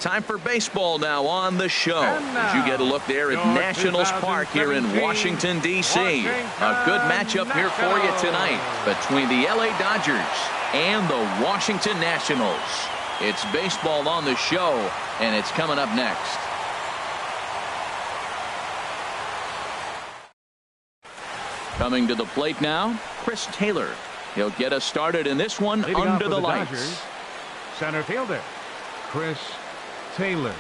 Time for baseball now on the show. As you get a look there at Nationals Park here in Washington, D.C. A good matchup here for you tonight between the L.A. Dodgers and the Washington Nationals. It's baseball on the show, and it's coming up next. Coming to the plate now, Chris Taylor. He'll get us started in this one under the lights. Dodgers, center fielder, Chris Taylor.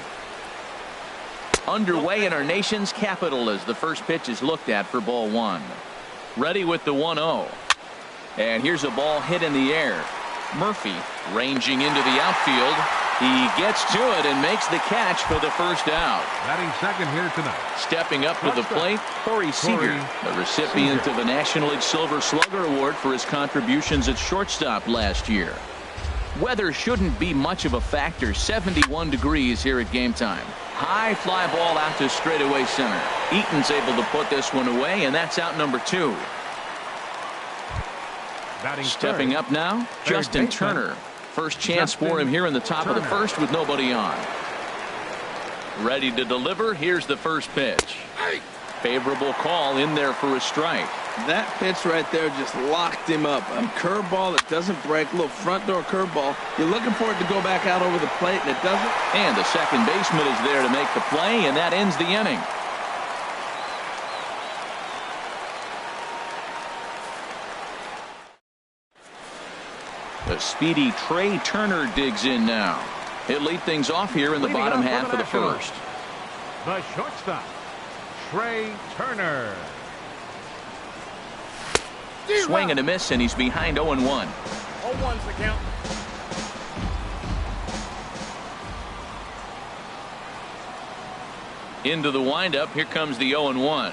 Underway in our nation's capital as the first pitch is looked at for ball one. Ready with the 1-0. And here's a ball hit in the air. Murphy ranging into the outfield. He gets to it and makes the catch for the first out. Batting second here tonight. Stepping up to the plate, Corey Seager, the recipient of the National League Silver Slugger Award for his contributions at shortstop last year. Weather shouldn't be much of a factor. 71 degrees here at game time. High fly ball out to straightaway center. Eaton's able to put this one away, and that's out number 2. Stepping up now, Justin Turner. First chance for him here in the top of the first with nobody on. Ready to deliver. Here's the first pitch. Favorable call in there for a strike. That pitch right there just locked him up. A curveball that doesn't break, a little front door curveball. You're looking for it to go back out over the plate, and it doesn't. And the second baseman is there to make the play, and that ends the inning. The speedy Trey Turner digs in now. He'll lead things off here in the bottom half of the first. The shortstop, Trey Turner. Swing and a miss, and he's behind 0-1. 0-1's the count. Into the windup. Here comes the 0-1.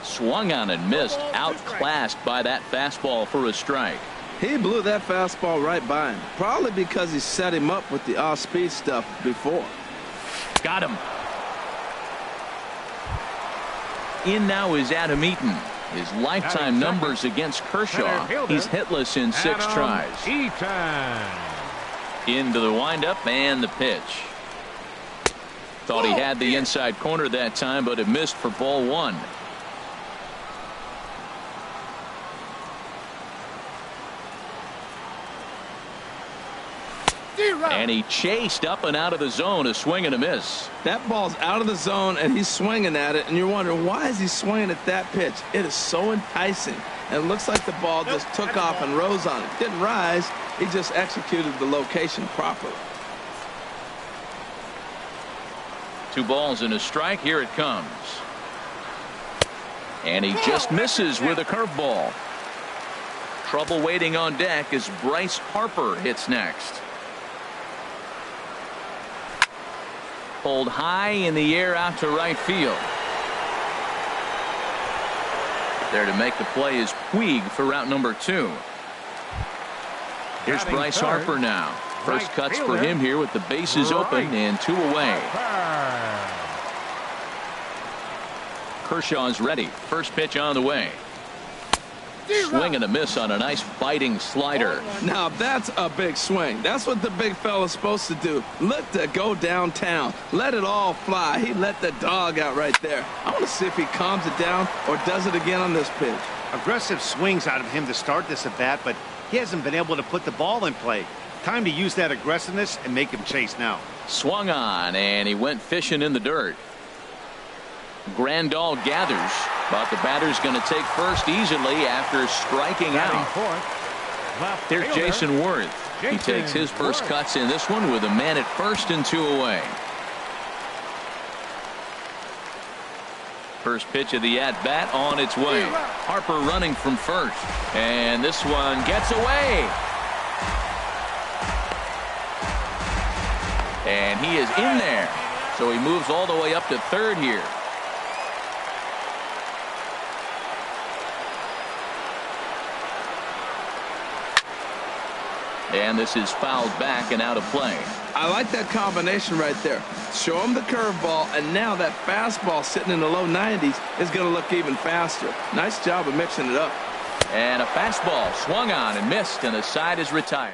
Swung on and missed. Outclassed by that fastball for a strike. He blew that fastball right by him. Probably because he set him up with the off-speed stuff before. Got him. In now is Adam Eaton. His lifetime numbers against Kershaw. He's hitless in 6 tries. Into the windup and the pitch. Thought he had the inside corner that time, but it missed for ball 1. And he chased up and out of the zone, a swing and a miss. That ball's out of the zone, and he's swinging at it, and you're wondering, why is he swinging at that pitch? It is so enticing. And it looks like the ball just took off and rose on it. Didn't rise. He just executed the location properly. 2 balls and a strike. Here it comes. And he just misses with a curveball. Trouble waiting on deck as Bryce Harper hits next. Pulled high in the air out to right field. There to make the play is Puig for route number 2. Here's Bryce Harper now. First cuts for him here with the bases open and 2 away. Kershaw's ready. First pitch on the way. Swing and a miss on a nice biting slider. Now that's a big swing. That's what the big fella's supposed to do. Let it go downtown. Let it all fly. He let the dog out right there. I want to see if he calms it down or does it again on this pitch. Aggressive swings out of him to start this at bat, but he hasn't been able to put the ball in play. Time to use that aggressiveness and make him chase now. Swung on, and he went fishing in the dirt. Grandal gathers, but the batter's going to take first easily after striking out. Here's Jason Worth. He takes his first cuts in this one with a man at first and 2 away. First pitch of the at-bat on its way. Harper running from first, and this one gets away. And he is in there, so he moves all the way up to third here. And this is fouled back and out of play. I like that combination right there. Show him the curveball, and now that fastball sitting in the low 90s is going to look even faster. Nice job of mixing it up. And a fastball swung on and missed, and the side is retired.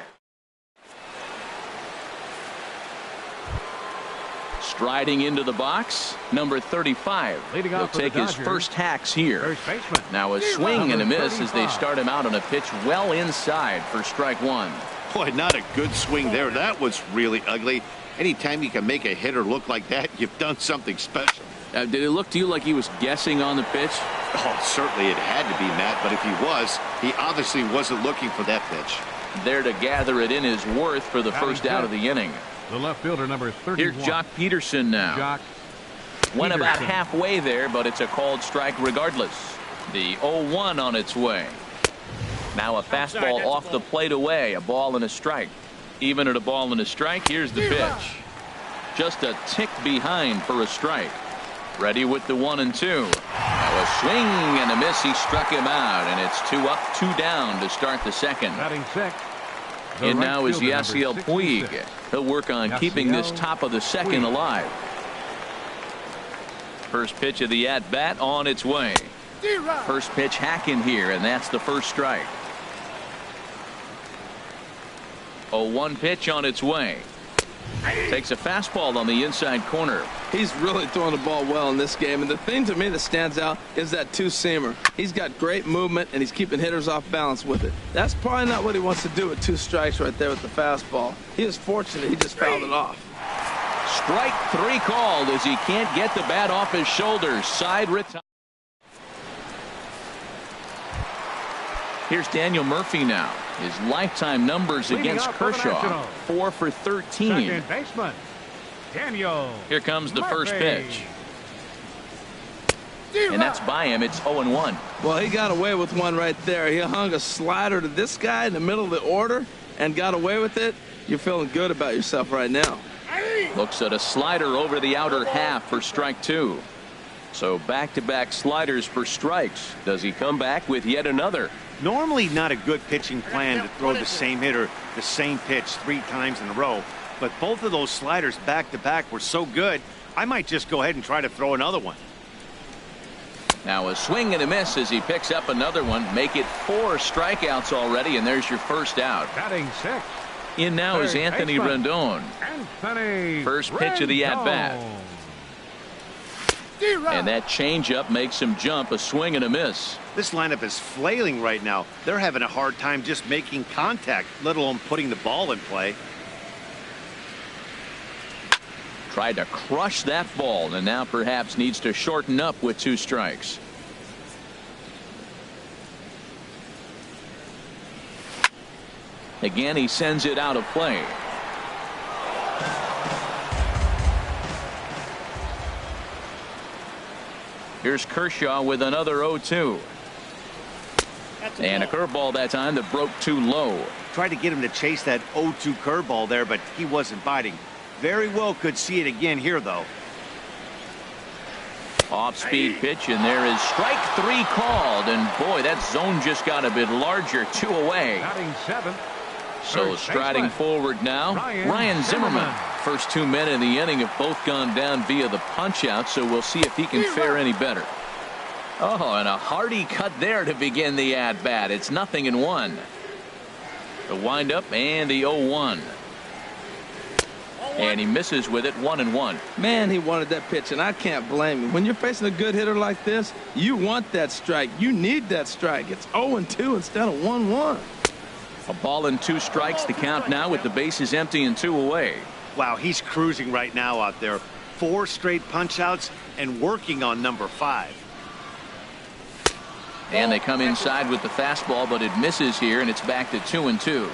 Striding into the box, number 35. Leading He'll off for the take his Dodgers, first hacks here. First baseman. Now a swing and a miss as they 35. start him out on a pitch well inside for strike one. Boy, not a good swing there. That was really ugly. Anytime you can make a hitter look like that, you've done something special. Did it look to you like he was guessing on the pitch? Oh, certainly it had to be, Matt, but if he was, he obviously wasn't looking for that pitch. There to gather it in his worth for the first out of the inning. The left fielder, number 31. Here's Jock Peterson now. Jock Went about Peterson. halfway there, but it's a called strike regardless. The 0-1 on its way. Now a fastball off the plate away. A ball and a strike. Even at a ball and a strike, here's the pitch. Just a tick behind for a strike. Ready with the 1-2. Now a swing and a miss. He struck him out, and it's 2 up, 2 down to start the second. Batting sixth. The And right now is fielder, Yasiel number Puig. 66. He'll work on keeping this Yasiel top of the second Puig. alive. First pitch of the at-bat on its way. First pitch hacking here, and that's the first strike. 0-1 pitch on its way. Takes a fastball on the inside corner. He's really throwing the ball well in this game, and the thing to me that stands out is that two-seamer. He's got great movement, and he's keeping hitters off balance with it. That's probably not what he wants to do with 2 strikes right there with the fastball. He is fortunate he just fouled it off. Strike 3 called as he can't get the bat off his shoulders. Side retire. Here's Daniel Murphy now. His lifetime numbers Leading against off for the Kershaw, Nationals. 4 for 13. Second baseman, Daniel. Here comes the first Murphy. pitch. And that's by him. It's 0-1. Well, he got away with one right there. He hung a slider to this guy in the middle of the order and got away with it. You're feeling good about yourself right now. Looks at a slider over the outer half for strike 2. So back-to-back sliders for strikes. Does he come back with yet another? Normally not a good pitching plan to throw the same hitter the same pitch 3 times in a row, but both of those sliders back-to-back were so good, I might just go ahead and try to throw another one. Now a swing and a miss as he picks up another one. Make it 4 strikeouts already, and there's your first out. Batting sixth, In now is Third Anthony baseman. Rendon. Anthony. First pitch of the Rendon. at-bat. And that changeup makes him jump. A swing and a miss. This lineup is flailing right now. They're having a hard time just making contact, let alone putting the ball in play. Tried to crush that ball, and now perhaps needs to shorten up with 2 strikes. Again, he sends it out of play. Here's Kershaw with another 0-2. And a curveball that time that broke too low. Tried to get him to chase that 0-2 curveball there, but he wasn't biting. Very well could see it again here, though. Off-speed pitch, and there is strike 3 called. And boy, that zone just got a bit larger. 2 away. Batting seventh. So Third striding baseman, forward now, Ryan Zimmerman. Zimmerman. First 2 men in the inning have both gone down via the punch-out, so we'll see if he can fare any better. Oh, and a hearty cut there to begin the at-bat. It's 0-1. The windup and the 0-1. And he misses with it, 1-1. Man, he wanted that pitch, and I can't blame him. When you're facing a good hitter like this, you want that strike. You need that strike. It's 0-2 instead of 1-1. A ball and 2 strikes to count now with the bases empty and 2 away. Wow, he's cruising right now out there. 4 straight punch-outs and working on number 5. And they come inside with the fastball, but it misses here, and it's back to 2-2.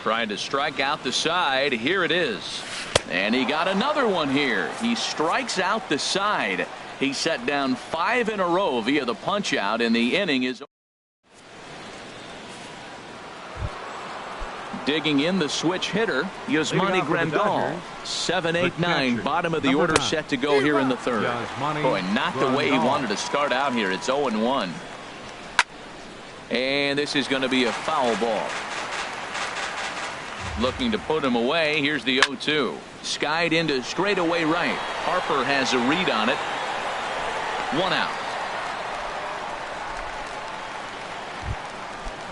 Trying to strike out the side. Here it is. And he got another one here. He strikes out the side. He set down 5 in a row via the punch out, and the inning is. Digging in the switch hitter, Yasmani Grandal. 7, 8, 9, bottom of the Number order 9. set to go here in the third. Yasmani Boy, not the way he Grandal. wanted to start out here. It's 0-1. And this is going to be a foul ball. Looking to put him away. Here's the 0-2. Skied into straightaway right. Harper has a read on it. 1 out.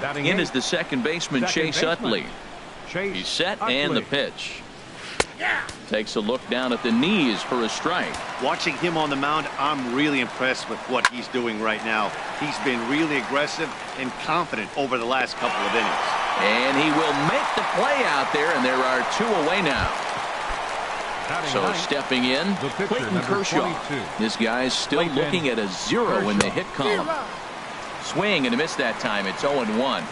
Batting In eighth, is the second baseman, second Chase baseman, Utley. Chase He's set Utley. and the pitch. Takes a look down at the knees for a strike. Watching him on the mound, I'm really impressed with what he's doing right now. He's been really aggressive and confident over the last couple of innings. And he will make the play out there, and there are 2 away now. So stepping in, Clayton Kershaw. 22. This guy's still Clayton looking at a 0 in the hit column. Swing and a miss that time. It's 0-1.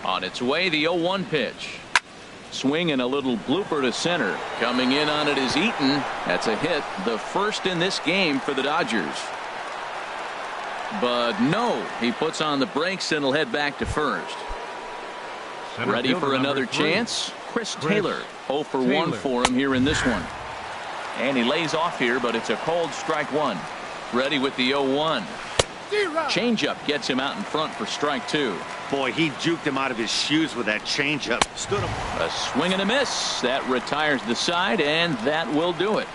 On its way, the 0-1 pitch. Swing and a little blooper to center. Coming in on it is Eaton. That's a hit, the first in this game for the Dodgers. But no, he puts on the brakes and he'll head back to first. Center Ready fielder for another number 3. chance? Chris Taylor. 0 for 1 for him here in this one. And he lays off here, but it's a cold strike 1. Ready with the 0-1. Changeup gets him out in front for strike 2. Boy, he juked him out of his shoes with that changeup. Stood him. A swing and a miss. That retires the side, and that will do it.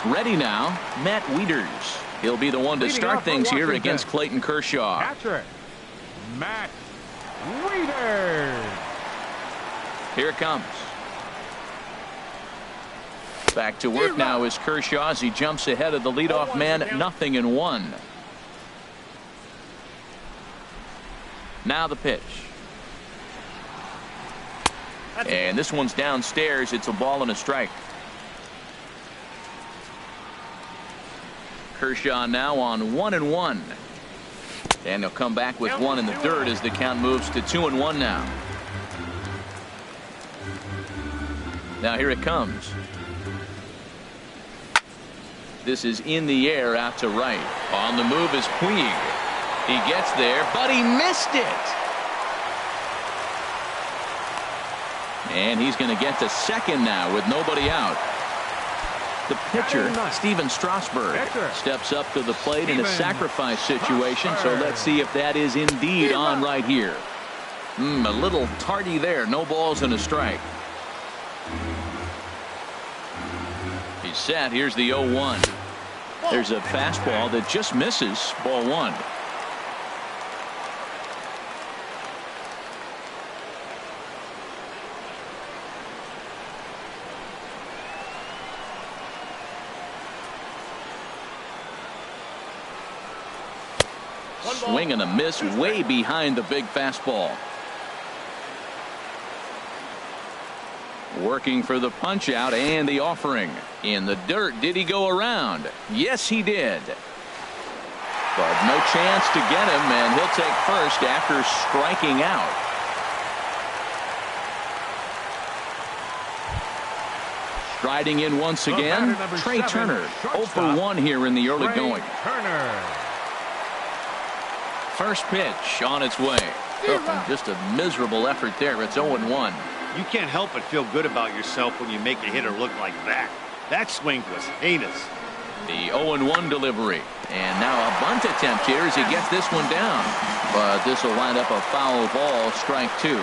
Ready now, Matt Wieters. He'll be the one to Leading start off for things here Washington, against Clayton Kershaw. catcher, Matt Wieters. Here it comes. Back to work now is Kershaw as he jumps ahead of the leadoff man, 0-1. Now the pitch. And this one's downstairs. It's a ball and a strike. Kershaw now on 1-1. And he'll come back with 1 in the third as the count moves to 2-1 now. Now here it comes. This is in the air out to right. On the move is Puig. He gets there, but he missed it. And he's going to get to second now with nobody out. The pitcher, Steven Strasburg, steps up to the plate in a sacrifice situation. So let's see if that is indeed on right here. A little tardy there. No balls and a strike. He's set. Here's the 0-1. There's a fastball that just misses. Ball 1. Swing and a miss way behind the big fastball. Working for the punch out and the offering. In the dirt. Did he go around? Yes, he did. But no chance to get him, and he'll take first after striking out. Striding in once again, Trey Turner. 0 for 1 here in the early going. First pitch on its way. Just a miserable effort there. It's 0-1. You can't help but feel good about yourself when you make a hitter look like that. That swing was heinous. The 0-1 delivery. And now a bunt attempt here as he gets this one down. But this will wind up a foul ball, strike 2.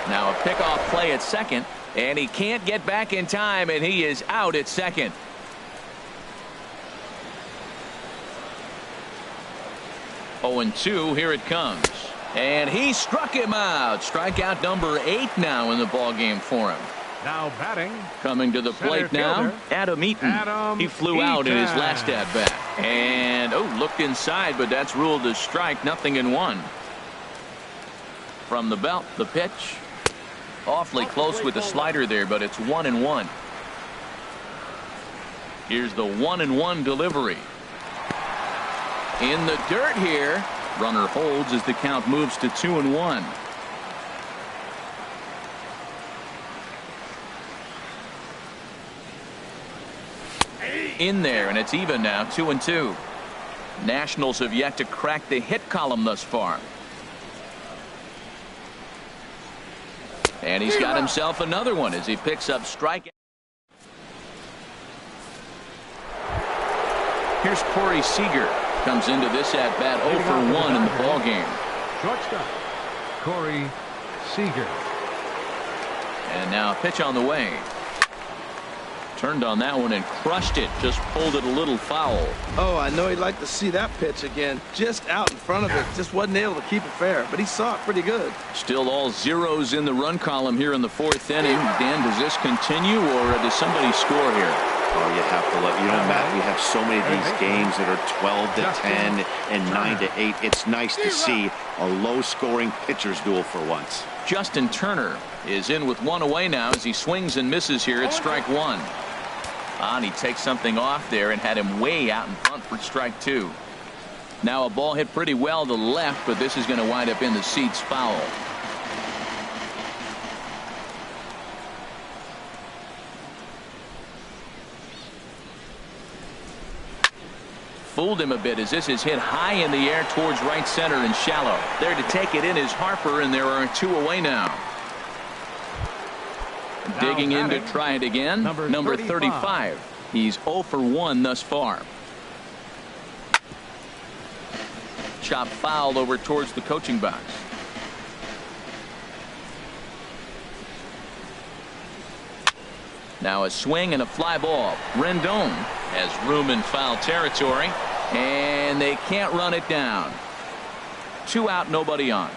Now a pickoff play at second. And he can't get back in time, and he is out at second. Oh, 0-2, here it comes. And he struck him out. Strikeout number 8 now in the ball game for him. Now batting. Coming to the plate now, Adam Eaton. He flew out in his last at bat. And, looked inside, but that's ruled as strike, 0-1. From the belt, the pitch. Awfully close with the slider there, but it's 1-1. Here's the 1-1 delivery. In the dirt here. Runner holds as the count moves to 2-1. In there, and it's even now, 2-2. Nationals have yet to crack the hit column thus far. And he's got himself another one as he picks up strike. Here's Corey Seager. Comes into this at bat 0 for 1 in the ball game. Shortstop, Corey Seager. And now a pitch on the way. Turned on that one and crushed it. Just pulled it a little foul. Oh, I know he'd like to see that pitch again. Just out in front of it. Just wasn't able to keep it fair, but he saw it pretty good. Still all zeros in the run column here in the 4th inning. Dan, does this continue, or does somebody score here? Oh, you have to let, Matt, we have so many of these games that are 12 to 10 and 9 to 8. It's nice to see a low-scoring pitcher's duel for once. Justin Turner is in with one away now as he swings and misses here at strike 1. And he takes something off there and had him way out in front for strike 2. Now a ball hit pretty well to the left, but this is going to wind up in the seats foul. Fooled him a bit as this is hit high in the air towards right center and shallow. There to take it in is Harper, and there are 2 away now. Digging in to try it again, number 35. He's 0 for 1 thus far. Chop foul over towards the coaching box. Now a swing and a fly ball. Rendon has room in foul territory, and they can't run it down. 2 out, nobody on.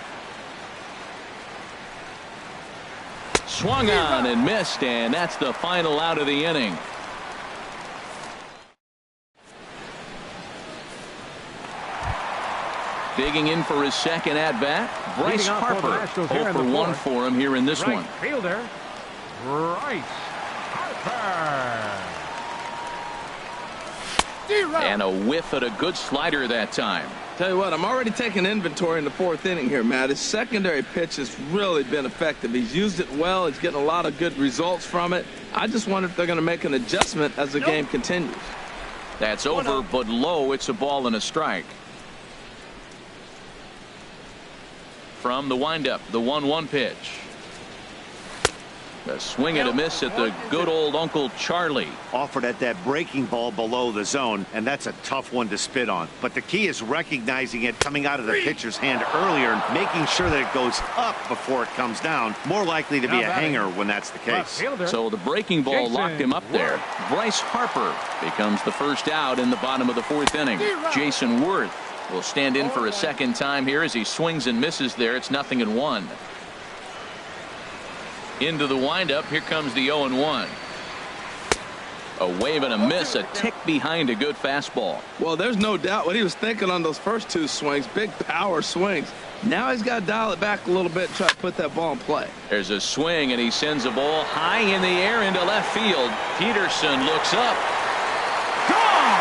Swung on and missed, and that's the final out of the inning. Digging in for his second at-bat, Bryce Harper. 0 for 1 for him here in this one. Fielder, Bryce Harper. And a whiff at a good slider that time. Tell you what, I'm already taking inventory in the 4th inning here, Matt. His secondary pitch has really been effective. He's used it well. He's getting a lot of good results from it. I just wonder if they're going to make an adjustment as the game continues. That's over, but low. It's a ball and a strike. From the windup, the 1-1 pitch. A swing and a miss at the good old Uncle Charlie. Offered at that breaking ball below the zone, and that's a tough one to spit on. But the key is recognizing it coming out of the pitcher's hand earlier and making sure that it goes up before it comes down. More likely to be a hanger when that's the case. So the breaking ball locked him up there. Bryce Harper becomes the first out in the bottom of the 4th inning. Jason Worth will stand in for a second time here as he swings and misses there. It's 0-1. Into the windup. Here comes the 0-1. A wave and a miss, a tick behind a good fastball. Well, there's no doubt what he was thinking on those first 2 swings. Big power swings. Now he's got to dial it back a little bit and try to put that ball in play. There's a swing, and he sends a ball high in the air into left field. Peterson looks up. Gone!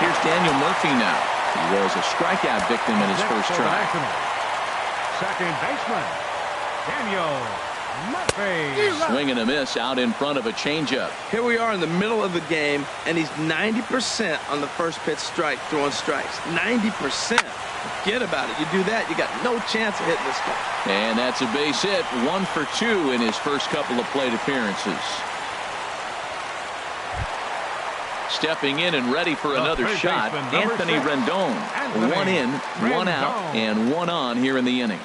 Here's Daniel Murphy now. He was a strikeout victim in his first try. Second baseman, Daniel Murphy. Swing and a miss out in front of a changeup. Here we are in the middle of the game, and he's 90% on the first pitch strike, throwing strikes. 90%. Forget about it. You do that, you got no chance of hitting this guy. And that's a base hit. 1 for 2 in his first couple of plate appearances. Stepping in and ready for another shot, Anthony Rendon. 1 in, 1 out, and 1 on here in the inning.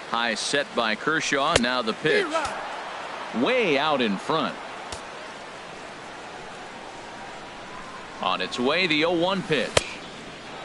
High set by Kershaw. Now the pitch. Way out in front. On its way, the 0-1 pitch.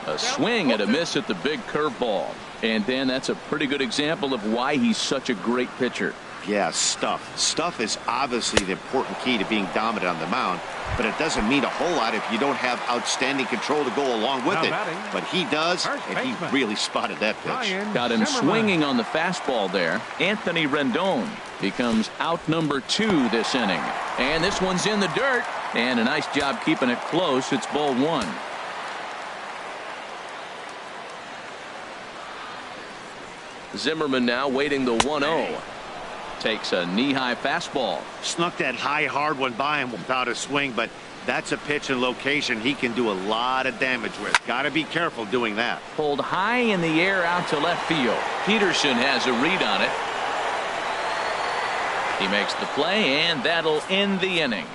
A swing and a miss at the big curveball. And then that's a pretty good example of why he's such a great pitcher. Yeah, stuff. Stuff is obviously the important key to being dominant on the mound, but it doesn't mean a whole lot if you don't have outstanding control to go along with it. But he does, and he really spotted that pitch. Got him swinging on the fastball there. Anthony Rendon becomes out number 2 this inning. And this one's in the dirt, and a nice job keeping it close. It's ball 1. Zimmerman now waiting the 1-0. Takes a knee-high fastball. Snuck that high, hard one by him without a swing, but that's a pitch and location he can do a lot of damage with. Got to be careful doing that. Pulled high in the air out to left field. Peterson has a read on it. He makes the play, and that'll end the inning.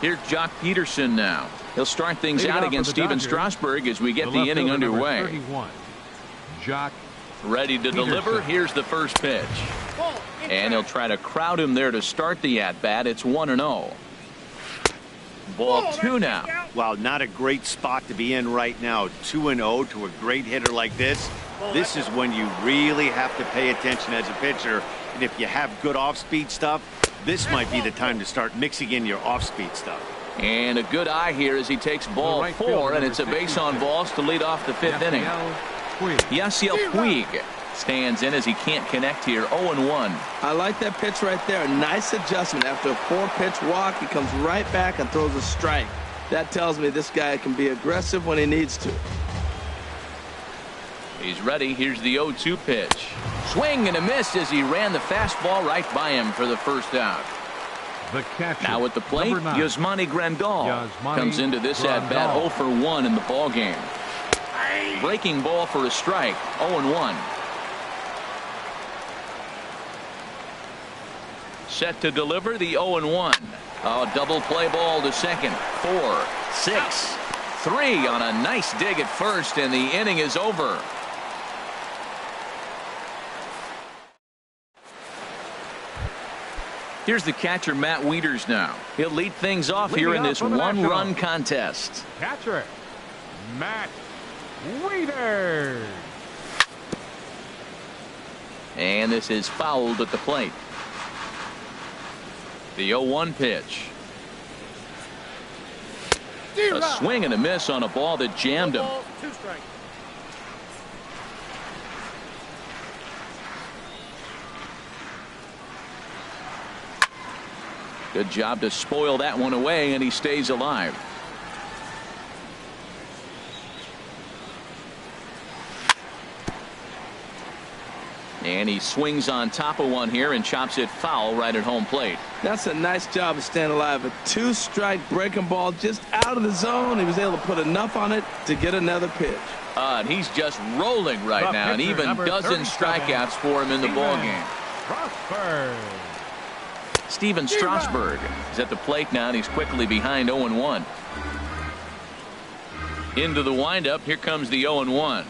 Here's Jock Peterson now. He'll start things out against Steven Strasburg as we get the inning underway. Jock ready to deliver. Here's the first pitch. And he'll try to crowd him there to start the at-bat. It's 1-0. Ball 2 now. Well, not a great spot to be in right now. 2-0 to a great hitter like this. This is when you really have to pay attention as a pitcher. And if you have good off-speed stuff, this might be the time to start mixing in your off-speed stuff. And a good eye here as he takes ball 4, and it's a base on balls to lead off the 5th inning. Yasiel Puig stands in as he can't connect here. 0-1. I like that pitch right there. A nice adjustment. After a 4-pitch walk, he comes right back and throws a strike. That tells me this guy can be aggressive when he needs to. He's ready. Here's the 0-2 pitch. Swing and a miss as he ran the fastball right by him for the first out. The catcher, now at the plate, Yasmani Grandal comes into this at-bat 0 for 1 in the ball game. Breaking ball for a strike. 0-1. Set to deliver the 0-1. A double play ball to second. 4, 6, 3 on a nice dig at first, and the inning is over. Here's the catcher, Matt Wieters now. He'll lead things off here in this one-run contest. Catcher, Matt Wieters. And this is fouled at the plate. The 0-1 pitch. A swing and a miss on a ball that jammed him. 2 strikes. Good job to spoil that one away, and he stays alive. And he swings on top of one here and chops it foul right at home plate. That's a nice job of staying alive. A 2-strike breaking ball just out of the zone. He was able to put enough on it to get another pitch. And he's just rolling right now, and even dozen strikeouts for him in the ball game. Steven Strasburg is at the plate now, and he's quickly behind 0-1. Into the windup. Here comes the 0-1.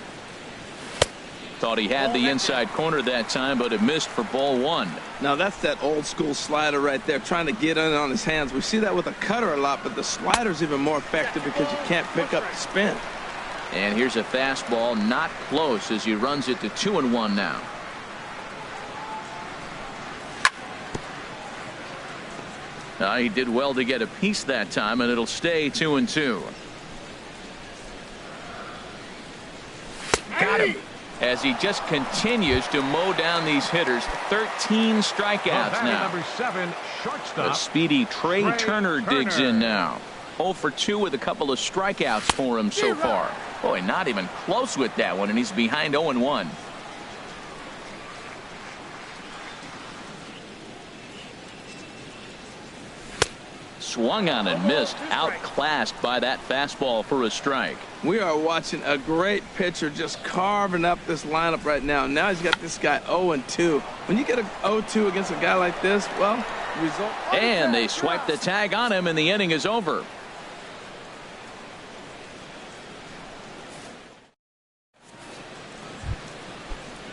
Thought he had the inside corner that time, but it missed for ball 1. Now that's that old school slider right there, trying to get in on his hands. We see that with a cutter a lot, but the slider's even more effective because you can't pick up the spin. And here's a fastball not close as he runs it to 2-1 now. He did well to get a piece that time, and it'll stay 2-2. Got him. As he just continues to mow down these hitters. 13 strikeouts now. Number 7, shortstop. The speedy Trey Turner digs in now. 0 for 2 with a couple of strikeouts for him so far. Boy, not even close with that one, and he's behind 0-1. Swung on and missed, outclassed by that fastball for a strike. We are watching a great pitcher just carving up this lineup right now. Now he's got this guy 0-2. When you get a 0-2 against a guy like this, well, the result. And they swipe the tag on him, and the inning is over.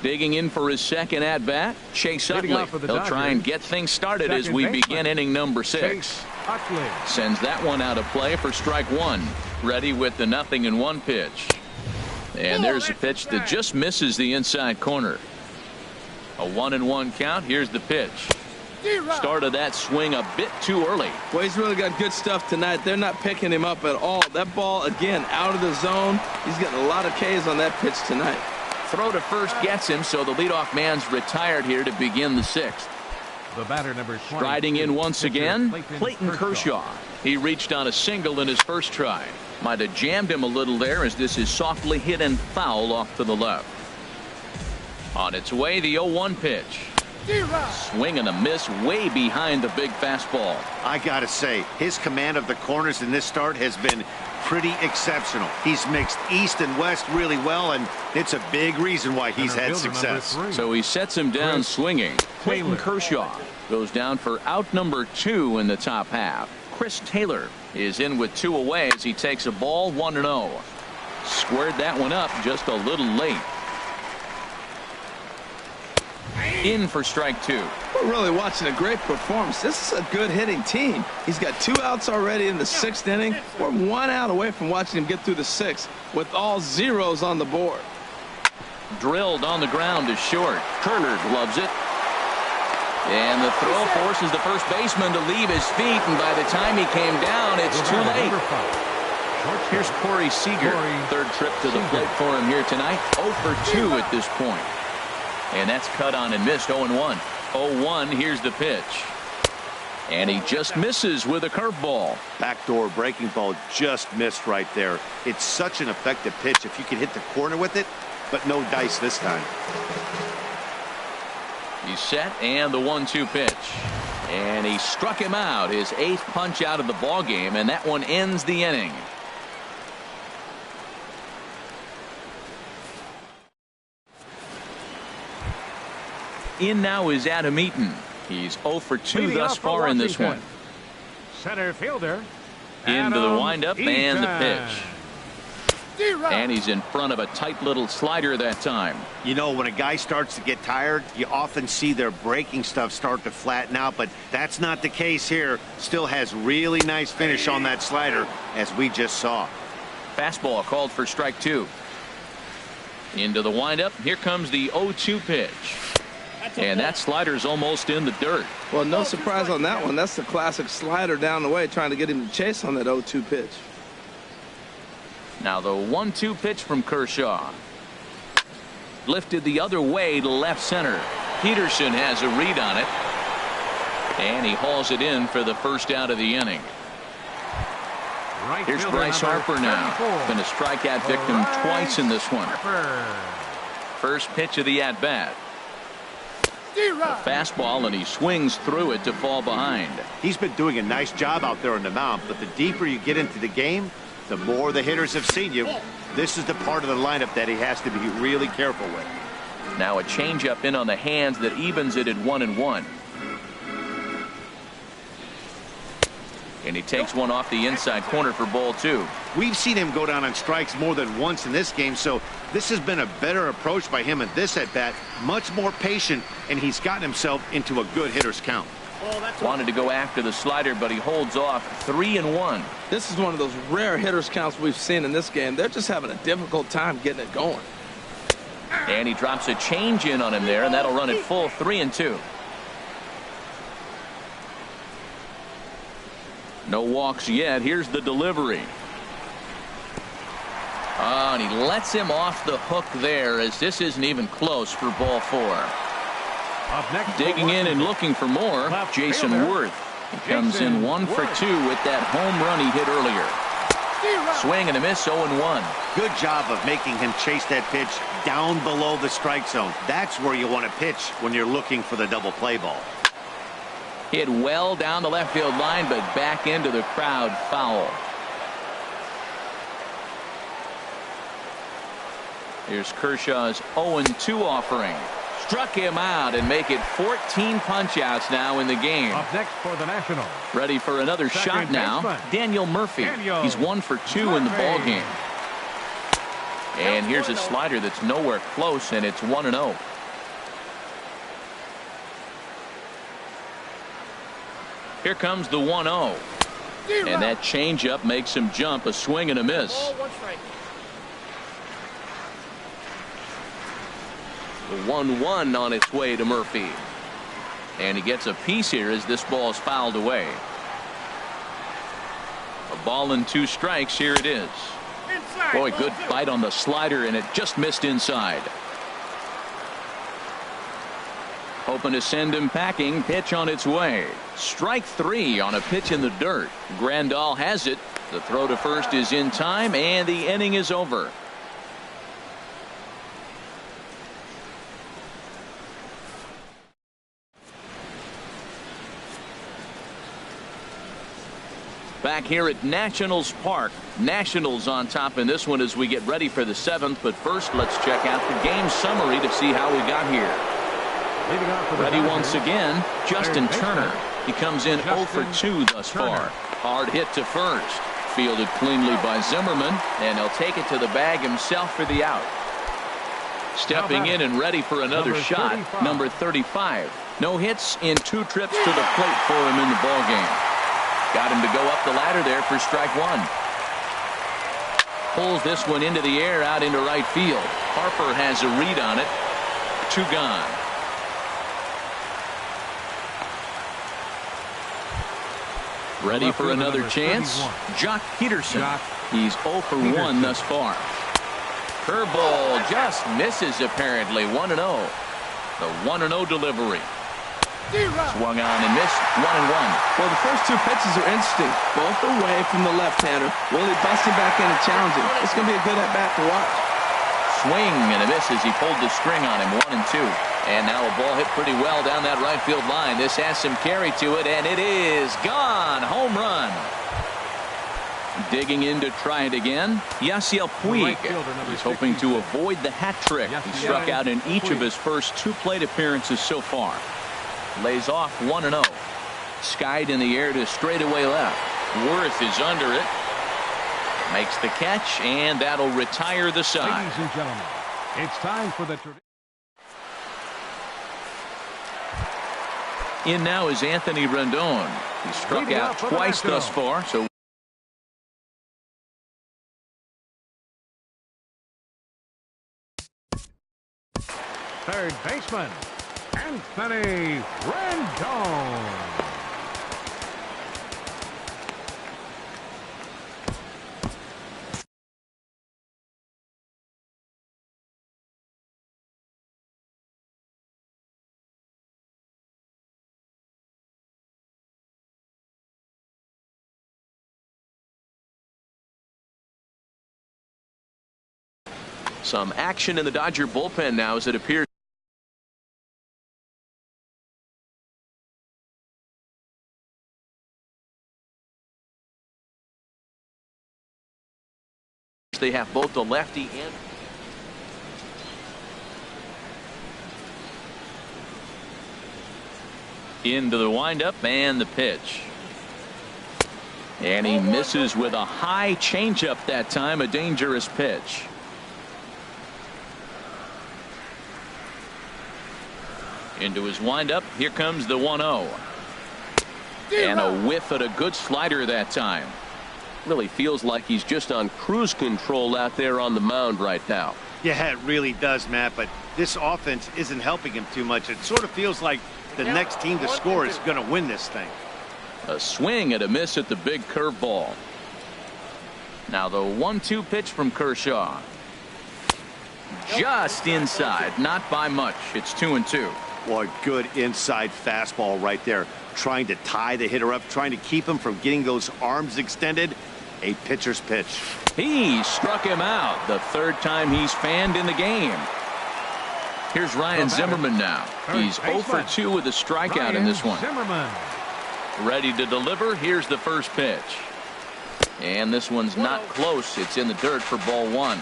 Digging in for his second at-bat, Chase Utley. He'll try and get things started as we begin inning number 6. Sends that one out of play for strike 1. Ready with the 0-1 pitch. And there's a pitch that just misses the inside corner. A 1-1 count. Here's the pitch. Started that swing a bit too early. Well, he's really got good stuff tonight. They're not picking him up at all. That ball, again, out of the zone. He's getting a lot of Ks on that pitch tonight. Throw to first gets him, so the leadoff man's retired here to begin the 6th. The batter, number 20. Striding in once again, Clayton Kershaw. He reached on a single in his first try. Might have jammed him a little there as this is softly hit and foul off to the left. On its way, the 0-1 pitch. Swing and a miss way behind the big fastball. I gotta say, his command of the corners in this start has been pretty exceptional. He's mixed east and west really well, and it's a big reason why he's had success. So he sets him down swinging. Clayton Kershaw goes down for out number 2 in the top half. Chris Taylor is in with 2 away as he takes a ball 1-0. Squared that one up just a little late. In for strike 2. We're really watching a great performance. This is a good hitting team. He's got 2 outs already in the 6th inning. We're 1 out away from watching him get through the 6th with all zeros on the board. Drilled on the ground to short. Turner gloves it. And the throw forces the first baseman to leave his feet, and by the time he came down, it's too late. Here's Corey Seager. Third trip to the plate for him here tonight. 0 for 2 at this point. And that's cut on and missed. 0-1. 0-1. Here's the pitch. And he just misses with a curveball. Backdoor breaking ball just missed right there. It's such an effective pitch if you can hit the corner with it, but no dice this time. He's set, and the 1-2 pitch. And he struck him out. His 8th punch out of the ball game, and that one ends the inning. In now is Adam Eaton. He's 0 for 2 thus far in this one. Center fielder. Into the windup and the pitch. And he's in front of a tight little slider that time. You know, when a guy starts to get tired, you often see their breaking stuff start to flatten out, but that's not the case here. Still has really nice finish on that slider, as we just saw. Fastball called for strike 2. Into the windup. Here comes the 0-2 pitch. And that slider's almost in the dirt. Well, no surprise on that one. That's the classic slider down the way, trying to get him to chase on that 0-2 pitch. Now the 1-2 pitch from Kershaw. Lifted the other way to left center. Peterson has a read on it. And he hauls it in for the first out of the inning. Here's Bryce Harper now. Been a strikeout victim twice in this one. First pitch of the at-bat. A fastball, and he swings through it to fall behind. He's been doing a nice job out there on the mound, but the deeper you get into the game, the more the hitters have seen you. This is the part of the lineup that he has to be really careful with. Now a changeup in on the hands that evens it at 1-1. And he takes one off the inside corner for ball 2. We've seen him go down on strikes more than once in this game, so this has been a better approach by him at this at-bat. Much more patient, and he's gotten himself into a good hitter's count. Wanted to go after the slider, but he holds off. 3-1. This is one of those rare hitter's counts we've seen in this game. They're just having a difficult time getting it going. And he drops a change in on him there, and that'll run it full. 3-2. No walks yet. Here's the delivery. And he lets him off the hook there, as this isn't even close for ball 4. Up next, digging in and looking for more, Jason Worth. He comes in 1 for 2 with that home run he hit earlier. Swing and a miss. 0-1. Good job of making him chase that pitch down below the strike zone. That's where you want to pitch when you're looking for the double play ball. Hit well down the left field line, but back into the crowd. Foul. Here's Kershaw's 0-2 offering. Struck him out and make it 14 punch-outs now in the game. Up next for the Nationals. Ready for another shot now. Daniel Murphy. He's 1 for 2 in the ball game. And here's a slider that's nowhere close, and it's 1-0. Here comes the 1-0. And that changeup makes him jump. A swing and a miss. The 1-1 on its way to Murphy. And he gets a piece here as this ball's fouled away. A ball and 2 strikes. Here it is. Boy, good bite on the slider, and it just missed inside. Hoping to send him packing. Pitch on its way. Strike 3 on a pitch in the dirt. Grandal has it. The throw to first is in time, and the inning is over. Back here at Nationals Park. Nationals on top in this one as we get ready for the 7th. But first, let's check out the game summary to see how we got here. Ready once again, Justin Turner. He comes in 0 for 2 thus far. Hard hit to first. Fielded cleanly by Zimmerman, and he'll take it to the bag himself for the out. Stepping in and ready for another shot, number 35. No hits in 2 trips to the plate for him in the ballgame. Got him to go up the ladder there for strike 1. Pulls this one into the air out into right field. Harper has a read on it. 2 gone. Ready for another chance. Jock Peterson. He's 0 for 1 thus far. Curveball just misses apparently. 1-0. The 1-0 delivery. Swung on and missed. 1-1. Well, the first 2 pitches are interesting. Both away from the left-hander. Willie busting back in and challenging. It's going to be a good at-bat to watch. Swing and a miss as he pulled the string on him. 1-2. And now a ball hit pretty well down that right field line. This has some carry to it, and it is gone. Home run. Digging in to try it again. Yasiel Puig. He's hoping to avoid the hat trick. He struck out in each of his first 2 plate appearances so far. Lays off 1-0. Skied in the air to straightaway left. Worth is under it. Makes the catch, and that'll retire the side. Ladies and gentlemen, it's time for the in now is Anthony Rendon. He struck out twice thus far, so third baseman, Anthony Rendon. some action in the Dodger bullpen now as it appears they have both the lefty and into the windup and the pitch. And he misses with a high changeup that time, a dangerous pitch. Into his windup. Here comes the 1-0. And a whiff at a good slider that time. Really feels like he's just on cruise control out there on the mound right now. Yeah, it really does, Matt, but this offense isn't helping him too much. It sort of feels like the next team to score is going to win this thing. A swing and a miss at the big curveball. Now the 1-2 pitch from Kershaw. Just inside, not by much. It's 2-2. Boy, good inside fastball right there. Trying to tie the hitter up, trying to keep him from getting those arms extended. A pitcher's pitch. He struck him out the 3rd time he's fanned in the game. Here's Ryan Zimmerman now. He's 0 for 2 with a strikeout in this one. Ready to deliver. Here's the first pitch. And this one's not close. It's in the dirt for ball 1.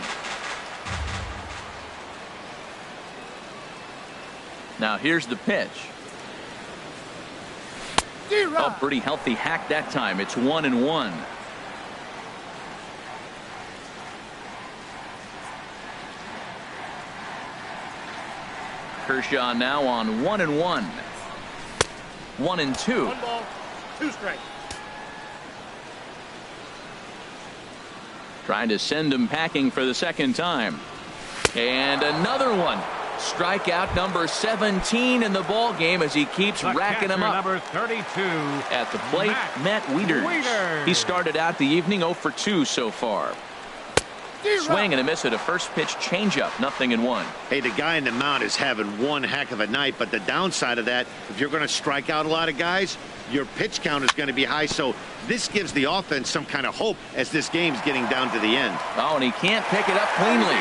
Now here's the pitch. Oh, pretty healthy hack that time. It's 1-1. Kershaw now on 1-1. 1-2. 1 ball, 2 strikes. Trying to send him packing for the 2nd time. And another one. Strikeout number 17 in the ball game as he keeps racking them up. Number 32 at the plate, Matt Wieters. He started out the evening 0 for 2 so far. Swing and a miss at a first pitch changeup. 0-1. Hey, the guy in the mound is having one heck of a night, but the downside of that, if you're going to strike out a lot of guys, your pitch count is going to be high. So this gives the offense some kind of hope as this game's getting down to the end. Oh, and he can't pick it up cleanly.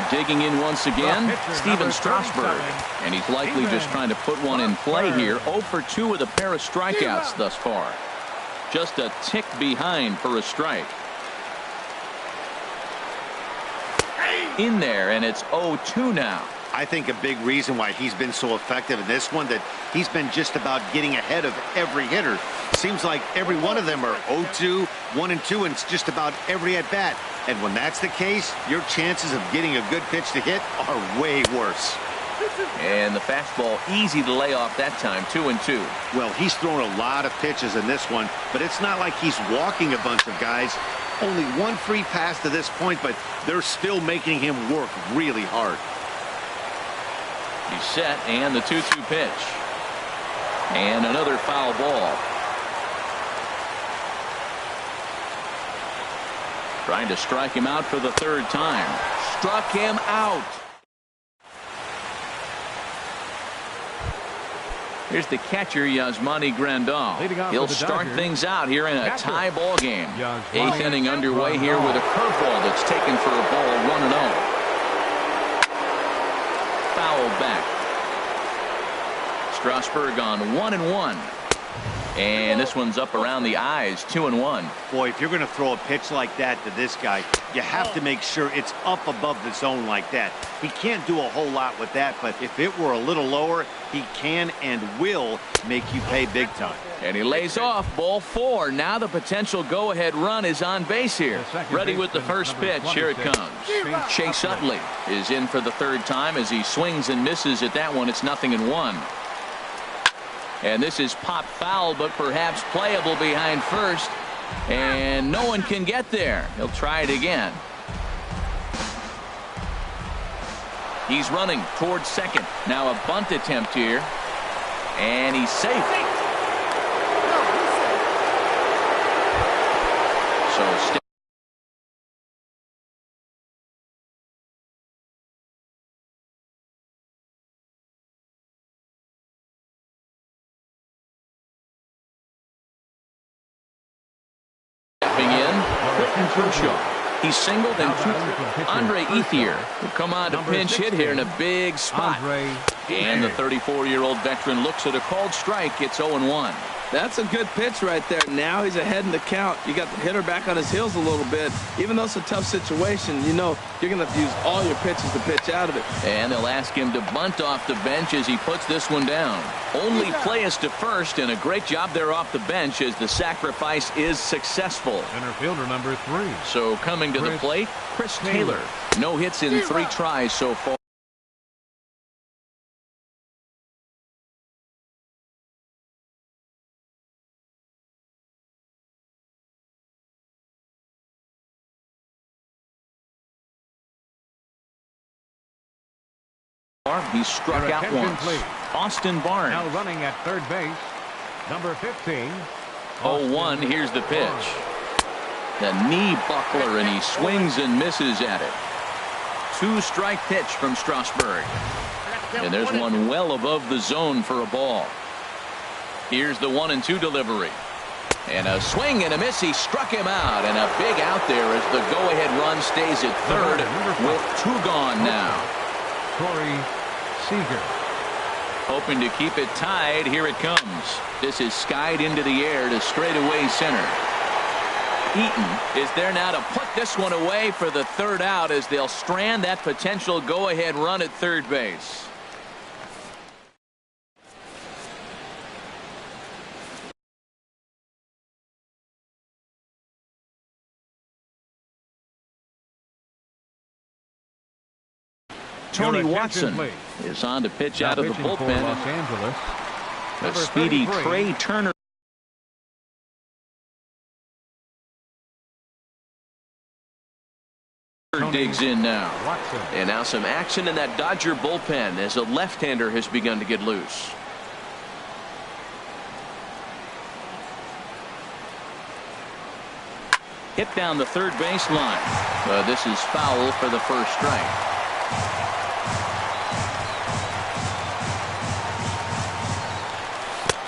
Digging in once again, Steven Strasburg. And he's likely just trying to put one in play here. 0 for 2 with a pair of strikeouts thus far. Just a tick behind for a strike. In there, and it's 0-2 now. I think a big reason why he's been so effective in this one, that he's been just about getting ahead of every hitter. Seems like every one of them are 0-2, 1-2, and it's just about every at-bat. And when that's the case, your chances of getting a good pitch to hit are way worse. And the fastball easy to lay off that time, 2-2. Well, he's thrown a lot of pitches in this one, but it's not like he's walking a bunch of guys. Only one free pass to this point, but they're still making him work really hard. He's set, and the 2-2 pitch. And another foul ball. Trying to strike him out for the third time. Struck him out. Here's the catcher, Yasmani Grandal. He'll start things out here in a tie ball game. Eighth inning underway here with a curveball that's taken for a ball, 1-0. Foul back. Strasburg on 1-1. And this one's up around the eyes, 2-1. Boy, if you're going to throw a pitch like that to this guy, you have to make sure it's up above the zone like that. He can't do a whole lot with that, but if it were a little lower, he can and will make you pay big time. And he lays off, ball 4. Now the potential go-ahead run is on base here. Ready with the first pitch. Here it comes. Chase Utley is in for the third time as he swings and misses at that one. It's 0-1. And this is pop foul, but perhaps playable behind first. And no one can get there. He'll try it again. He's running towards second. Now a bunt attempt here. And he's safe. So he's singled, and Andre Ethier will come on to pinch hit here in a big spot. And the 34-year-old veteran looks at a called strike. It's 0-1. That's a good pitch right there. Now he's ahead in the count. You got the hitter back on his heels a little bit. Even though it's a tough situation, you know you're going to have to use all your pitches to pitch out of it. And they'll ask him to bunt off the bench as he puts this one down. Only play is to first, and a great job there off the bench as the sacrifice is successful. Center fielder number 3. So coming to the plate, Chris Taylor. No hits in 3 tries so far. He struck out once. Please. Austin Barnes. Now running at third base, number 15. 0-1. Here's the pitch. The knee buckler, and he swings and misses at it. 2-strike pitch from Strasburg. And there's one well above the zone for a ball. Here's the 1-2 delivery. And a swing and a miss. He struck him out, and a big out there as the go-ahead run stays at third with 2 gone now. Corey Seager. Hoping to keep it tied. Here it comes. This is skied into the air to straightaway center. Eaton is there now to put this one away for the third out as they'll strand that potential go-ahead run at third base. Tony Watson is on to pitch out of the bullpen. Los Angeles. The speedy Trey Turner digs in now. And now some action in that Dodger bullpen as a left-hander has begun to get loose. Hit down the third baseline. This is foul for the first strike.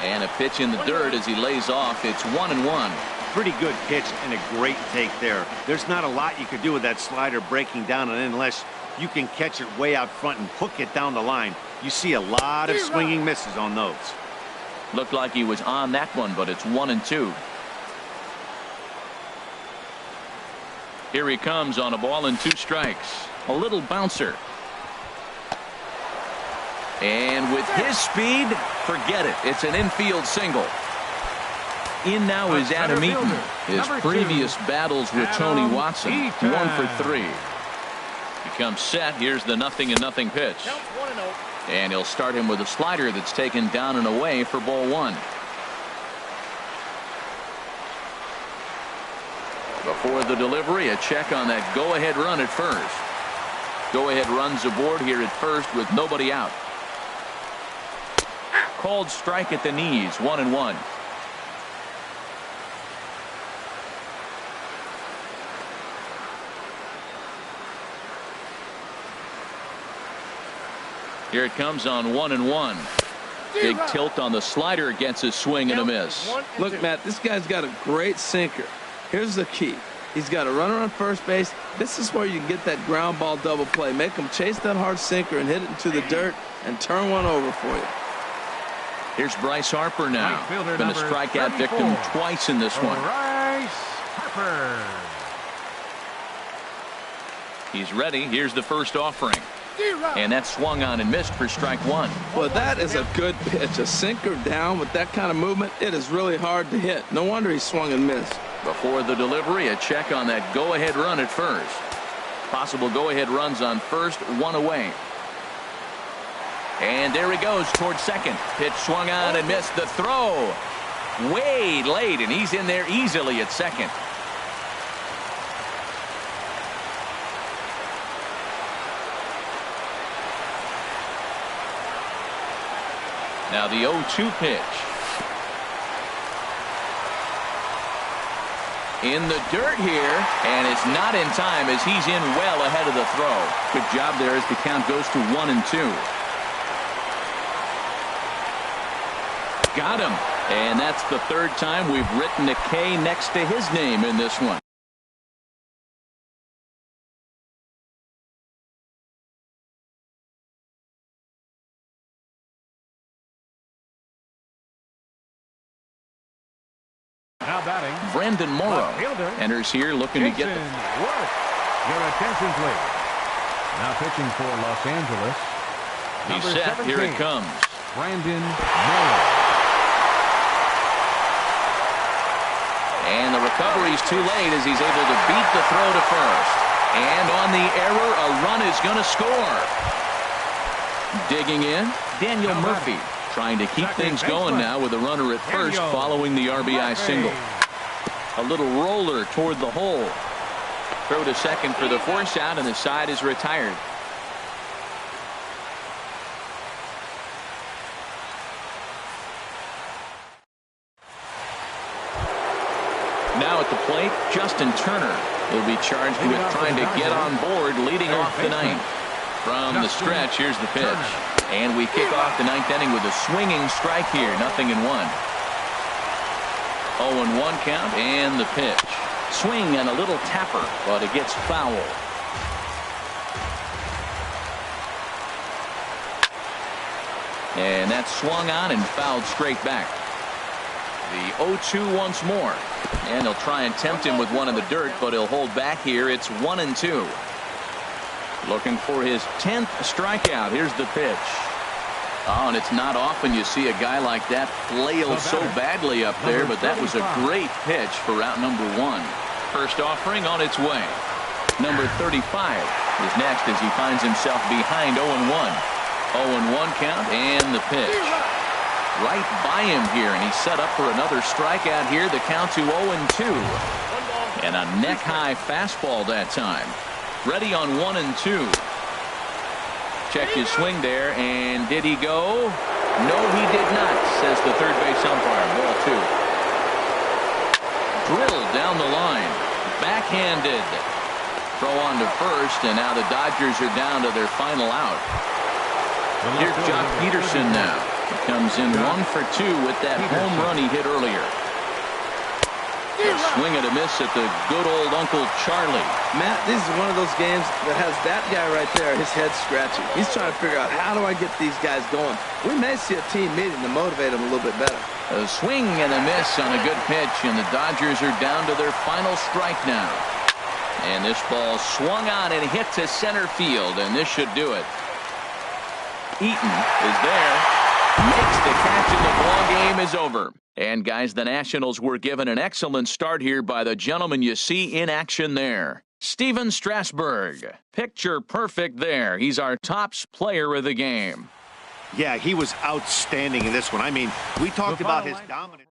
And a pitch in the dirt as he lays off. It's 1-1. Pretty good pitch and a great take there. There's not a lot you could do with that slider breaking down and unless you can catch it way out front and hook it down the line. You see a lot of swinging misses on those. Looked like he was on that one, but it's 1-2. Here he comes on a ball and 2 strikes. A little bouncer. And with his speed, forget it. It's an infield single. In now is Adam Eaton. His previous battles with Tony Watson. 1 for 3. He comes set. Here's the 0-0 pitch. And he'll start him with a slider that's taken down and away for ball 1. Before the delivery, a check on that go-ahead run at first. Go-ahead runs aboard here at first with nobody out. Called strike at the knees, 1-1. Here it comes on 1-1. Big tilt on the slider against his swing and a miss. Look, Matt, this guy's got a great sinker. Here's the key. He's got a runner on first base. This is where you can get that ground ball double play. Make him chase that hard sinker and hit it into the dirt and turn one over for you. Here's Bryce Harper now. Been a strikeout victim twice in this one. Bryce Harper. He's ready. Here's the first offering. And that's swung on and missed for strike 1. Well, that is a good pitch. A sinker down with that kind of movement, it is really hard to hit. No wonder he swung and missed. Before the delivery, a check on that go-ahead run at first. Possible go-ahead runs on first, 1 away. And there he goes towards second. Pitch swung on and missed. The throw way late, and he's in there easily at second. Now the 0-2 pitch. In the dirt here, and it's not in time as he's in well ahead of the throw. Good job there as the count goes to 1-2. Got him. And that's the third time we've written a K next to his name in this one. Now batting, Brandon Morrow enters here looking to get the... Your attention, please. Now pitching for Los Angeles. He's set. 17, here it comes. Brandon Morrow. And the recovery's too late as he's able to beat the throw to first. And on the error, a run is going to score. Digging in, Daniel Murphy. Trying to keep things going now with a runner at first following the RBI single. A little roller toward the hole. Throw to second for the force out, and the side is retired. Now at the plate, Justin Turner will be charged with trying to get on board leading off the ninth. From the stretch, here's the pitch. And we kick off the ninth inning with a swinging strike here. 0-1. 0-1 count and the pitch. Swing and a little tapper, but it gets foul. And that's swung on and fouled straight back. The 0-2 once more. And he'll try and tempt him with one in the dirt, but he'll hold back here. It's 1-2. Looking for his 10th strikeout. Here's the pitch. Oh, and it's not often you see a guy like that flail so badly up there, but that was a great pitch for route number 1. First offering on its way. Number 35 is next as he finds himself behind 0-1. 0-1 count and the pitch. Right by him here, and he's set up for another strikeout here. The count to 0-2. And a neck-high fastball that time. Ready on 1-2. Checked his swing there, and did he go? No, he did not, says the third base umpire. Ball 2. Drilled down the line. Backhanded. Throw on to first, and now the Dodgers are down to their final out. Here's Jock Peterson now. He comes in 1 for 2 with that home run he hit earlier. A swing and a miss at the good old Uncle Charlie. Matt, this is one of those games that has that guy right there, his head scratching. He's trying to figure out, how do I get these guys going? We may see a team meeting to motivate them a little bit better. A swing and a miss on a good pitch, and the Dodgers are down to their final strike now. And this ball swung on and hit to center field, and this should do it. Eaton is there, makes the catch, and the ball game is over. And guys, the Nationals were given an excellent start here by the gentleman you see in action there. Steven Strasburg, picture perfect there. He's our tops player of the game. Yeah, he was outstanding in this one. I mean, we talked about his dominance.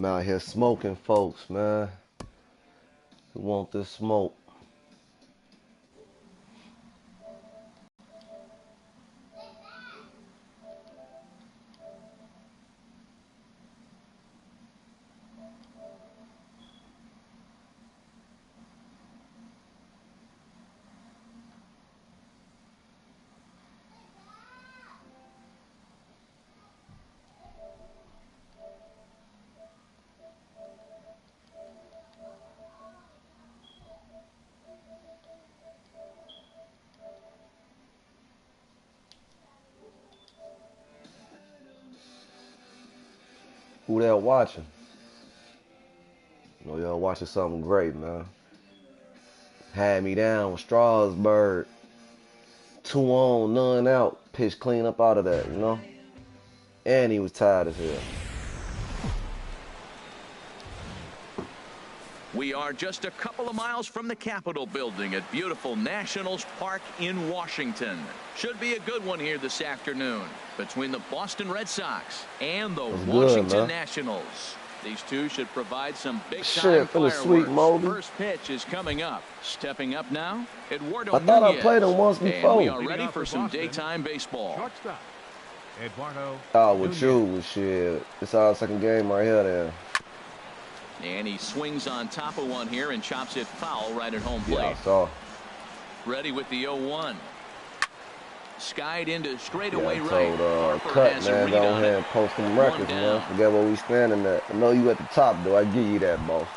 I'm out here smoking, folks, man. Who want this smoke? Who there watching? You know y'all watching something great, man. Had me down with Strasburg. 2 on, none out. Pitch clean up out of that, you know? And he was tired as hell. We are just a couple of miles from the Capitol building at beautiful Nationals Park in Washington. Should be a good one here this afternoon between the Boston Red Sox and the Washington Nationals. These two should provide some big-time fireworks. First pitch is coming up. Stepping up now, Eduardo Nunez. I thought I played him once before. And we are ready for some daytime baseball. Shortstop, Eduardo. Oh, with you, with shit. It's our second game right here, then. And he swings on top of one here and chops it foul right at home plate. Yeah, I saw. Ready with the 0-1. Skied into straightaway I right. told Cut, man, go ahead and post some records, man. Forget where we standing at. I know you at the top, though. I give you that, boss.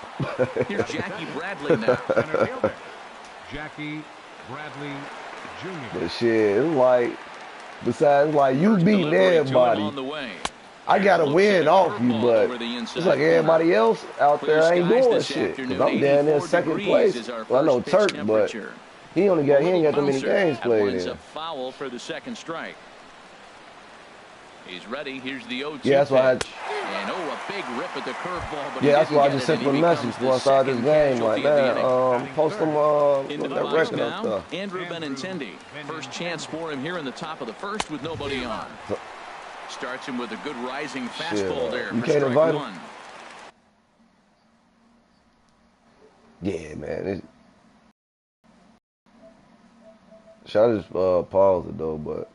Here's Jackie Bradley now. Jackie Bradley Jr. But shit, it's like, besides, like, you beating everybody. I got to win off you, but it's like everybody else out there ain't doing shit. Because I'm down there second place. Well, I know Turk, but he ain't got that many games played in. A foul for the second strike. He's ready. Here's the 0-2 yeah, that's why and a big rip at the curveball. Yeah, that's why I just sent him a message before I started this game. Like, man, post him that record up there. Andrew Benintendi. First chance for him here in the top of the first with nobody on. Starts him with a good rising fastball there for strike one. Yeah, man. Should I just pause it, though, but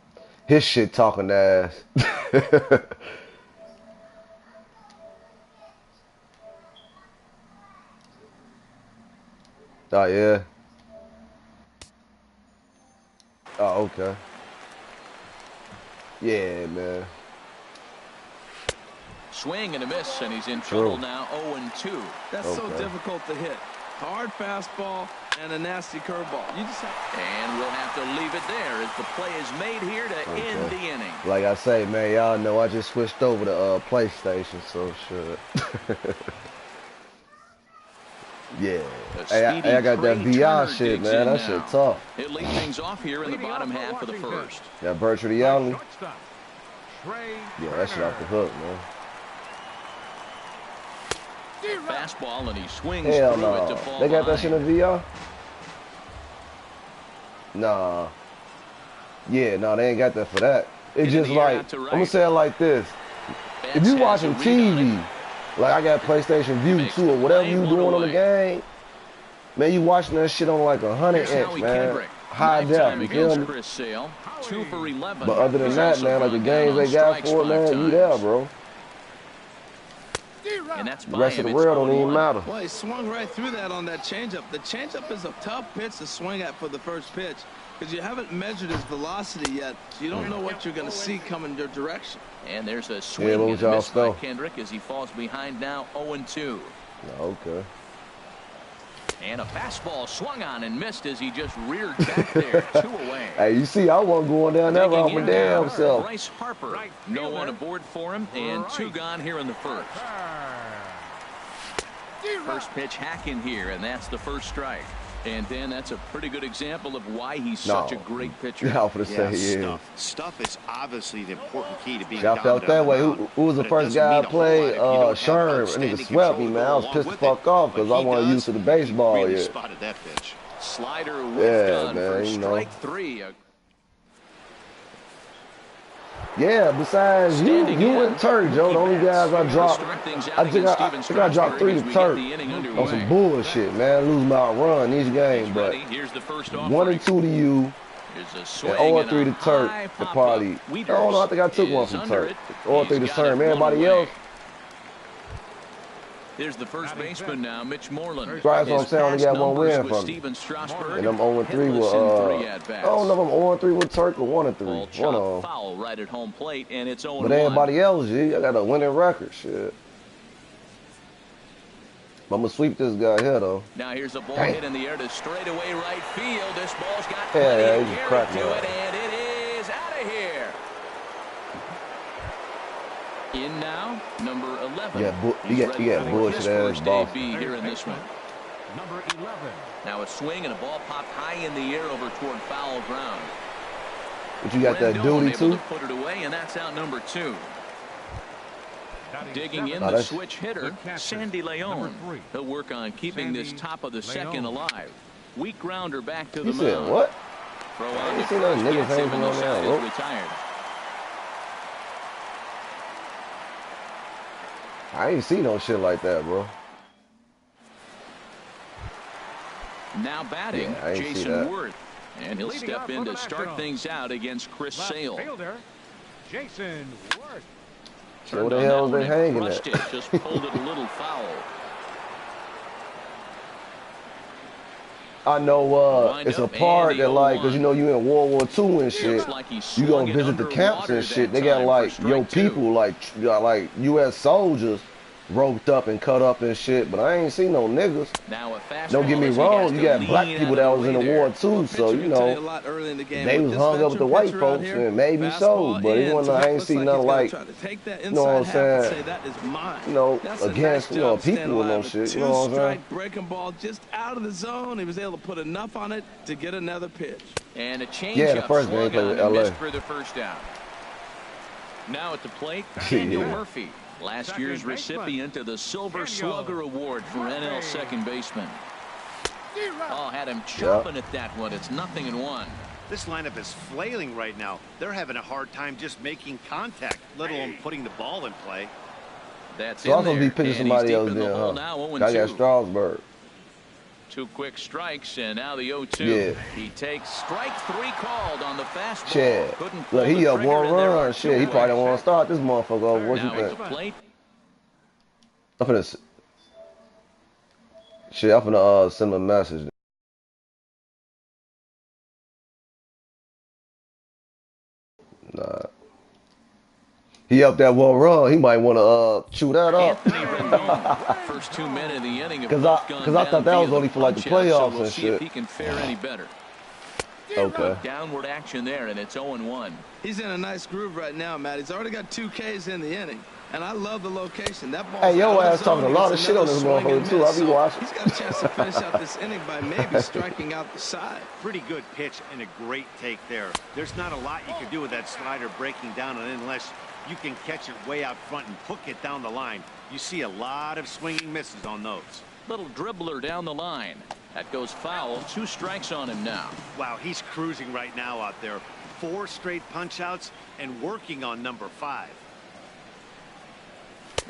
his shit talking ass. Oh, yeah. Oh, okay. Yeah, man. Swing and a miss, and he's in trouble now. 0-2. That's so difficult to hit. Hard fastball and a nasty curveball. You just and we'll have to leave it there as the play is made here to end the inning. Like I say, man, y'all know I just switched over to PlayStation, so shit. Yeah. Hey, I got that VR shit, man. That shit tough. It leads things off here in the bottom half of the first. That virtual reality. Yeah, that shit off the hook, man. Fastball, and he swings Hell through no. it to fall They got line. that shit in VR? Nah. Yeah, no, they ain't got that for that. It's just like, I'm gonna say it like this. If you watching TV, like I got PlayStation View 2 or whatever you doing on the game, man, you watching that shit on like 100 inch, man. High def, you feel me? But other than that, man, like the games they got for it, man, you there, bro. And that's the rest of the world don't even matter. Well, he swung right through that on that changeup. The changeup is a tough pitch to swing at for the first pitch because you haven't measured his velocity yet. So you don't know what you're going to see coming your direction. And there's a swing and a miss by Kendrick as he falls behind now 0-2. Okay. And a fastball swung on and missed as he just reared back there. 2 away. Hey, you see, I wasn't going down there off my damn self. Bryce Harper, no one aboard for him, and 2 gone here in the first. First pitch hack in here, and that's the first strike. And then that's a pretty good example of why he's such a great pitcher. Stuff is obviously the important key to being dominant. I felt that way. Who was the first guy I played? Sherm. And he swept me, man. I was pissed the fuck off because I wasn't used to the baseball yet. Spotted that pitch. Slider whiffed on for strike 3. Yeah, besides you and Turk, Joe, the only guys I dropped. I think I dropped 3 to Turk on some bullshit, man. Lose my run each game, but 1 and 2 to you, and 0 and 3 to Turk. The party. I don't know. I think I took 1 from Turk. 0 and 3 to Turk. Everybody else. Here's the first baseman now, Mitch Moreland. Right, that's what I'm saying. I only got 1 win from him. And I'm 0 and 3 with, I don't know if I'm 0 and 3 with Turk or 1 and 3. One of foul right at home plate, and it's 0 but everybody else, G, I got a winning record, shit. I'm going to sweep this guy here, though. Now here's a ball hit in the air to straightaway right field. This ball's got plenty of carry to it, and it is out of here. In now, number 11. You got bullshit ass ball here in this one. Number 11. Now a swing and a ball popped high in the air over toward foul ground. But you got that duty too. To put it away, and that's out number 2. Digging in the switch hitter, Sandy Leon. He'll work on keeping this top of the second alive. Weak grounder back to the mound. Said what? Throw I ain't seen no niggas hanging on there. Retired. I ain't seen no shit like that, bro. Now batting, Jason Worth. And he'll step in to start things out against Chris Sale. Fielder, Jason Worth. So what the hell is they hanging at? Just pulled it a little foul. I know it's a part that, like, because you know you in World War II and shit, you gonna visit the camps and shit. They got like your people, like U.S. soldiers roped up and cut up and shit, but I ain't seen no niggas. Don't get me wrong, you got black people that was in the war too, so you know they was hung up with the white folks, and maybe so, but it wasn't, I ain't seen nothing like, you know what I'm saying, you know, against, you know, people and no shit, you know what I'm saying. Breaking ball just out of the zone. He was able to put enough on it to get another pitch. And a change the first game played with LA. For the first down. Now at the plate, Daniel Murphy. Last year's recipient of the Silver Slugger Award for NL second baseman. Oh, had him chopping at that one. It's 0-1. This lineup is flailing right now. They're having a hard time just making contact, let alone putting the ball in play. That's so I'm going to be pitching somebody else there, huh? I got Strasburg. 2 quick strikes, and now the 0-2. Yeah. He takes strike 3 called on the fastball. Shit. Look, he up 1 run. Shit, he probably don't want to start this motherfucker over. What you think? I'm finna... Shit, I'm finna send him a message. Nah. He up that 1 run. He might want to chew that up. First 2 men in the inning. Because I thought that was only for like the playoffs and shit. If he can fare any better. Okay. Downward action there, and it's 0-1. He's in a nice groove right now, Matt. He's already got 2 Ks in the inning, and I love the location. That ball. Hey, yo ass talking a lot of shit on this motherfucker too. I'll be watching. He's got a chance to finish out this inning by maybe striking out the side. Pretty good pitch and a great take there. There's not a lot you can do with that slider breaking down unless you can catch it way out front and hook it down the line. You see a lot of swinging misses on those. Little dribbler down the line. That goes foul. 2 strikes on him now. Wow, he's cruising right now out there. 4 straight punch outs and working on number 5.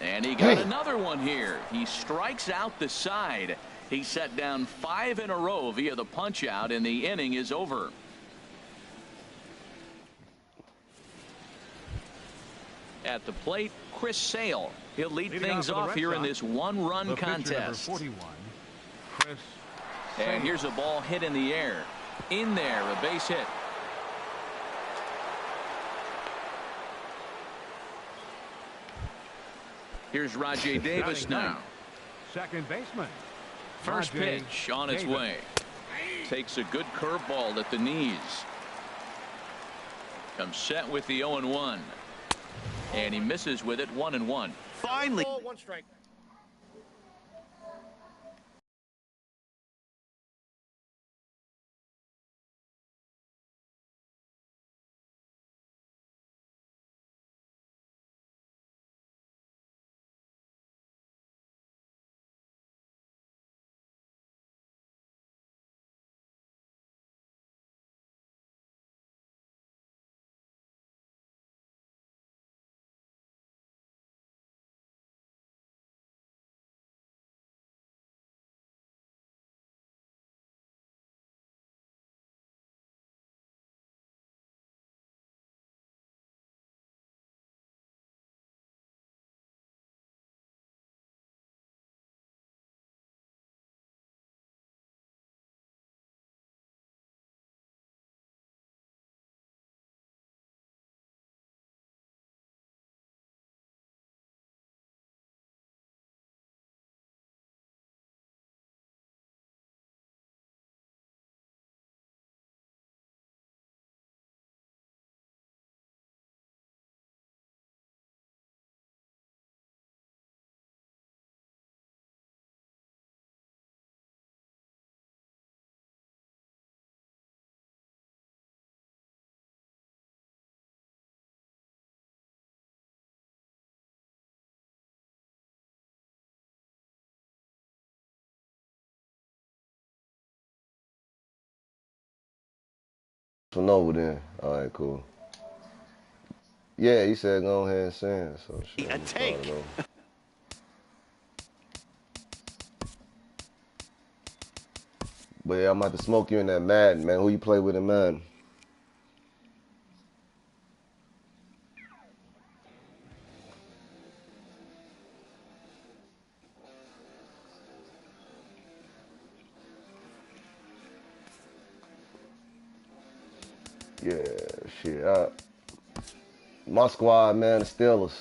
And he got another one here. He strikes out the side. He set down 5 in a row via the punch out, and the inning is over. At the plate, Chris Sale. He'll lead things off here in this 1-run contest. 41, Chris Sale. And here's a ball hit in the air. In there, a base hit. Here's Rajay Davis now. Second baseman. First pitch on its way. Takes a good curveball at the knees. Comes set with the 0-1. And he misses with it 1-1. Finally. 1 strike. one over then. All right, cool. Yeah, he said go ahead and send. So shit, A take. But yeah, I'm about to smoke you in that Madden, man. Who you play with in Madden? Yeah, shit. My squad, man, the Steelers.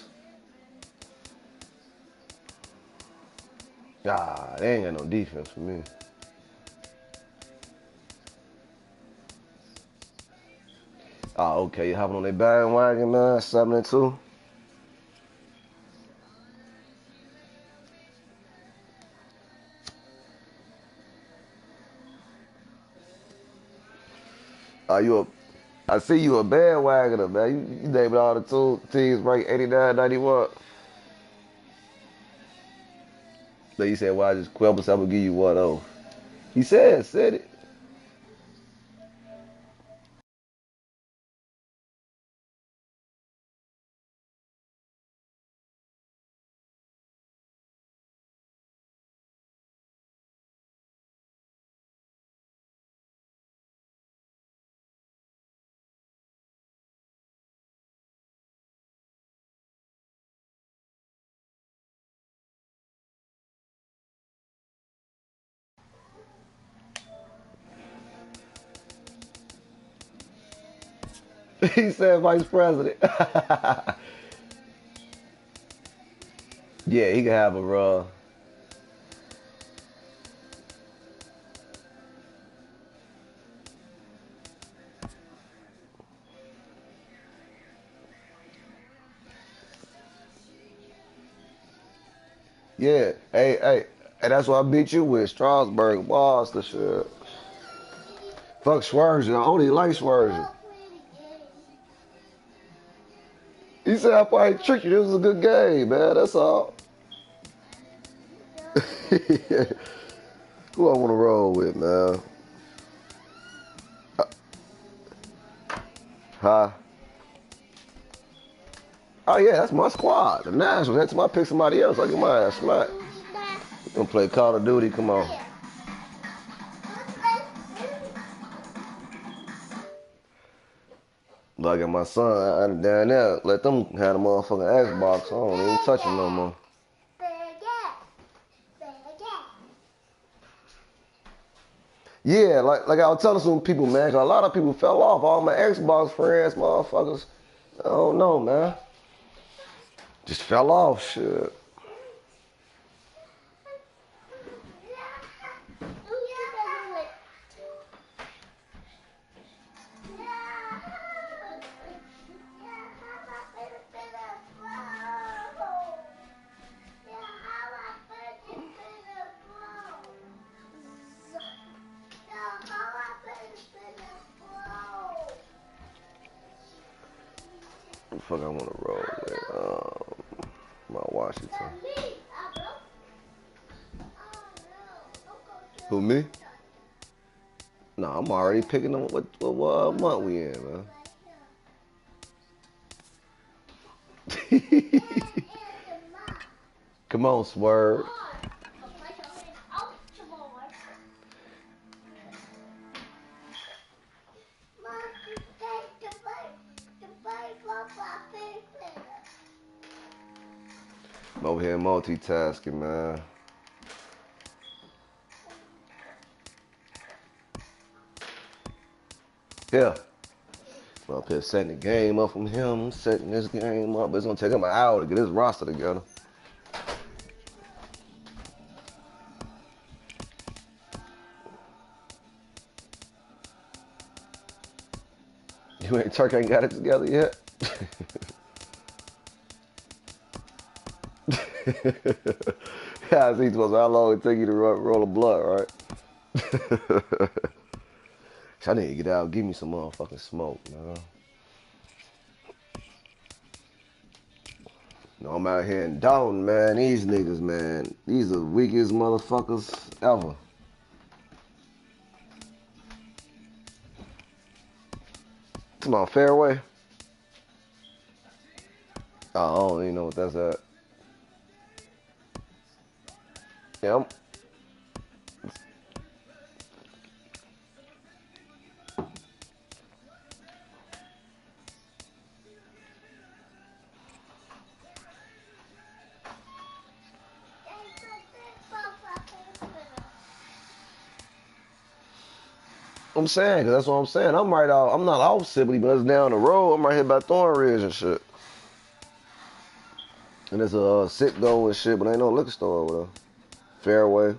Ah, they ain't got no defense for me. Ah, okay, you hopping on that bandwagon, man, 7-2. I see you a bandwagoner, man. You named all the two teams right 89, 91. Then you said, well, I just quibble, so I'm gonna give you one oh. He said it. He said vice president. Yeah, he can have a run. Yeah, hey, that's what I beat you with. Strasburg, Boston, shit. Fuck Schwerzer. I only like Schwerzer. He said I probably tricked you. This was a good game, man. That's all. Who I want to roll with, man? Huh? Oh, yeah, that's my squad. The Nationals. That's my pick somebody else. I get my ass smacked. We gonna play Call of Duty. Come on. Like at my son, down there, let them have the motherfucking Xbox. I don't even touch them no more. Yeah, like I was telling some people, man, 'cause a lot of people fell off. All my Xbox friends, motherfuckers, I don't know, man. Just fell off, shit. What the fuck I want to roll with? My Washington. Who, me? Nah, I'm already picking them. What month we in, man? Come on, Swerve. I'm over here multitasking, man. Yeah. I'm up here setting the game up from him, setting this game up. But it's going to take him an hour to get his roster together. Turk ain't got it together yet? Yeah, I see. How long it take you to roll a blunt, right? I need to get out and give me some motherfucking smoke, man. No, I'm out here in Dalton, man. These niggas, man. These are the weakest motherfuckers ever. Come on, fairway. Oh, I don't even know what that's at. Yeah, I'm saying, cause that's what I'm saying. I'm right out. I'm not off Sibley, but it's down the road. I'm right here by Thornridge and shit. And there's a Sit-Go and shit, but ain't no liquor store over there. Fairway.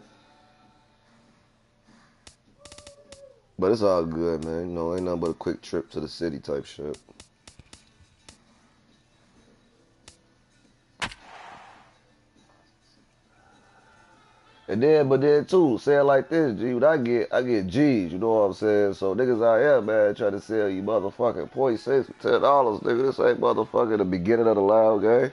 But it's all good, man. You know, ain't nothing but a quick trip to the city type shit. And then, but then too, say it like this, G, what I get G's, you know what I'm saying? So niggas out here, man, try to sell you motherfucking point $6 for $10, nigga. This ain't motherfucking the beginning of the loud game.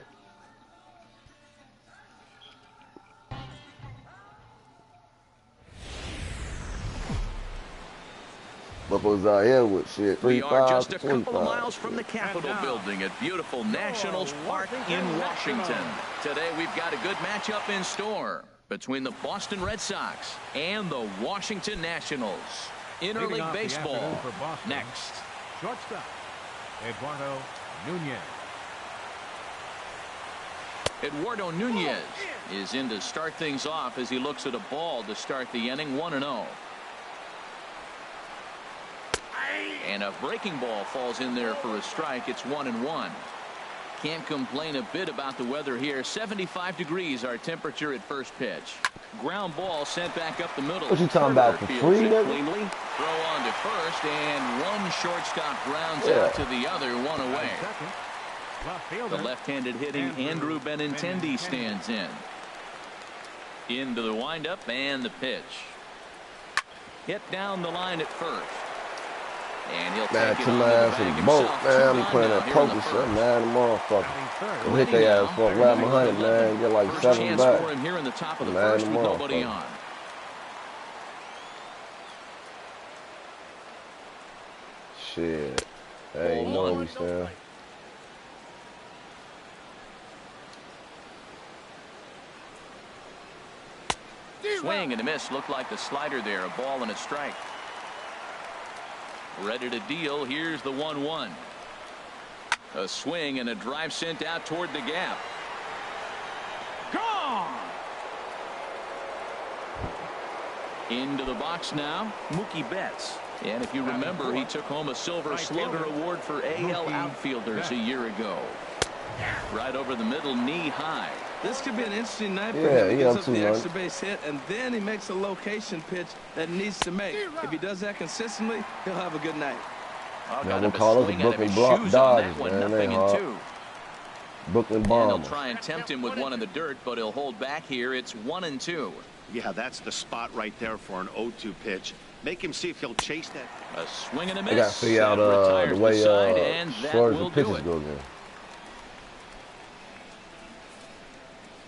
Motherfuckers out here with shit. We are just a couple of miles from the Capitol building at beautiful Nationals Park in Washington. Today we've got a good matchup in store between the Boston Red Sox and the Washington Nationals. Interleague baseball next. Shortstop, Eduardo Nunez. Eduardo Nunez is in to start things off as he looks at a ball to start the inning, 1-0. And a breaking ball falls in there for a strike. It's 1-1. Can't complain a bit about the weather here. 75 degrees our temperature at first pitch. Ground ball sent back up the middle. What you talking about, for free, nigga? Cleanly. Throw on to first, and one shortstop grounds out to the other, one away. The left-handed hitting Andrew Benintendi stands in. Into the windup and the pitch. Hit down the line at first. And he'll take it on the boat, man. I'm playing that poker shit, man. The motherfucker. Go hit their ass for a grab 100, man. Get like 7 back. For him here in the top of the first with nobody on. Shit. Hey, you know we stand. Swing and a miss. Looked like the slider there. A ball and a strike. Ready to deal. Here's the 1-1. A swing and a drive sent out toward the gap. Gone. Into the box now, Mookie Betts. And if you remember, he took home a Silver Slugger Award for AL outfielders a year ago. Right over the middle, knee high. This could be an interesting night for him. He gives up the extra base hit, and then he makes a location pitch that he needs to make. If he does that consistently, he'll have a good night. Yeah, we'll call us a Brooklyn Dodgers, man. They hard. Brooklyn Bombers. And they'll try and tempt him with one in the dirt, but he'll hold back here. It's 1-2. Yeah, that's the spot right there for an 0-2 pitch. Make him see if he'll chase that. A swing and a miss. I got to figure out the way as far as the pitches go again.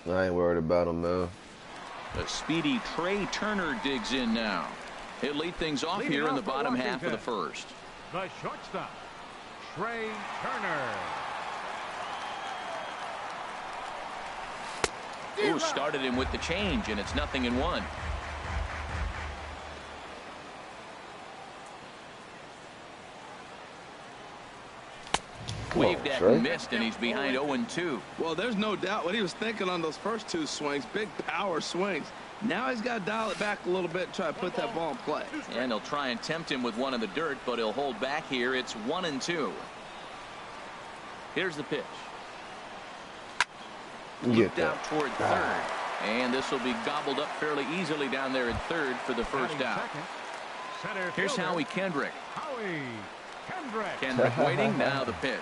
I ain't worried about him, man. The speedy Trey Turner digs in now. He'll lead things off here in the bottom half of the first. The shortstop, Trey Turner. Ooh, started him with the change, and it's 0-1. Waved at and missed, and he's behind 0-2. Well, there's no doubt what he was thinking on those first two swings. Big power swings. Now he's got to dial it back a little bit and try to put that ball in play. And he'll try and tempt him with one in the dirt, but he'll hold back here. It's 1-2. Here's the pitch. Looped out toward third. And this will be gobbled up fairly easily down there at third for the first out. Here's Howie Kendrick. Kendrick waiting. Now the pitch.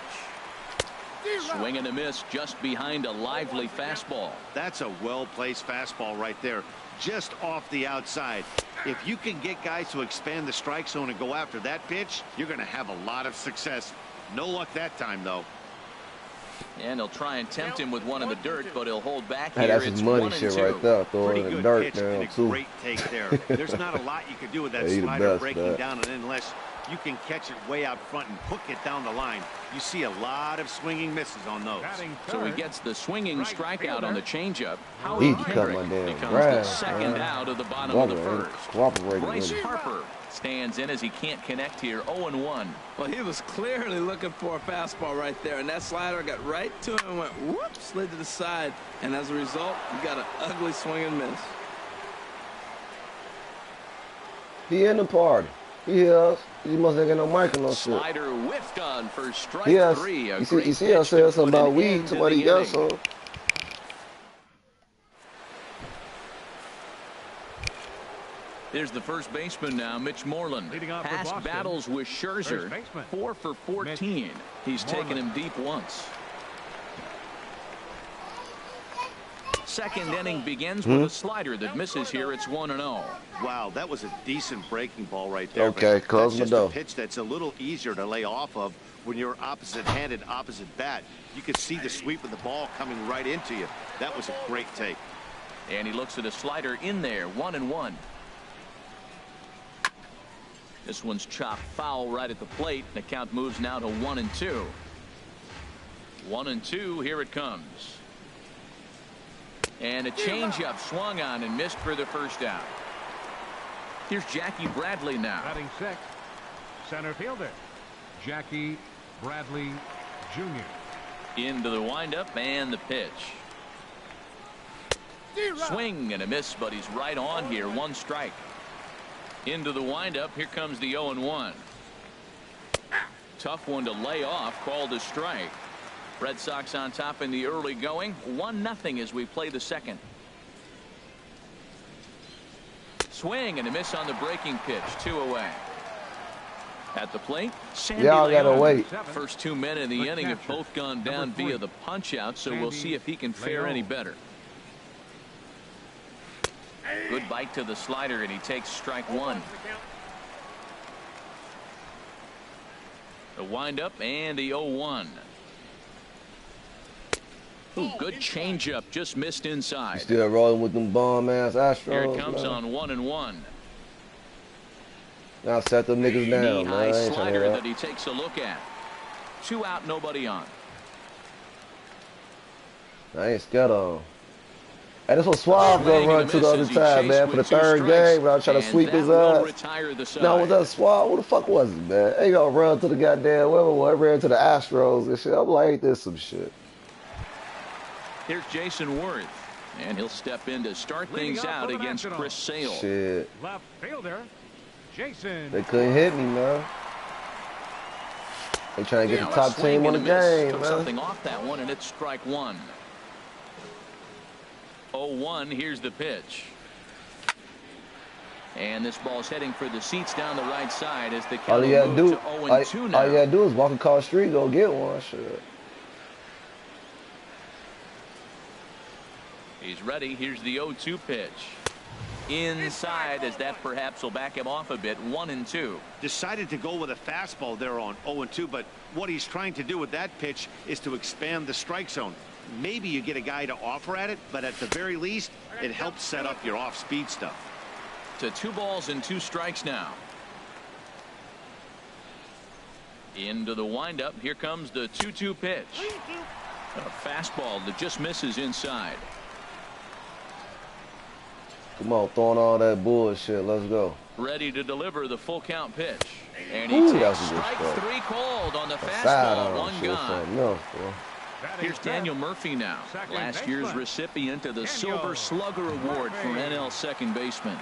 Swing and a miss just behind a lively fastball. That's a well-placed fastball right there, just off the outside. If you can get guys to expand the strike zone and go after that pitch, you're going to have a lot of success. No luck that time, though. And they'll try and tempt him with one in the dirt, but he'll hold back Hey, here. that's his money shit right there. Throw it in the dirt and now, a too. great take there. There's not a lot you can do with that Yeah, he the slider best, breaking man. down, and unless you can catch it way out front and hook it down the line, you see a lot of swinging misses on those. So he gets the swinging strikeout on the changeup. He Howard cut my Kendrick damn becomes the grass, second man. out of the bottom of the Brother ain't first. cooperating Bryce with him. Harper stands in as he can't connect here. 0-1. Well, he was clearly looking for a fastball right there, and that slider got right to him and went whoop, slid to the side, and as a result, he got an ugly swing and miss. He in the party. He is. He must ain't got no mic or no shit. Slider whiffed on for strike Yes. three. A You great see I pitch said to something put about an weed. end to Somebody the else, inning. so. Here's the first baseman now, Mitch Moreland. Leading off for Past Boston, battles with Scherzer, first baseman, 4 for 14. Mitch He's taken Moreland. him deep once. Second inning begins with a slider that misses here. It's 1-0. Wow, that was a decent breaking ball right there. Okay, but close my that's door. just a pitch that's a little easier to lay off of when you're opposite-handed, opposite bat. You could see the sweep of the ball coming right into you. That was a great take. And he looks at a slider in there, 1-1. This one's chopped foul right at the plate. The count moves now to 1-2. 1-2, here it comes. And a changeup swung on and missed for the first out. Here's Jackie Bradley now. Batting sixth, center fielder, Jackie Bradley Jr. Into the windup and the pitch. Swing and a miss, but he's right on here. One strike. Into the windup. Here comes the 0-1. Tough one to lay off. Called a strike. Red Sox on top in the early going. 1-0 as we play the second. Swing and a miss on the breaking pitch. 2 away. At the plate, Sandy Y'all gotta Leon. wait. First 2 men in the Good inning have capture. both gone down Number 3. via the punch out, so we'll Sandy see if he can fare Leon. any better. Good bite to the slider, and he takes strike one. The windup and the 0-1. Ooh, good changeup, just missed inside. Still rolling with them bomb ass Astros. Here it comes man. on 1-1. Now set them niggas down, man. Knee-high I ain't trying to slider hear that that. he takes a look at. 2 out, nobody on. I ain't scared of him. Hey, that's what Suave gonna Swing run and a to the miss other as he time, chased man, for the with 2 third strikes. game when I was trying to And sweep his that will ass. retire the side. No, was that Suave? Who the fuck was it, man? He gonna run to the goddamn whoever ran to the Astros and shit. I'm like, ain't this some shit? Here's Jason Worth, and he'll step in to start Leading things off out for the against Nationals. Chris Sale. Shit. Left fielder, Jason. They couldn't hit me, man. They trying to get Now the a top swing team on the and a miss. game, Took man. something off that one, and it's strike one. 0-1, here's the pitch. And this ball's heading for the seats down the right side as the All count you will gotta move do, to all 0-2 now. you gotta do is walk across the street, go get one. Shit. He's ready. Here's the 0-2 pitch. Inside, as that perhaps will back him off a bit. 1-2. Decided to go with a fastball there on 0-2, but what he's trying to do with that pitch is to expand the strike zone. Maybe you get a guy to offer at it, but at the very least, it helps set up your off-speed stuff. To 2 balls and 2 strikes now. Into the windup. Here comes the 2-2 pitch. A fastball that just misses inside. Come on, throwing all that bullshit. Let's go. Ready to deliver the full count pitch. And he Ooh, takes that was a good strike strike. 3 called on the Side fastball. on 1 shit, gone. something else, bro. Batting Here's fifth, Daniel Murphy now. second Last year's baseman. recipient of the Daniel Silver Slugger Award for Murphy. NL second baseman.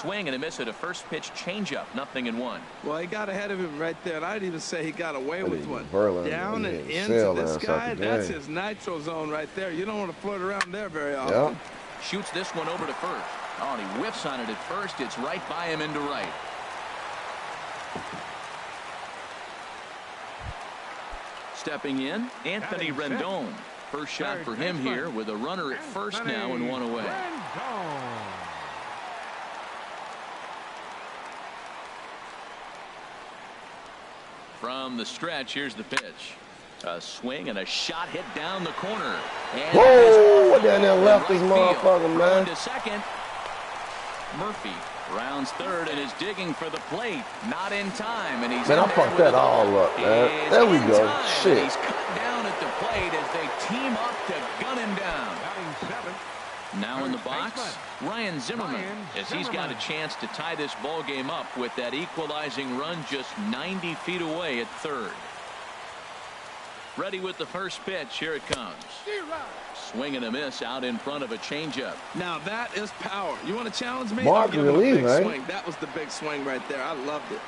Swing and a miss at a first pitch changeup. 0-1. Well, he got ahead of him right there, and I'd even say he got away That with is one. Verlander, Down he and didn't into sell this last guy, fucking that's game. his nitro zone right there. You don't want to float around there very often. Yeah. Shoots this one over to first. Oh, and he whiffs on it at first. It's right by him into right. Stepping in, Anthony Batting fifth. Rendon. First shot Third for him baseman. here with a runner at first now and 1 away. Rendon. From the stretch, here's the pitch. A swing and a shot hit down the corner. And whoa, down there left this motherfucker, man. To second. Murphy rounds third and is digging for the plate. Not in time. And he's man, I fucked that all up, man. There we go. Shit. He's cut down at the plate as they team up to gun him down. Now in the box, Ryan Zimmerman, as he's got a chance to tie this ball game up with that equalizing run just 90 feet away at third. Ready with the first pitch. Here it comes. Swing and a miss out in front of a changeup. Now that is power. You want to challenge me? Mark, really, man. Swing. That was the big swing right there. I loved it.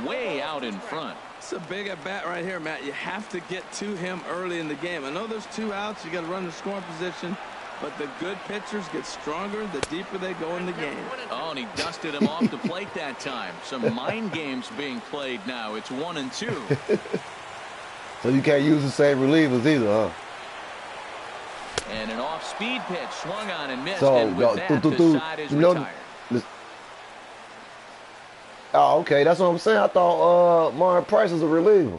Way out in front. It's a big at bat right here, Matt. You have to get to him early in the game. I know there's 2 outs. You got to run the scoring position. But the good pitchers get stronger the deeper they go in the game. Oh, and he dusted him off the plate that time. Some mind games being played now. It's 1-2. So you can't use the same relievers either, huh? And an off-speed pitch swung on and missed. So, and with that, the side is retired. Oh, okay. That's what I'm saying. I thought Martin Price was a reliever.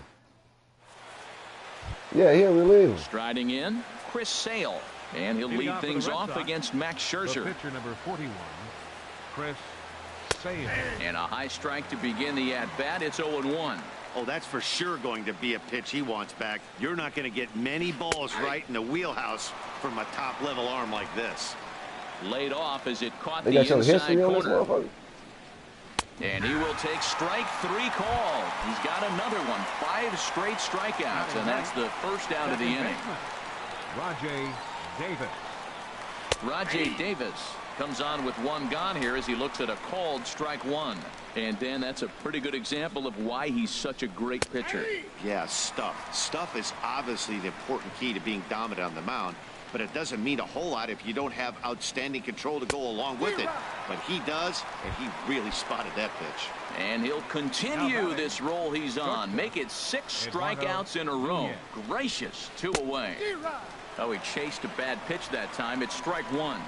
Yeah, he's a reliever. Striding in, Chris Sale. And he'll lead things off against Max Scherzer. The pitcher number 41, Chris Sale. And a high strike to begin the at-bat. It's 0-1. Oh, that's for sure going to be a pitch he wants back. You're not going to get many balls right in the wheelhouse from a top-level arm like this. Laid off as it caught they the got inside on this corner. And he will take strike 3 call. He's got another one. 5 straight strikeouts, and that's the first out of the inning. Rajay Davis comes on with 1 gone here as he looks at a called strike 1. And Dan, that's a pretty good example of why he's such a great pitcher. Yeah, stuff. Stuff is obviously the important key to being dominant on the mound. But it doesn't mean a whole lot if you don't have outstanding control to go along with it. But he does, and he really spotted that pitch. And he'll continue this roll he's on. Make it 6 strikeouts in a row. Gracious, 2 away. Oh, he chased a bad pitch that time. It's strike 1.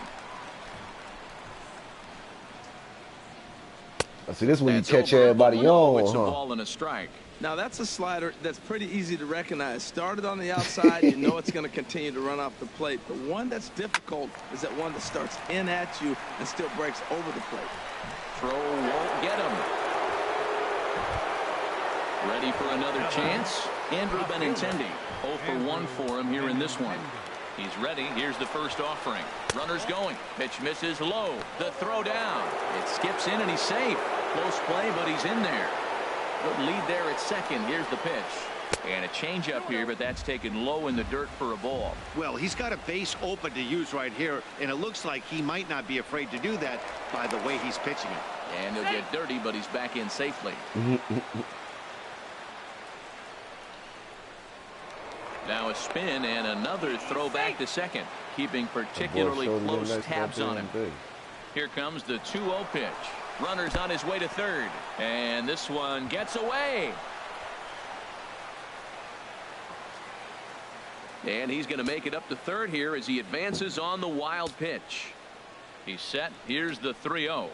See, this is when you catch everybody on. It's a ball and a strike. Now that's a slider that's pretty easy to recognize. Started on the outside, you know it's going to continue to run off the plate. The one that's difficult is that one that starts in at you and still breaks over the plate. Throw won't get him. Ready for another chance? Andrew Benintendi. 0 for 1 for him here in this one. He's ready. Here's the first offering. Runner's going. Pitch misses low. The throw down. It skips in and he's safe. Close play, but he's in there. Good lead there at second. Here's the pitch. And a changeup here, but that's taken low in the dirt for a ball. Well, he's got a base open to use right here, and it looks like he might not be afraid to do that by the way he's pitching it. And he'll get dirty, but he's back in safely. Now a spin and another throw back to second, keeping particularly close tabs on him. Here comes the 2-0 pitch. Runner's on his way to third, and this one gets away. And he's going to make it up to third here as he advances on the wild pitch. He's set. Here's the 3-0.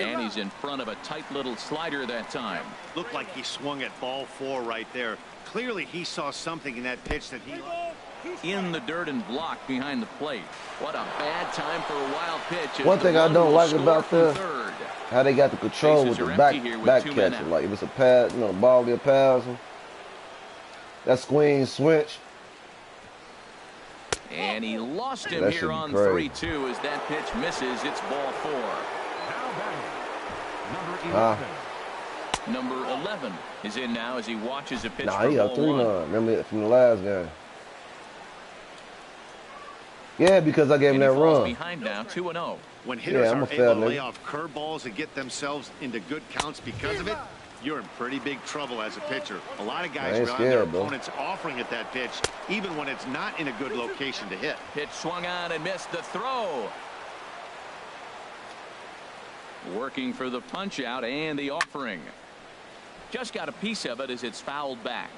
And he's in front of a tight little slider that time. Looked like he swung at ball 4 right there. Clearly he saw something in that pitch that he... In the dirt and blocked behind the plate. What a bad time for a wild pitch. One thing I don't like about this, how they got the control with the back catcher. Like if it's a pass, you know, the ball get past him. That switch. And he lost him here on 3-2 as that pitch misses. It's ball 4. Number 11 is in now as he watches a pitch for he got ball 1. Remember it from the last game. Yeah, because I gave him that run. Behind now, 2-0. When hitters are able to lay off curveballs and get themselves into good counts because of it, you're in pretty big trouble as a pitcher. A lot of guys rely on their opponents offering at that pitch, even when it's not in a good location to hit. Pitch swung on and missed the throw. Working for the punch out and the offering. Just got a piece of it as it's fouled back.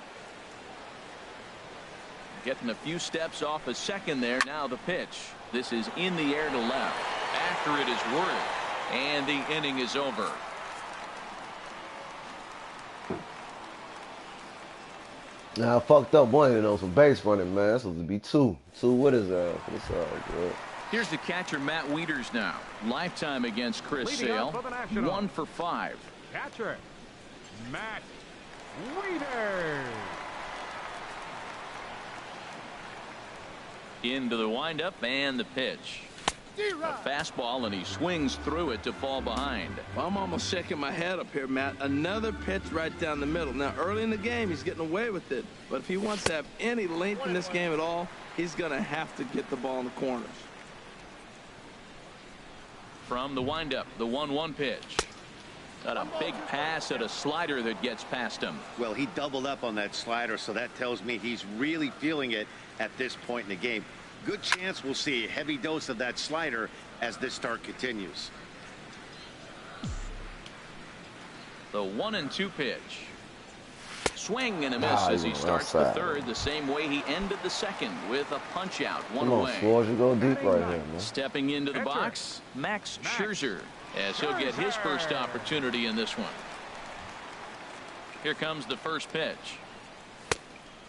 Getting a few steps off a second there. Now the pitch. This is in the air to left. After it is Worth. And the inning is over. Nah, I fucked up one of those some base running, man. That's supposed to be two. Two, what is that? It's all good. Here's the catcher, Matt Wieters now. Lifetime against Chris Sale. 1 for 5. Catcher, Matt Wieters. Into the windup and the pitch. A fastball, and he swings through it to fall behind. Well, I'm almost shaking my head up here, Matt. Another pitch right down the middle. Now, early in the game, he's getting away with it. But if he wants to have any length in this game at all, he's going to have to get the ball in the corners. From the windup, the 1-1 pitch. Got a big pass at a slider that gets past him. Well, he doubled up on that slider, so that tells me he's really feeling it at this point in the game. Good chance we'll see a heavy dose of that slider as this start continues. The 1-2 pitch. Swing and a miss as he starts the third the same way he ended the second with a punch out. One away. Come on, you go deep right here, man. Stepping into the box, Max Scherzer, as he'll get his first opportunity in this one. Here comes the first pitch.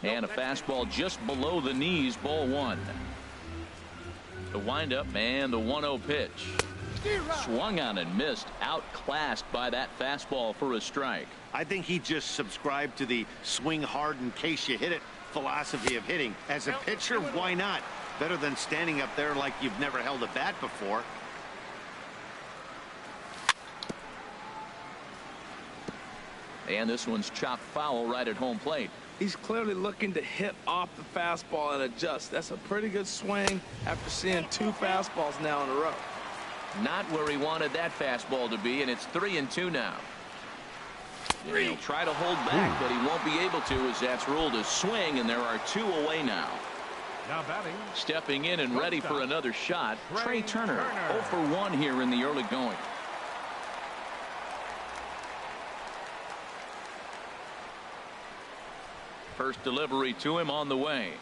And a fastball just below the knees, ball 1. The windup and the 1-0 pitch. Swung on and missed, outclassed by that fastball for a strike. I think he just subscribed to the swing hard in case you hit it philosophy of hitting. As a pitcher, why not? Better than standing up there like you've never held a bat before. And this one's chopped foul right at home plate. He's clearly looking to hit off the fastball and adjust. That's a pretty good swing after seeing 2 fastballs now in a row. Not where he wanted that fastball to be, and it's 3-2 now. And he'll try to hold back, but he won't be able to, as that's ruled a swing, and there are 2 away now. Now batting. Stepping in and ready for another shot, Trey Turner. 0 for 1 here in the early going. First delivery to him on the way.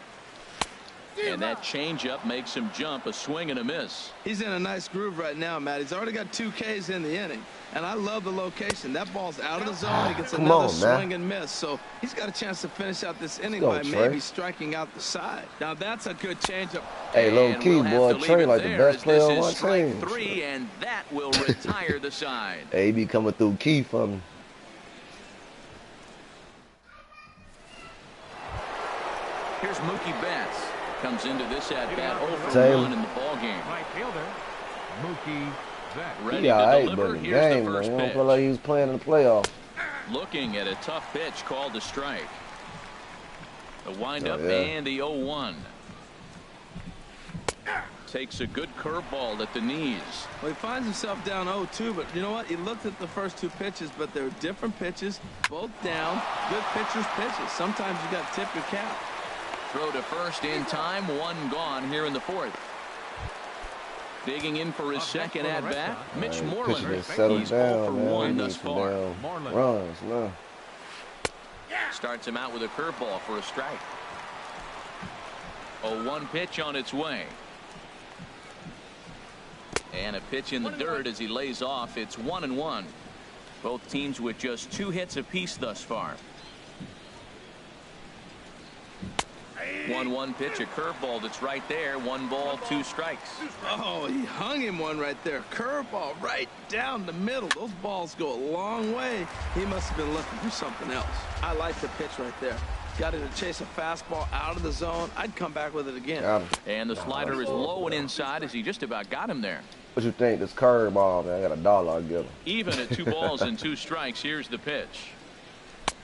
And that changeup makes him jump. A swing and a miss. He's in a nice groove right now, Matt. He's already got 2 Ks in the inning. And I love the location. That ball's out of the zone. He gets another swing and miss. So he's got a chance to finish out this inning by maybe striking out the side. Now that's a good changeup. Hey, low key, boy. Trey like the best player on my team. 3, and that will retire the side. Hey, he be coming through key for me. Here's Mookie Betts. Comes into this at-bat 0 for 1 in the ballgame. Right fielder, Mookie Betts. Ready to deliver. Here's the first pitch. I don't feel like he was playing in the playoffs. Looking at a tough pitch called a strike. The windup and the 0-1. Takes a good curveball at the knees. Well, he finds himself down 0-2, but you know what? He looked at the first 2 pitches, but they're different pitches, both down. Good pitchers' pitches. Sometimes you got to tip your cap. Throw to first in time, 1 gone here in the 4th. Digging in for his second at-bat, Mitch Moreland. He's 0 for 1 thus far. Runs, no. Starts him out with a curveball for a strike. 0-1 pitch on its way. And a pitch in the dirt as he lays off. It's 1-1. Both teams with just 2 hits apiece thus far. 1-1 pitch, a curveball that's right there. 1 ball, 2 strikes. Oh, he hung him one right there. Curveball right down the middle. Those balls go a long way. He must have been looking for something else. I like the pitch right there. Got him to chase a fastball out of the zone. I'd come back with it again. And the slider is low and inside as he just about got him there. What you think? This curveball, man. I got $1 I'll give him. Even at 2 balls and 2 strikes, here's the pitch.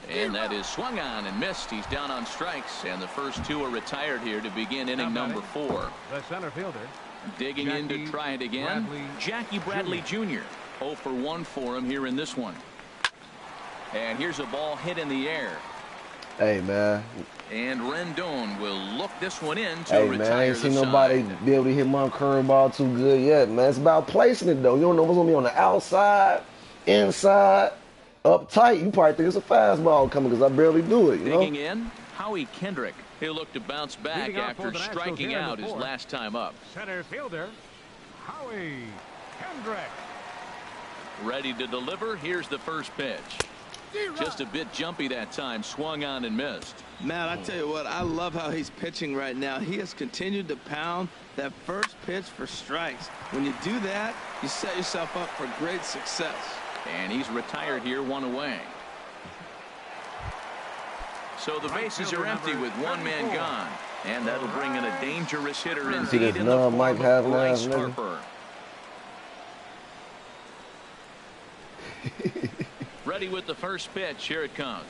And that is swung on and missed. He's down on strikes, and the first 2 are retired here to begin inning number 4. The center fielder. Digging in to try it again. Jackie Bradley Jr. 0 for 1 for him here in this one. And here's a ball hit in the air. Hey, man. And Rendon will look this one in to retire the side. Hey, man, I ain't seen nobody be able to hit my curveball too good yet, man. It's about placing it, though. You don't know what's going to be on the outside, inside, up tight. You probably think it's a fastball coming because I barely do it, you know? Digging in, Howie Kendrick. He'll look to bounce back after striking out his last time up. Center fielder, Howie Kendrick. Ready to deliver. Here's the first pitch. Just a bit jumpy that time, swung on and missed. Matt, I tell you what, I love how he's pitching right now. He has continued to pound that first pitch for strikes. When you do that, you set yourself up for great success. And he's retired here, 1 away. So the bases are empty with 1 man gone. And that'll bring in a dangerous hitter indeed in the form of Bryce Harper. Ready with the first pitch. Here it comes.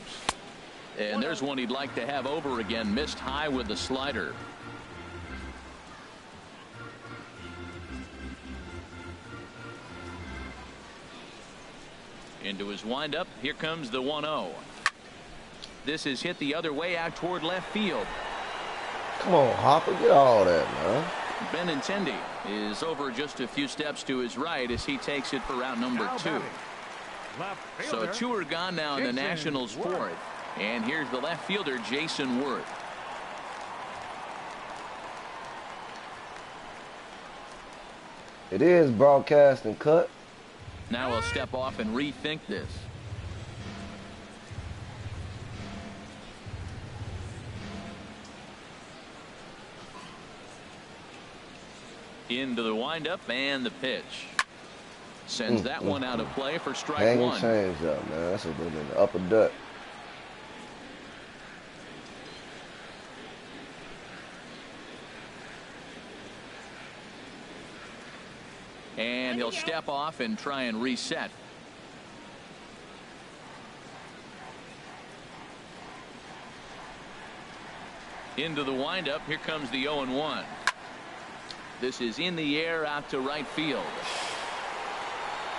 And there's one he'd like to have over again. Missed high with the slider. Into his windup. Here comes the 1-0. This is hit the other way out toward left field. Come on, Hopper, get all that, man. Benintendi is over just a few steps to his right as he takes it for route number 2. So 2 are gone now in the Nationals' 4th. And here's the left fielder, Jason Worth. It is broadcast and cut. Now he'll step off and rethink this. Into the windup and the pitch. Sends that one out of play for strike 1. Hanging change up, man. That's a little bit of upper deck. And he'll step off and try and reset. Into the windup. Here comes the 0-1. This is in the air out to right field.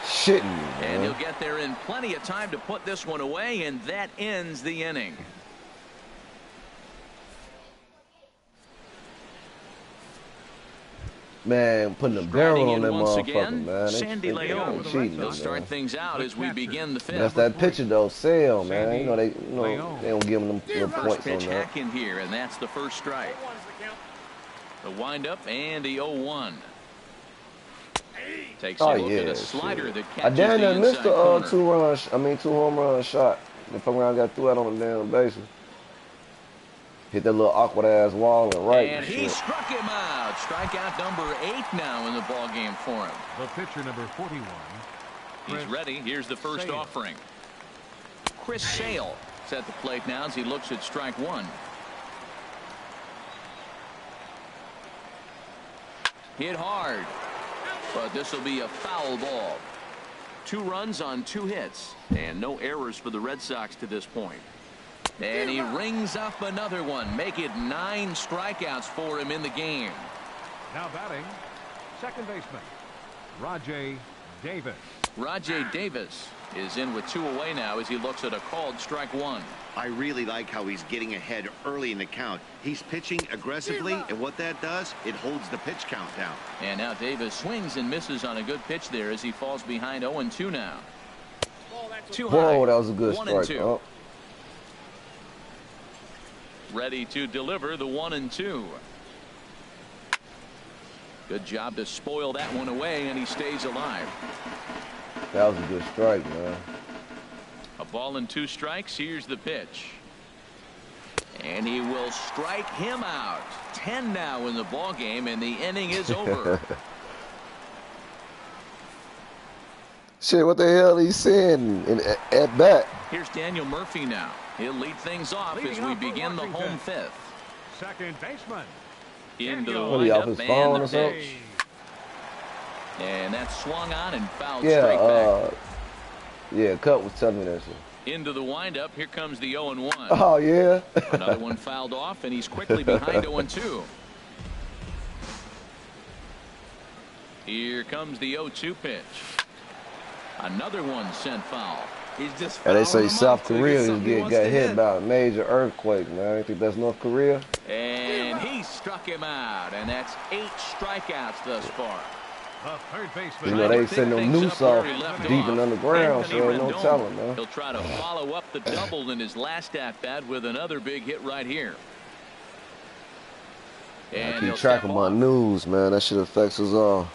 Shitting me, man. And he'll get there in plenty of time to put this one away, and that ends the inning. Man, putting a barrel on that once motherfucker, again, man. Sandy Leon. Cheating, They'll start things out as we begin the 5th. That's that pitcher though, Sale, man. You know they don't give them little points on Pitch that. hack in here, and that's the first strike. The windup and the 0-1. Takes a look at a slider that catches I damn near missed the 2 home run shot. The fuck around got threw out on the damn bases. Hit that little awkward ass wall and right. And he struck him out. Strikeout number 8 now in the ball game for him. The pitcher number 41. He's ready. Here's the first offering. Chris Sale is at the plate now as he looks at strike 1. Hit hard, but this will be a foul ball. 2 runs on 2 hits and no errors for the Red Sox to this point. And he rings up another one. Make it 9 strikeouts for him in the game. Now batting, second baseman, Rajay Davis. Rajay Davis is in with 2 away now as he looks at a called strike 1. I really like how he's getting ahead early in the count. He's pitching aggressively, and what that does, it holds the pitch count down. And now Davis swings and misses on a good pitch there as he falls behind 0-2 now. 2 high. Whoa, that was a good 1 strike. and 2. Oh. Ready to deliver the 1-2. Good job to spoil that one away, and he stays alive. That was a good strike, man. A ball and 2 strikes. Here's the pitch. And he will strike him out. 10 now in the ball game, and the inning is over. Shit, what the hell he saying at bat? Here's Daniel Murphy now. He'll lead things off as we begin the home 5th. Second baseman. Into the What, he off windup his phone and or the something? pitch. And that's swung on and fouled straight back. Yeah, Cut was telling me that shit. Into the windup. Here comes the 0-1. Oh, yeah? Another one fouled off, and he's quickly behind 0-2. Here comes the 0-2 pitch. Another one sent foul. He's just And they say fouling him South up till he Korea gets something he wants got to hit by a major earthquake, man. I think that's North Korea. And he struck him out, and that's 8 strikeouts thus far. The third baseman. You know, they send them noose off deep in underground, so ain't no telling, man. He'll try to follow up the double in his last at-bat with another big hit right here. And I keep track of my news, man. That shit affects us all.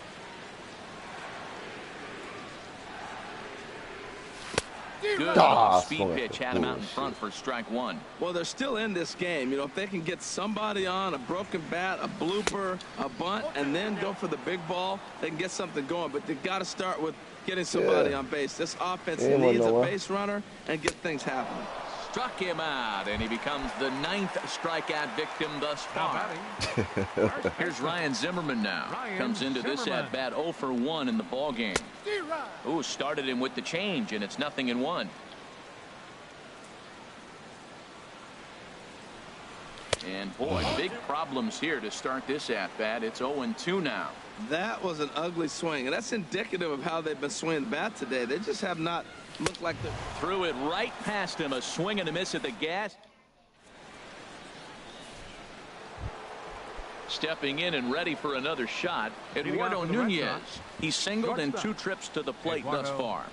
Good good. Speed pitch had him out in front for strike one. Well, they're still in this game. You know, if they can get somebody on, a broken bat, a blooper, a bunt, and then go for the big ball, they can get something going. But they've got to start with getting somebody on base. This offense needs a base runner and get things happening. Struck him out, and he becomes the 9th strikeout victim thus far. Here's Ryan Zimmerman now. Comes into this at-bat 0 for 1 in the ball game. Ooh, started him with the change, and it's 0-1. And, boy, big problems here to start this at-bat. It's 0-2 now. That was an ugly swing, and that's indicative of how they've been swinging the bat today. They just have not looked like they threw it right past him. A swing and a miss at the gas. Stepping in and ready for another shot, Eduardo Nunez. He's singled in 2 trips to the plate thus far.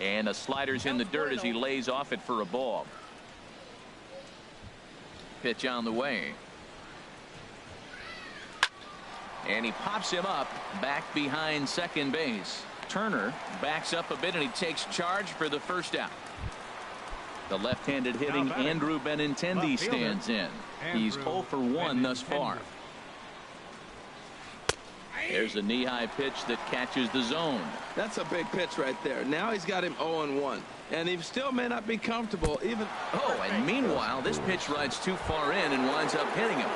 And the slider's in the dirt as he lays off it for a ball. Pitch on the way. And he pops him up back behind second base. Turner backs up a bit and he takes charge for the first out. The left-handed hitting Andrew Benintendi stands in. He's 0 for 1 thus far. There's a knee-high pitch that catches the zone. That's a big pitch right there. Now he's got him 0-1. And he still may not be comfortable even. Oh, and meanwhile, this pitch rides too far in and winds up hitting him.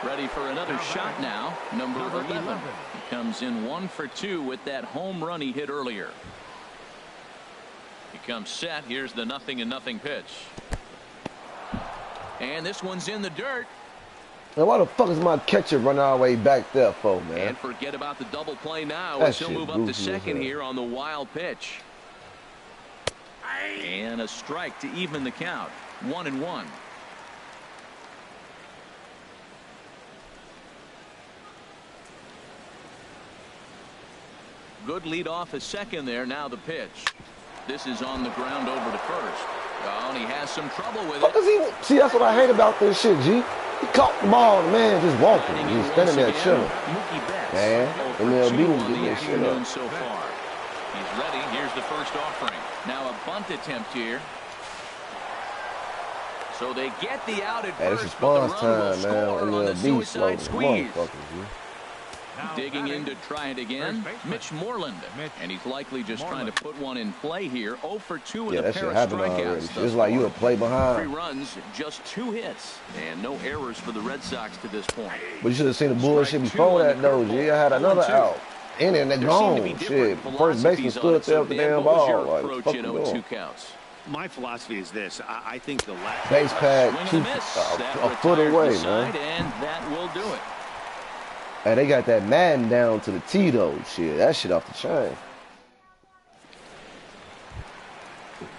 Ready for another shot now. Number 11. He comes in 1 for 2 with that home run he hit earlier. He comes set. Here's the 0-0 pitch. And this one's in the dirt. Man, why the fuck is my catcher running all the way back there for, man? And forget about the double play now as he'll move up to second here on the wild pitch. And a strike to even the count. 1-1. Good lead off a second there. Now the pitch. This is on the ground over to first. Oh, and he has some trouble with it. See, that's what I hate about this shit, G. He caught the ball, the man just walking. He's standing there chilling. Man, and they'll beat him getting this shit up. So far. He's ready. Here's the first offering. Now a bunt attempt here. So they get the out at first. It's response time, man. And on the suicide squeeze. Motherfuckers, Digging in to try it again, Mitch Moreland. And he's likely just trying to put one in play here. 0 for 2 with a pair of strikeouts. It's like you a play behind. 3 runs, just 2 hits, and no errors for the Red Sox to this point. But you should have seen the bullshit before that, though, G. I had another out. And then they're gone. Shit. First baseman stood there with the damn ball. Like, fuck you doing? My philosophy is this. I think the last base pad a foot away, man. And that will do it. And they got that Madden down to the T, though. Shit, that shit off the chain.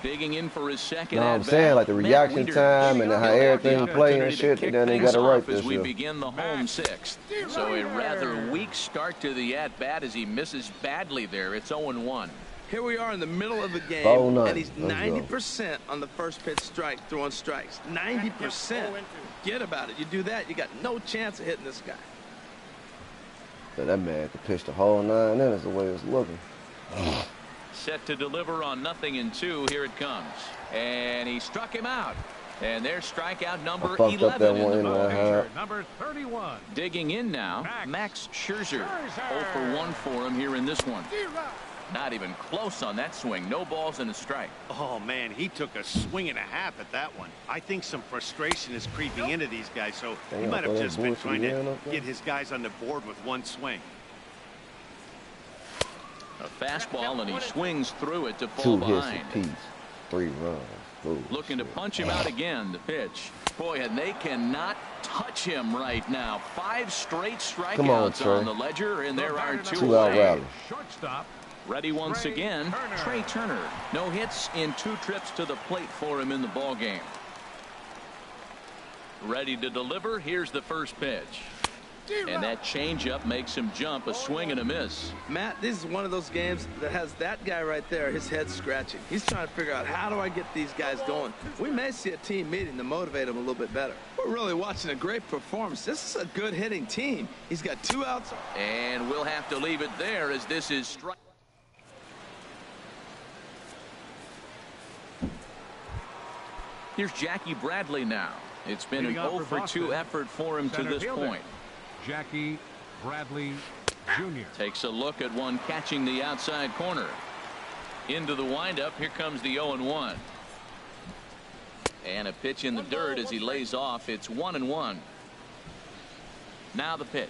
Digging in for his second. You know what I'm saying? Like the reaction time and how everything play and shit. And then they got it right this as we begin the home 6th. So a rather weak start to the at-bat as he misses badly there. It's 0-1. Here we are in the middle of the game, and he's 90% on the first pitch strike, throwing strikes. 90%. Forget about it. You do that, you got no chance of hitting this guy. So that man could pitch the whole 9 innings the way it's looking. Set to deliver on 0-2. Here it comes. And he struck him out. And there's strikeout number 11 in the ball. Number 31. Digging in now, Max Scherzer. 0 for 1 for him here in this one. Not even close on that swing. No balls and a strike. Oh, man, he took a swing and a half at that one. I think some frustration is creeping into these guys, so he might have just been trying to get his guys on the board with one swing. A fastball, and he swings through it to fall behind. 2 hits apiece, 3 runs. Ooh, looking to punch him out again. The pitch. Boy, and they cannot touch him right now. 5 straight strikeouts on the ledger, and there are 2 away. Shortstop. Ready once again, Trey Turner. No hits in 2 trips to the plate for him in the ball game. Ready to deliver. Here's the first pitch. And that changeup makes him jump. A swing and a miss. Matt, this is one of those games that has that guy right there, his head scratching. He's trying to figure out, how do I get these guys going? We may see a team meeting to motivate them a little bit better. We're really watching a great performance. This is a good hitting team. He's got 2 outs. And we'll have to leave it there as this is strike. Here's Jackie Bradley now. It's been an 0 for 2 effort for him to this point. Jackie Bradley Jr. Takes a look at one catching the outside corner. Into the windup. Here comes the 0-1. And a pitch in the dirt as he lays off. It's 1-1. Now the pitch.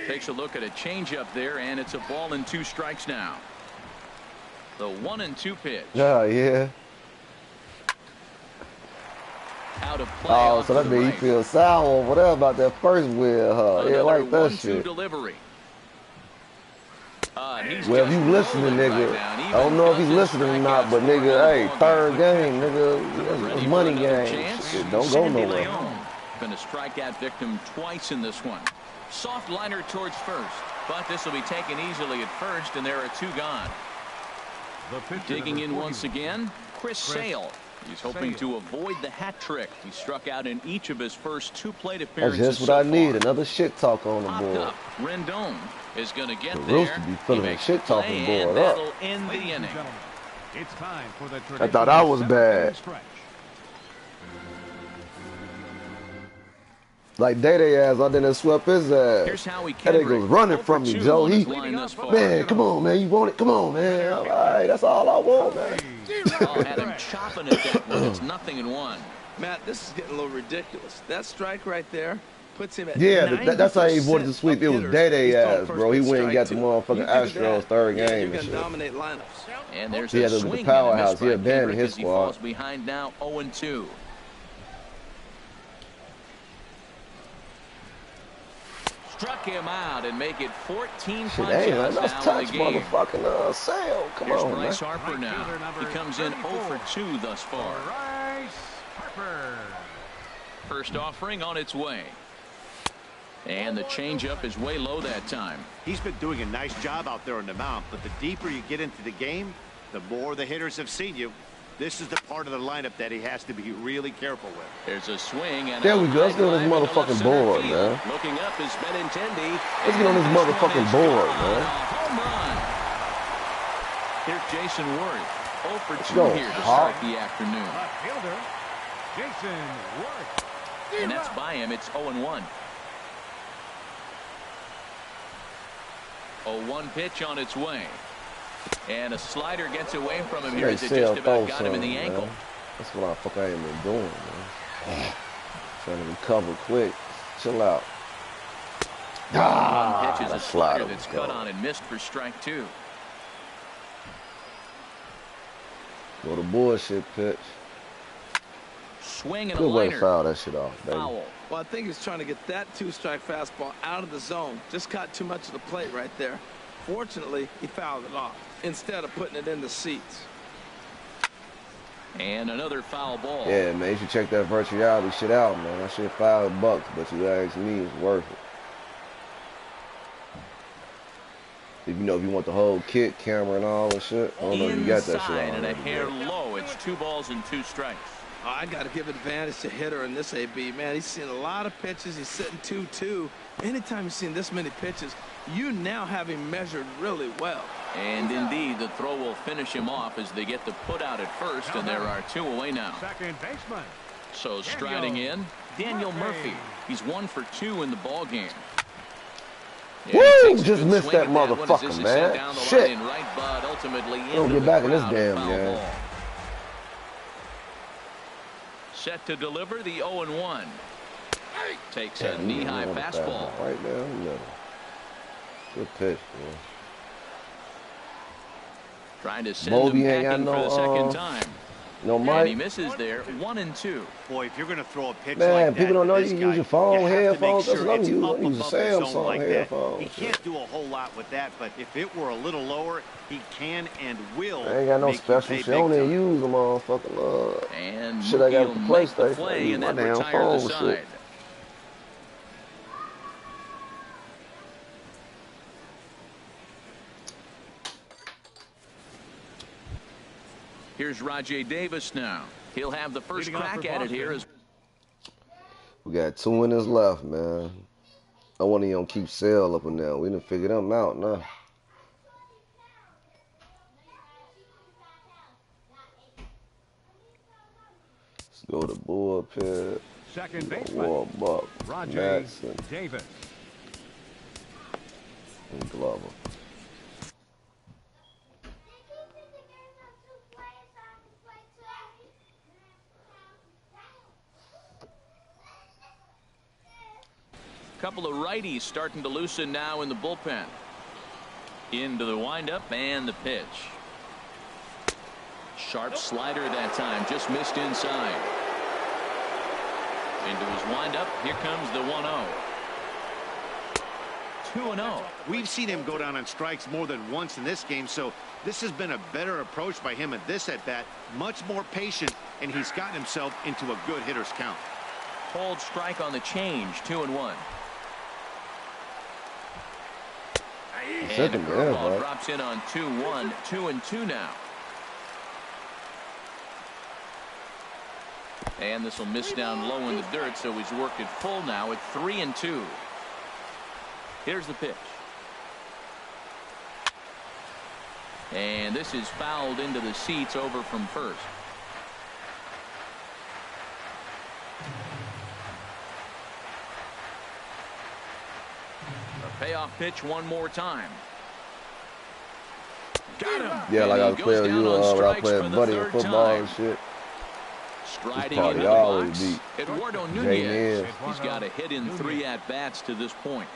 Takes a look at a changeup there, and it's a ball and 2 strikes now. The 1-2 pitch. Oh, yeah. Out of play. Oh, so that made you feel sour or whatever about that first wheel, huh? Yeah, like that shit. Delivery. Well, if you listening, nigga, I don't know if he's listening or not, but nigga, hey, third game, nigga, it's money game. Shit, don't go nowhere. Been a strikeout victim twice in this one. Soft liner towards first, but this will be taken easily at first, and there are 2 gone. Digging in once again, Chris Sale. He's hoping to avoid the hat trick. He struck out in each of his first 2 plate appearances. That's just what I need. Another shit talk on the board. Rendon is going to get the there. Rooster be filling that shit talking board up. End the inning. It's time for the I thought I was bad. Like Day ass, I didn't swept his ass. Here's how he that nigga was running from me, Joe. Man, come on, man. You want it? Come on, man. All right, that's all I want, man. Had him chopping at that one. It's 0-1. Matt, this is getting a little ridiculous. That strike right there puts him at that's how he avoided the sweep. It was Day ass, bro. He went and got the motherfucking Astros third game and shit. Dominate lineups. And there's a swing the powerhouse. He abandoned his squad. He falls behind now 0-2. Struck him out and make it 14 punch outs now in the game. Motherfucking Sale. Come Here's on, Bryce man. Harper now. He comes in 0 for 2 thus far. Bryce Harper. First offering on its way. And the changeup is way low that time. He's been doing a nice job out there on the mound, but the deeper you get into the game, the more the hitters have seen you. This is the part of the lineup that he has to be really careful with. There's a swing, and there we go. Let's get on this motherfucking board, man. Looking up is Benintendi. Let's get on this motherfucking board, man. Home run. Here's Jason Worth. 0 for 2 go, here to start the afternoon. Fielder, Jason Worth. And that's by him. It's 0-1. 0-1 pitch on its way. And a slider gets away from him here as it just about got him in the ankle. That's what I ain't been doing, man. Trying to recover quick. Chill out. One pitch is a slider that's cut on and missed for strike 2. Go to bullshit pitch. Swing and good a liner. Way to foul that shit off, baby. Foul. Well, I think he's trying to get that 2-strike fastball out of the zone. Just caught too much of the plate right there. Fortunately, he fouled it off instead of putting it in the seats. And another foul ball. Yeah, man, you should check that virtuality shit out, man. That shit $5, but you ask me, it's worth it. If you know, if you want the whole kit, camera, and all that shit, I don't know if you got that shit on. And a hair low. It's 2 balls and 2 strikes. Oh, I got to give advantage to hitter in this AB. Man, he's seen a lot of pitches. He's sitting 2-2. Anytime you've seen this many pitches, you now have him measured really well. And indeed, the throw will finish him off as they get the put out at first, and there are 2 away now. Second baseman. So striding in, Daniel Murphy. He's 1 for 2 in the ball game. Woo! Just missed that motherfucker, man. Shit. Don't get back in this damn game. Set to deliver the 0-1. Takes a knee-high fastball. Right now, no. Good pitch, man. Trying to send him packing for the second time. No mic. And he misses there. 1-2. Boy, if you're going to throw a pitch man, like that, people don't know you guy, use your phone, headphones. Sure That's what I'm using. I use a Samsung like headphones. He can't do a whole lot with that, but if it were a little lower, he can and will. I ain't got no special shit. I don't even use the motherfucking and shit I got with the PlayStation. Play and my then damn phone shit. Here's Rajay Davis now. He'll have the first crack at it here. We got 2 innings left, man. I want to keep Sale up and down. We done figured them out now. go to bullpen. Second baseman. Warm up. Roger Madsen. Davis. And Glover. Couple of righties starting to loosen now in the bullpen. Into the windup and the pitch. Sharp slider that time, just missed inside. Into his windup, here comes the 1-0. 2-0. We've seen him go down on strikes more than once in this game, so this has been a better approach by him at this at-bat. Much more patient, and he's gotten himself into a good hitter's count. Hold strike on the change, 2-1. And the curveball drops in on 2-1, 2-2 now. And this will miss down low in the dirt, so he's worked it full now at 3-2. Here's the pitch. And this is fouled into the seats over from first. Payoff pitch one more time. Got him. Yeah, like I was playing you when I played buddy in football and shit. Striding into the box, Eduardo Nunez. He's got a hit in 3 at-bats to this point.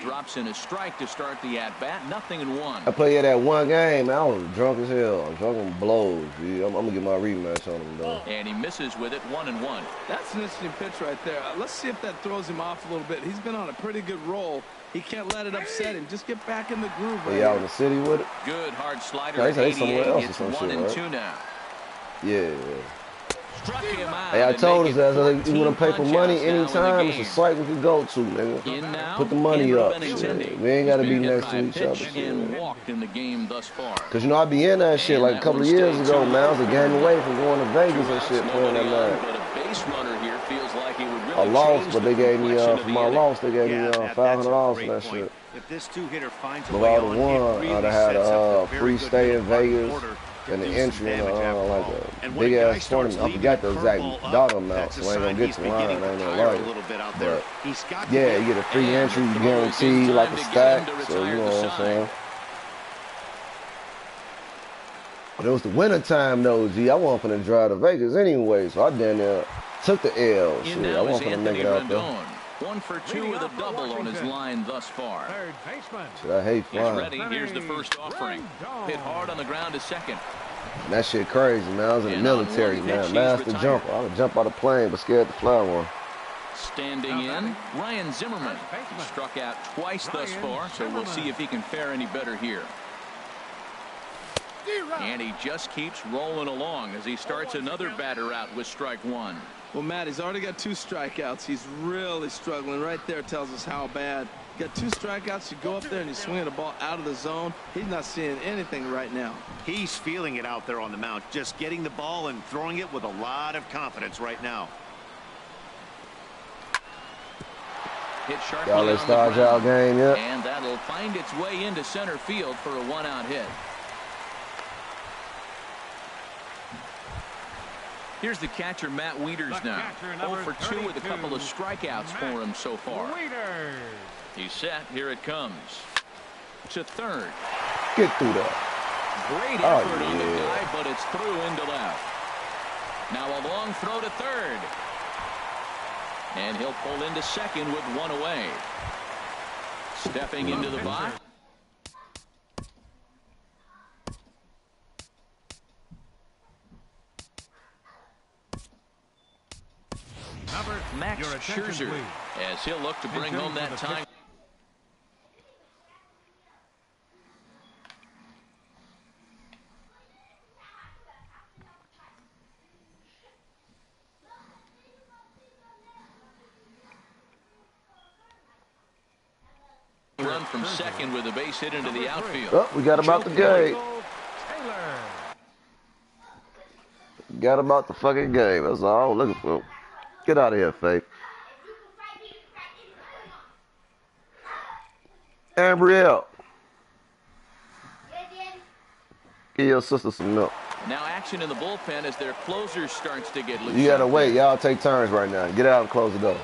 Drops in a strike to start the at-bat. Nothing in 1. I played that one game. I was drunk as hell. I was drunk on blows. I'm gonna get my rematch on him though. And he misses with it, 1-1. That's an interesting pitch right there. Let's see if that throws him off a little bit. He's been on a pretty good roll. He can't let it upset him. Just get back in the groove. Right out in the city with it. Good hard slider. Nice, At 88. somewhere else It's or some 1-2 shit, right? now. Yeah. Struck him out. Hey, I told us that you want to pay for money punch-outs anytime. now It's a site we can go to, nigga. Put the money up. Shit. We ain't got to be next to each other. And walked in the game thus far. Cause you know I be in that shit like a couple of years ago, man. I was a game away from going to Vegas and shit playing that night. But a base runner here feels like he would really I lost, but they gave me for for my loss they gave me $500 for that shit. If this two-hitter finds a But way I on, won. it I'd really have had sets up a a free very stay good in Vegas quarter to and the do some entry and damage after like all. a And when big a guy ass starts tournament. I leaving forgot the the exact curveball dollar up, amount, that's a so I ain't sign gonna get he's to line. I beginning ain't to gonna tire lie. a little bit out there. He's got Yeah, you get a free entry, you guarantee like a stack, so you know what I'm saying. But it was the winter time though, G. I wasn't finna drive to Vegas anyway, so I down there took the L. Shit, I wasn't finna make it out there. 1 for 2 with a double on his line thus far. Third baseman. Shit, I hate He's flying. ready. Here's the first offering. Hit hard on the ground to second. And that shit crazy, man. I was in the military, man. Master jumper. I would jump out of the plane, but scared to fly one. Standing in, Ryan Zimmerman. He struck out twice thus far, so we'll see if he can fare any better here. And he just keeps rolling along as he starts another batter out with strike 1. Well, Matt, he's already got 2 strikeouts. He's really struggling. Right there tells us how bad. Got 2 strikeouts. You go up there and you swing the ball out of the zone. He's not seeing anything right now. He's feeling it out there on the mound, just getting the ball and throwing it with a lot of confidence right now. Hit sharply Y'all let's start y'all game, yeah. And that'll find its way into center field for a 1-out hit. Here's the catcher, Matt Wieters now. 0 for 2 with a couple of strikeouts for him so far. He's set. Here it comes. To third. Get through that. Great effort on the guy, but it's through into left. Now a long throw to third. And he'll pull into second with 1 away. Stepping into the box. Max Scherzer, as he'll look to bring home that time. Run from second with a base hit into the outfield. Oh, we got about the game. Got about the fucking game. That's all I'm looking for. Get out of here, Faith. Ambrielle. Give your sister some milk. Now action in the bullpen as their closer starts to get loose. You gotta wait. Y'all take turns right now. Get out and close the door.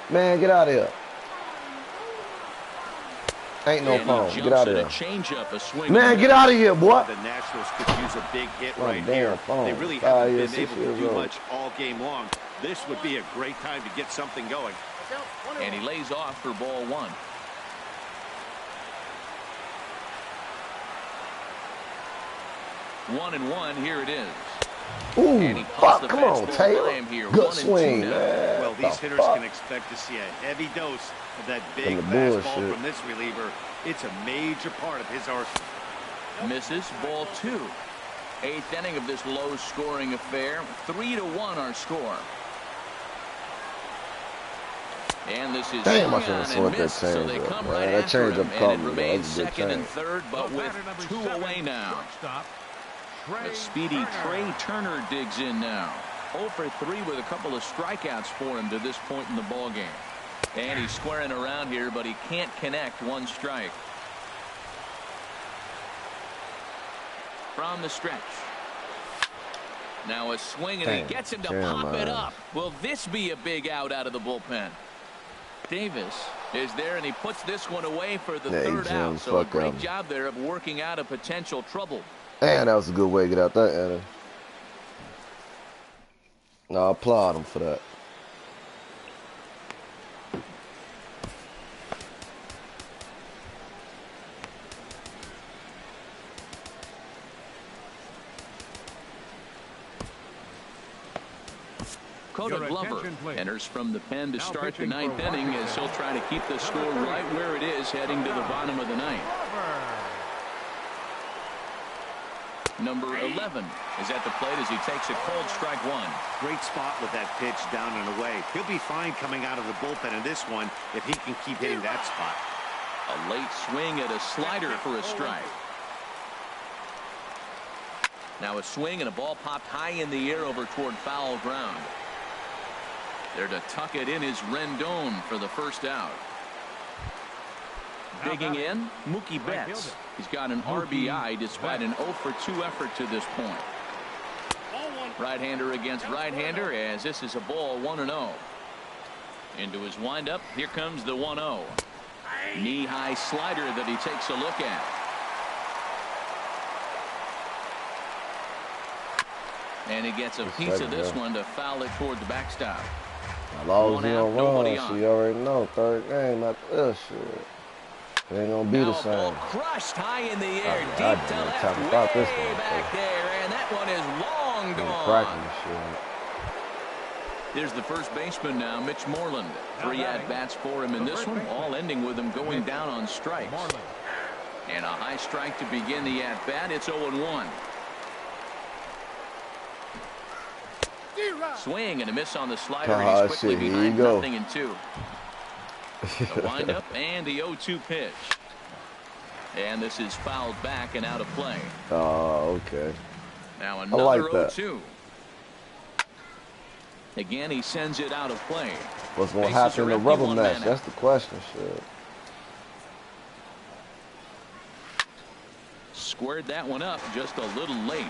Man, get out of here. Ain't no phone. Get out of here. Man, get out of here, boy. The Nationals could use a big hit right here. They really haven't been able to do much all game long. This would be a great time to get something going. And he lays off for ball 1. One and one, here it is. Ooh, fuck, come on, Taylor. Good swing, man. Well, these hitters can expect to see a heavy dose of that big fastball from this reliever. It's a major part of his arsenal. Misses, ball 2. 8th inning of this low-scoring affair. 3-1 our score. And this is damn, I should have slowed that change up, man. That change up caught me, though. That's a good second and third, but with 2 away now. The speedy Trey Turner digs in now. 0 for 3 with a couple of strikeouts for him to this point in the ballgame. And he's squaring around here, but he can't connect. 1 strike. From the stretch. Now a swing, and he gets him to pop it up. Will this be a big out of the bullpen? Davis is there, and he puts this one away for the third out. So a great job there of working out a potential trouble. Man, that was a good way to get out that inning. No, I applaud him for that. Dakota Glover enters from the pen to start the 9th inning as he'll try to keep the score right where it is heading to the bottom of the 9th. Number 11 is at the plate as he takes a cold strike 1. Great spot with that pitch down and away. He'll be fine coming out of the bullpen in this one if he can keep hitting that spot. A late swing at a slider for a strike. Now a swing and a ball popped high in the air over toward foul ground. There to tuck it in is Rendon for the first out. Digging in, Mookie Betts. He's got an RBI despite an 0 for 2 effort to this point. Right-hander against right-hander as this is a ball 1-0. Into his windup, here comes the 1-0. Knee-high slider that he takes a look at. And he gets a piece of this one to foul it toward the backstop. As long as you don't run, so you already know. Third game after this shit. It ain't gonna be the same. Ball crushed high in the air, deep to left, way back there, and that one is long gone. There's the first baseman now, Mitch Moreland. 3 at-bats for him in this one, all ending with him going down on strikes. And a high strike to begin the at-bat. It's 0-1. Swing and a miss on the slider. And he's quickly behind 0-2. The windup and the 0-2 pitch. And this is fouled back and out of play. Oh, okay. Now another 0-2. Again, he sends it out of play. What's going to happen in the rubber match? That's the question. Shit. Squared that one up just a little late.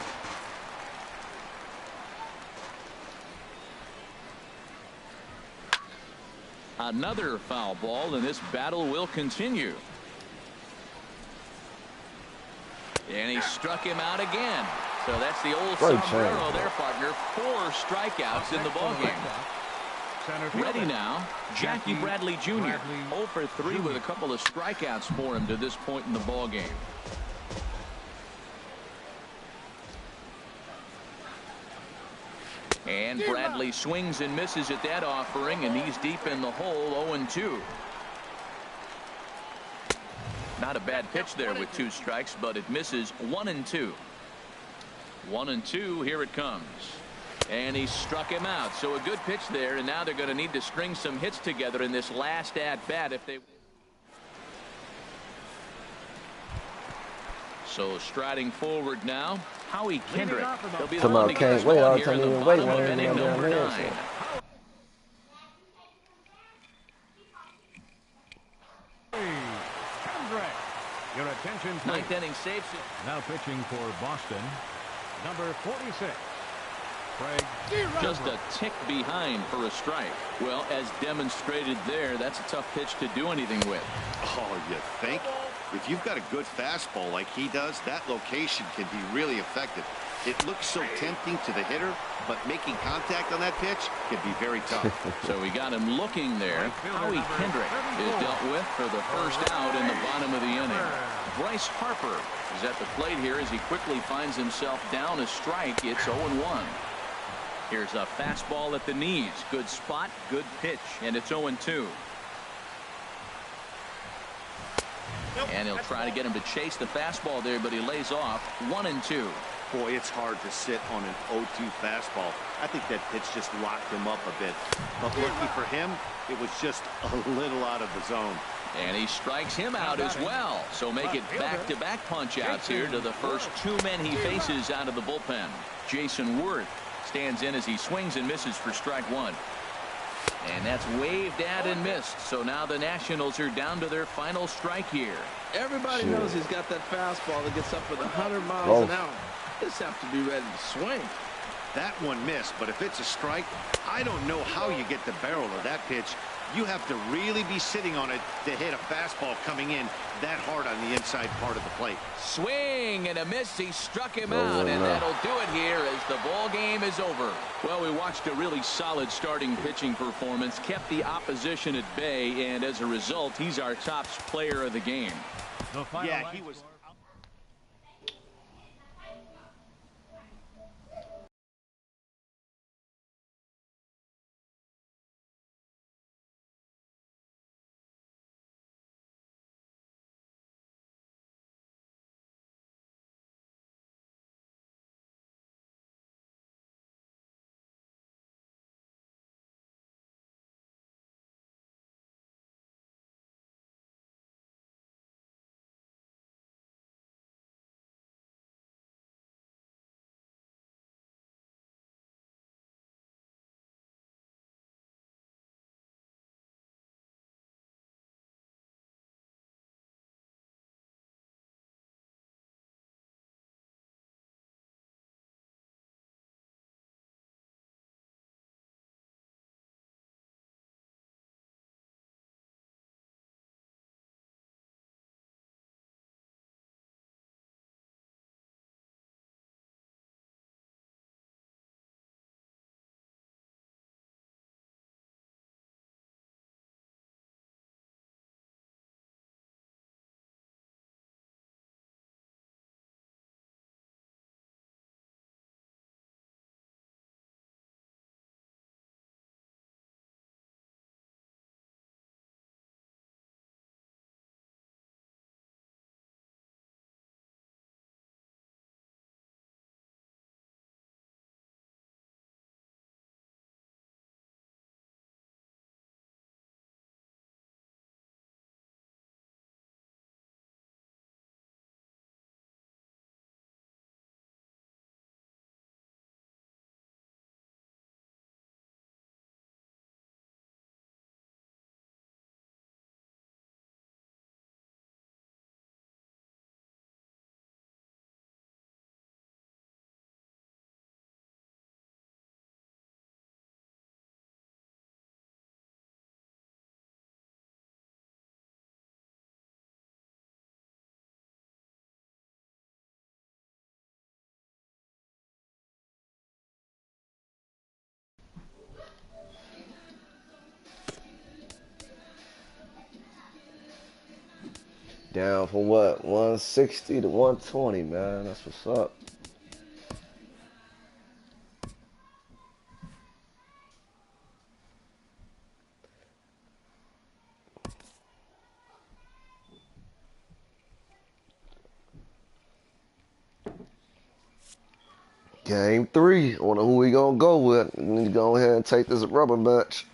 Another foul ball, and this battle will continue. And he struck him out again. So that's the old sombrero there, partner. 4 strikeouts in the ballgame. Ready now, Jackie Bradley Jr. 0 for 3 with a couple of strikeouts for him to this point in the ballgame. And Bradley swings and misses at that offering, and he's deep in the hole, 0-2. Not a bad pitch there with 2 strikes, but it misses 1-2. 1-2, here it comes. And he struck him out. So a good pitch there, and now they're going to need to string some hits together in this last at-bat if they... So striding forward now, Howie Kendrick. He'll be the one to get us going here in the bottom of inning number 9. Your attention, please. 9th inning saves it. Now pitching for Boston, Number 46. Just a tick behind for a strike. Well, as demonstrated there, that's a tough pitch to do anything with. Oh, you think? If you've got a good fastball like he does, that location can be really effective. It looks so tempting to the hitter, but making contact on that pitch can be very tough. So we got him looking there. Howie Kendrick is dealt with for the first out in the bottom of the inning. Bryce Harper is at the plate here as he quickly finds himself down a strike. It's 0-1. Here's a fastball at the knees. Good spot, good pitch, and it's 0-2. And he'll try to get him to chase the fastball there, but he lays off. 1-2. Boy, it's hard to sit on an 0-2 fastball. I think that pitch just locked him up a bit. But lucky for him, it was just a little out of the zone. And he strikes him out as well. So make it back-to-back punch-outs here to the first two men he faces out of the bullpen. Jason Worth stands in as he swings and misses for strike one. And that's waved at and missed. So now the Nationals are down to their final strike here. Everybody knows he's got that fastball that gets up with 100 miles an hour. Just have to be ready to swing. That one missed, but if it's a strike, I don't know how you get the barrel of that pitch. You have to really be sitting on it to hit a fastball coming in that hard on the inside part of the plate. Swing and a miss. He struck him out, and that'll do it here as the ball game is over. Well, we watched a really solid starting pitching performance, kept the opposition at bay, and as a result, he's our top player of the game. Yeah, he was. Down from what? 160 to 120, man. That's what's up. Game 3. I wonder who we gonna go with. We need to go ahead and take this rubber match.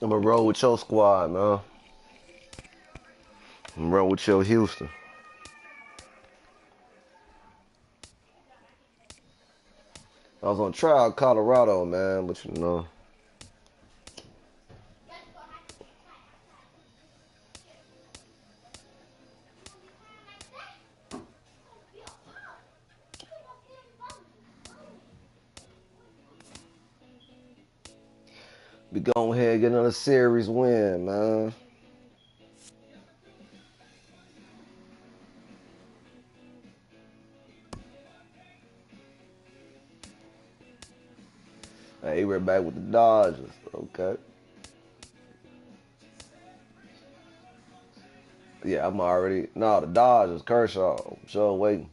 I'm going to roll with your squad, man. I'm going to roll with your Houston. I was on trial in Colorado, man, but you know. Be going ahead and get another series win, man. Hey, we're back with the Dodgers. Okay. Yeah, I'm already. No, the Dodgers, Kershaw. I'm sure waiting.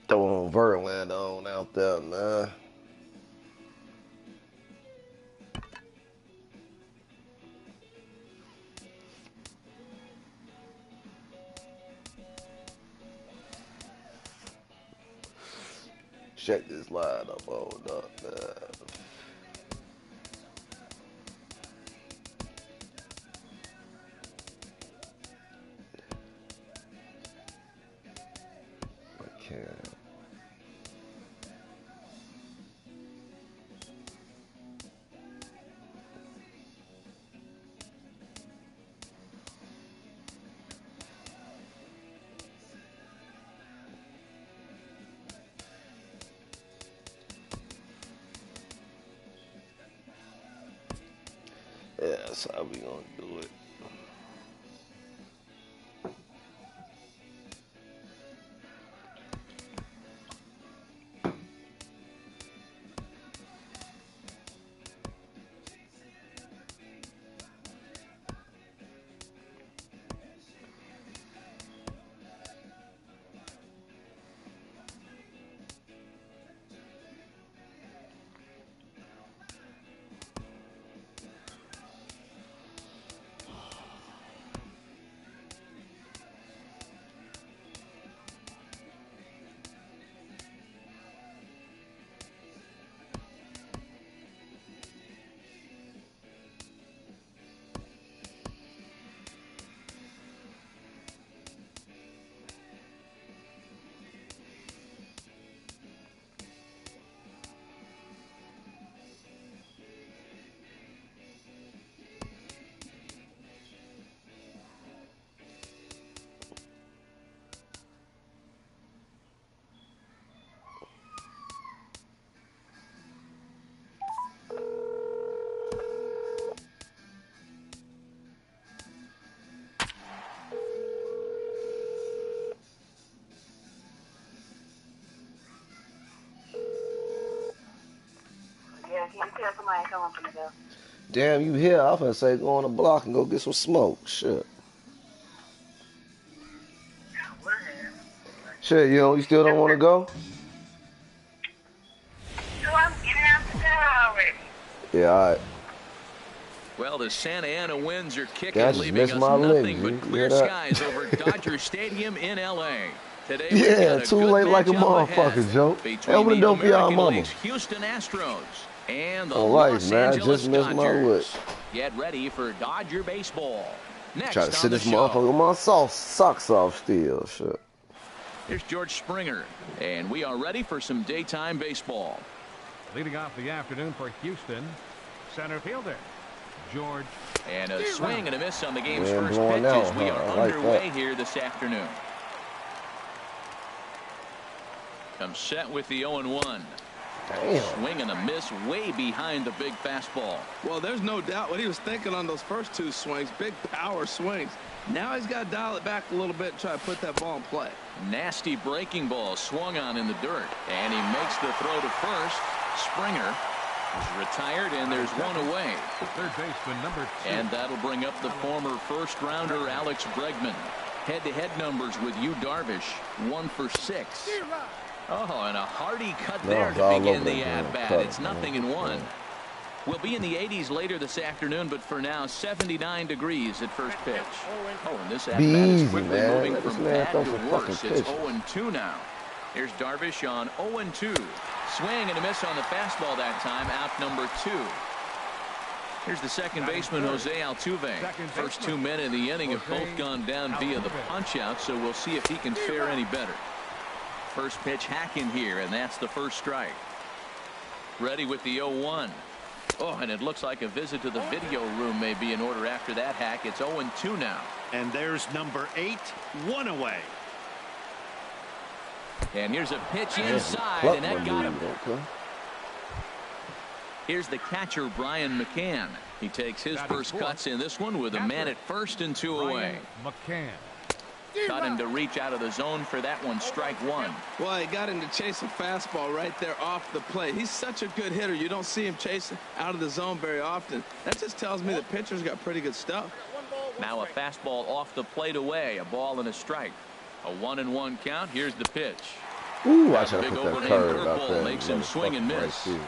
Throwing Verlander on out there, man. Check this line up, hold up, man. I can't. Yeah, that's how we gonna do it. Damn, you here? I was gonna say go on the block and go get some smoke. Shit. Shit, you still don't want to go? So I'm getting out the door already. Yeah, all right. Well, the Santa Ana winds are kicking, Yeah, I just leaving missed us my nothing leg, but clear skies over Dodger Stadium in L.A. Today, we've Yeah, got a too good late like a matchup motherfucker, ahead Joe. between Open the the door for y'all American mama. League's Houston Astros and the All right, Los man, I Angeles just missed my lick. Dodgers. Get ready for Dodger baseball. Next Try to on sit the this show. motherfucker with my socks off still. Shit. Here's George Springer, and we are ready for some daytime baseball. Leading off the afternoon for Houston, center fielder George. And a swing and a miss on the game's Man, first blowing pitch out, as we huh? are I like underway that. here this afternoon. Comes set with the 0-1. Damn. Swing and a miss way behind the big fastball. Well, there's no doubt what he was thinking on those first two swings. Big power swings. Now he's got to dial it back a little bit and try to put that ball in play. Nasty breaking ball swung on in the dirt. And he makes the throw to first. Springer is retired, and there's one away. Third baseman number 2. And that'll bring up the former first-rounder Alex Bregman. Head-to-head numbers with Yu Darvish, 1 for 6. Oh, and a hearty cut there to begin the at-bat. It's 0-1. We'll be in the 80s later this afternoon, but for now, 79 degrees at first pitch. Oh, and this at-bat is quickly moving from bad to worse. It's 0-2 now. Here's Darvish on 0-2. Swing and a miss on the fastball that time, out number 2. Here's the second baseman, Jose Altuve. First 2 men in the inning have both gone down via the punch-out, so we'll see if he can fare any better. First pitch hack in here, and that's the first strike. Ready with the 0-1. Oh, and it looks like a visit to the video room may be in order after that hack. It's 0-2 now. And there's number 8, 1 away. And here's a pitch inside, and that got him. Here's the catcher, Brian McCann. He takes his first cuts in this one with a man at first and 2 away. McCann. Got him to reach out of the zone for that one, strike 1. Well, he got him to chase a fastball right there off the plate. He's such a good hitter. You don't see him chasing out of the zone very often. That just tells me the pitcher's got pretty good stuff. Now a fastball off the plate away, a ball and a strike. A 1-1 count. Here's the pitch. Ooh, I should have put that curve out there. Makes him swing and miss. Right,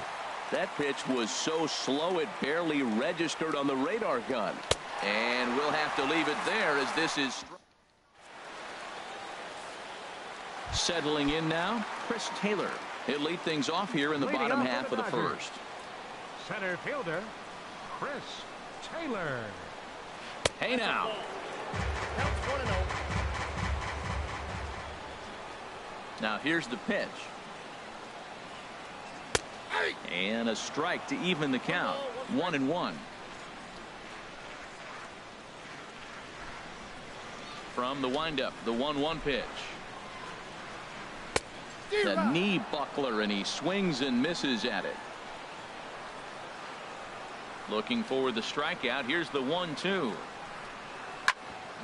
that pitch was so slow it barely registered on the radar gun. And we'll have to leave it there as this is settling in now. Chris Taylor. He'll lead things off here in the bottom half of the first. Center fielder, Chris Taylor. Hey now. Now here's the pitch. And a strike to even the count. 1-1. From the windup, the 1-1 pitch. The knee buckler, and he swings and misses at it. Looking for the strikeout. Here's the 1-2.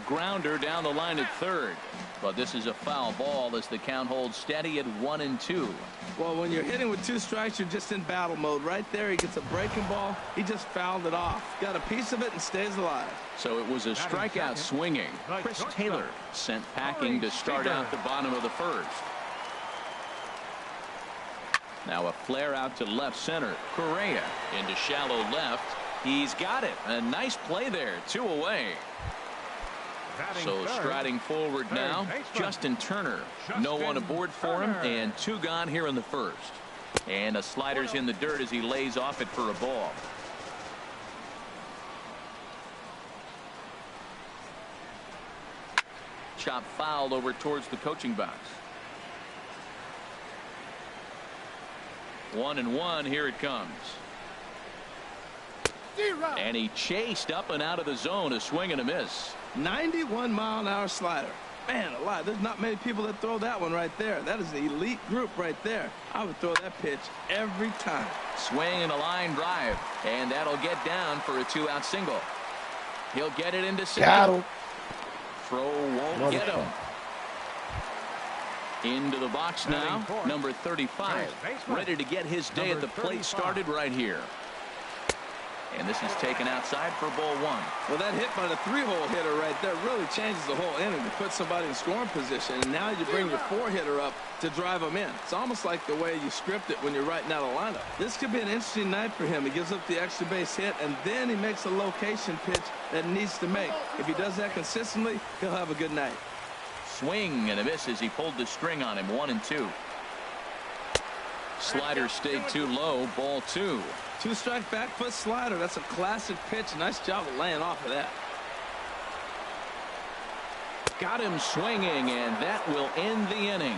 Grounder down the line at third. But this is a foul ball as the count holds steady at 1-2. Well, when you're hitting with 2 strikes, you're just in battle mode. Right there, he gets a breaking ball. He just fouled it off. Got a piece of it and stays alive. So it was a strikeout swinging. Chris Taylor sent packing to start out the bottom of the first. Now a flare out to left center. Correa into shallow left. He's got it. A nice play there. 2 away. So striding forward now, Justin Turner. No one aboard for him, and 2 gone here in the first. And a slider's in the dirt as he lays off it for a ball. Chop foul over towards the coaching box. 1-1, here it comes. And he chased up and out of the zone, a swing and a miss. 91-mile-an-hour slider. Man alive, there's not many people that throw that one right there. That is an elite group right there. I would throw that pitch every time. Swing and a line drive, and that'll get down for a 2-out single. He'll get it into second. Got him. Throw won't get him. Into the box now, number 35, ready to get his day at the plate started right here. And this is taken outside for ball 1. Well, that hit by the 3-hole hitter right there really changes the whole inning to put somebody in scoring position. And now you bring your 4-hitter up to drive them in. It's almost like the way you script it when you're writing out a lineup. This could be an interesting night for him. He gives up the extra base hit, and then he makes a location pitch that he needs to make. If he does that consistently, he'll have a good night. Swing and a miss as he pulled the string on him. 1-2. Slider stayed too low. Ball 2. 2-strike back foot slider. That's a classic pitch. Nice job of laying off of that. Got him swinging, and that will end the inning.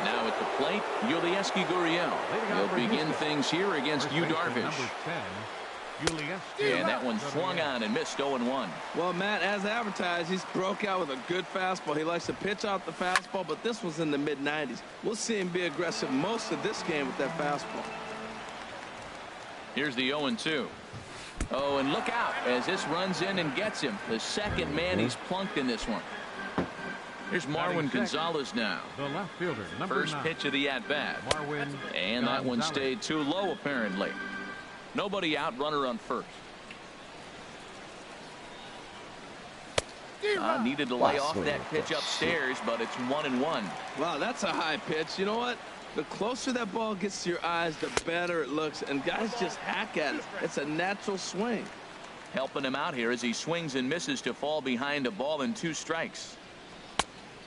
Now at the plate, Yulieski Gurriel. He'll begin things here against Yu Darvish. And that one swung on and missed 0-1. Well, Matt, as advertised, he's broke out with a good fastball. He likes to pitch out the fastball, but this was in the mid-90s. We'll see him be aggressive most of this game with that fastball. Here's the 0-2. Oh, and look out as this runs in and gets him. The second man he's plunked in this one. Here's Marwin Gonzalez now. The left fielder, number First 9. pitch of the at-bat. Marwin and that one stayed too low, apparently. Nobody out, runner on first. Needed to lay off that pitch upstairs, but it's 1-1. Wow, that's a high pitch. You know what? The closer that ball gets to your eyes, the better it looks, and guys just hack at it. It's a natural swing. Helping him out here as he swings and misses to fall behind a ball and 2 strikes.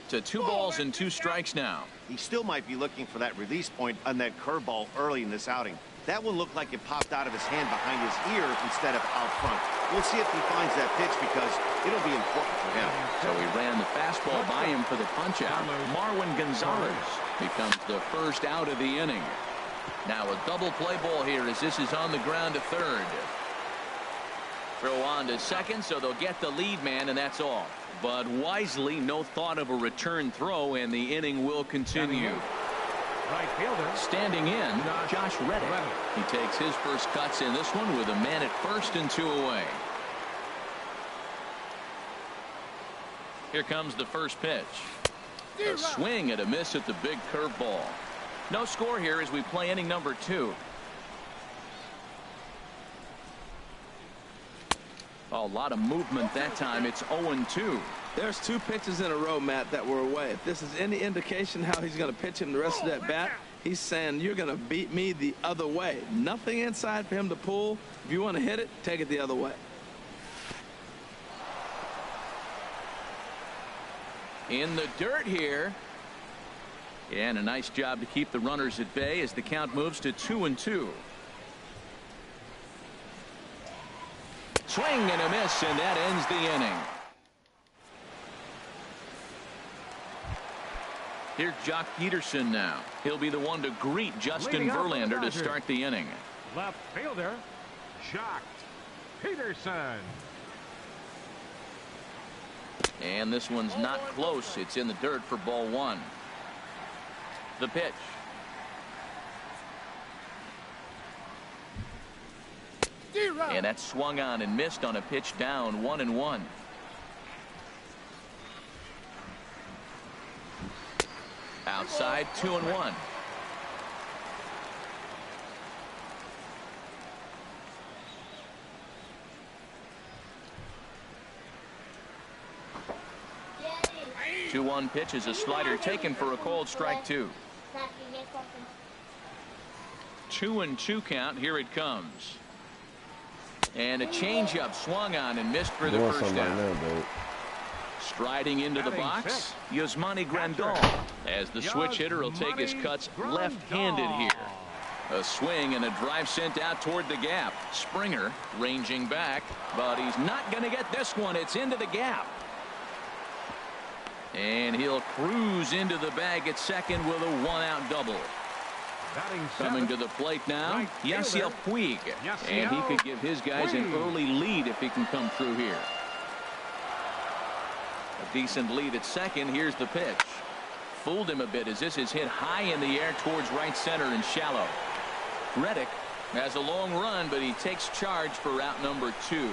To 2 balls and 2 strikes now. He still might be looking for that release point on that curveball early in this outing. That one looked like it popped out of his hand behind his ear instead of out front. We'll see if he finds that pitch because it'll be important for him. So he ran the fastball by him for the punch-out. Marwin Gonzalez becomes the first out of the inning. Now a double play ball here as this is on the ground to third. Throw on to second, so they'll get the lead man, and that's all. But wisely, no thought of a return throw, and the inning will continue. Right fielder. Standing in, Josh Reddick. He takes his first cuts in this one with a man at first and 2 away. Here comes the first pitch. A swing and a miss at the big curveball. No score here as we play inning number 2. A lot of movement that time. It's 0-2. There's 2 pitches in a row, Matt, that were away. If this is any indication how he's going to pitch him the rest of that bat, he's saying you're going to beat me the other way. Nothing inside for him to pull. If you want to hit it, take it the other way. In the dirt here. And a nice job to keep the runners at bay as the count moves to 2-2. Swing and a miss, and that ends the inning. Here's Jock Peterson now. He'll be the one to greet Justin Verlander to start the inning. Left fielder, Jock Peterson. And this one's not close. It's in the dirt for ball 1. The pitch. And that swung on and missed on a pitch down, 1-1. Outside, 2-1. Daddy. 2-1 pitch is a slider taken for a cold strike 2. 2-2 count. Here it comes. And a changeup swung on and missed for the first down. Striding into the box, Yasmani Grandal. As the switch hitter will take his cuts left-handed here. A swing and a drive sent out toward the gap. Springer ranging back, but he's not going to get this one. It's into the gap. And he'll cruise into the bag at second with a 1-out double. Coming to the plate now, Yasiel Puig. And he could give his guys an early lead if he can come through here. A decent lead at second. Here's the pitch. Fooled him a bit as this is hit high in the air towards right center and shallow. Reddick has a long run, but he takes charge for out number 2.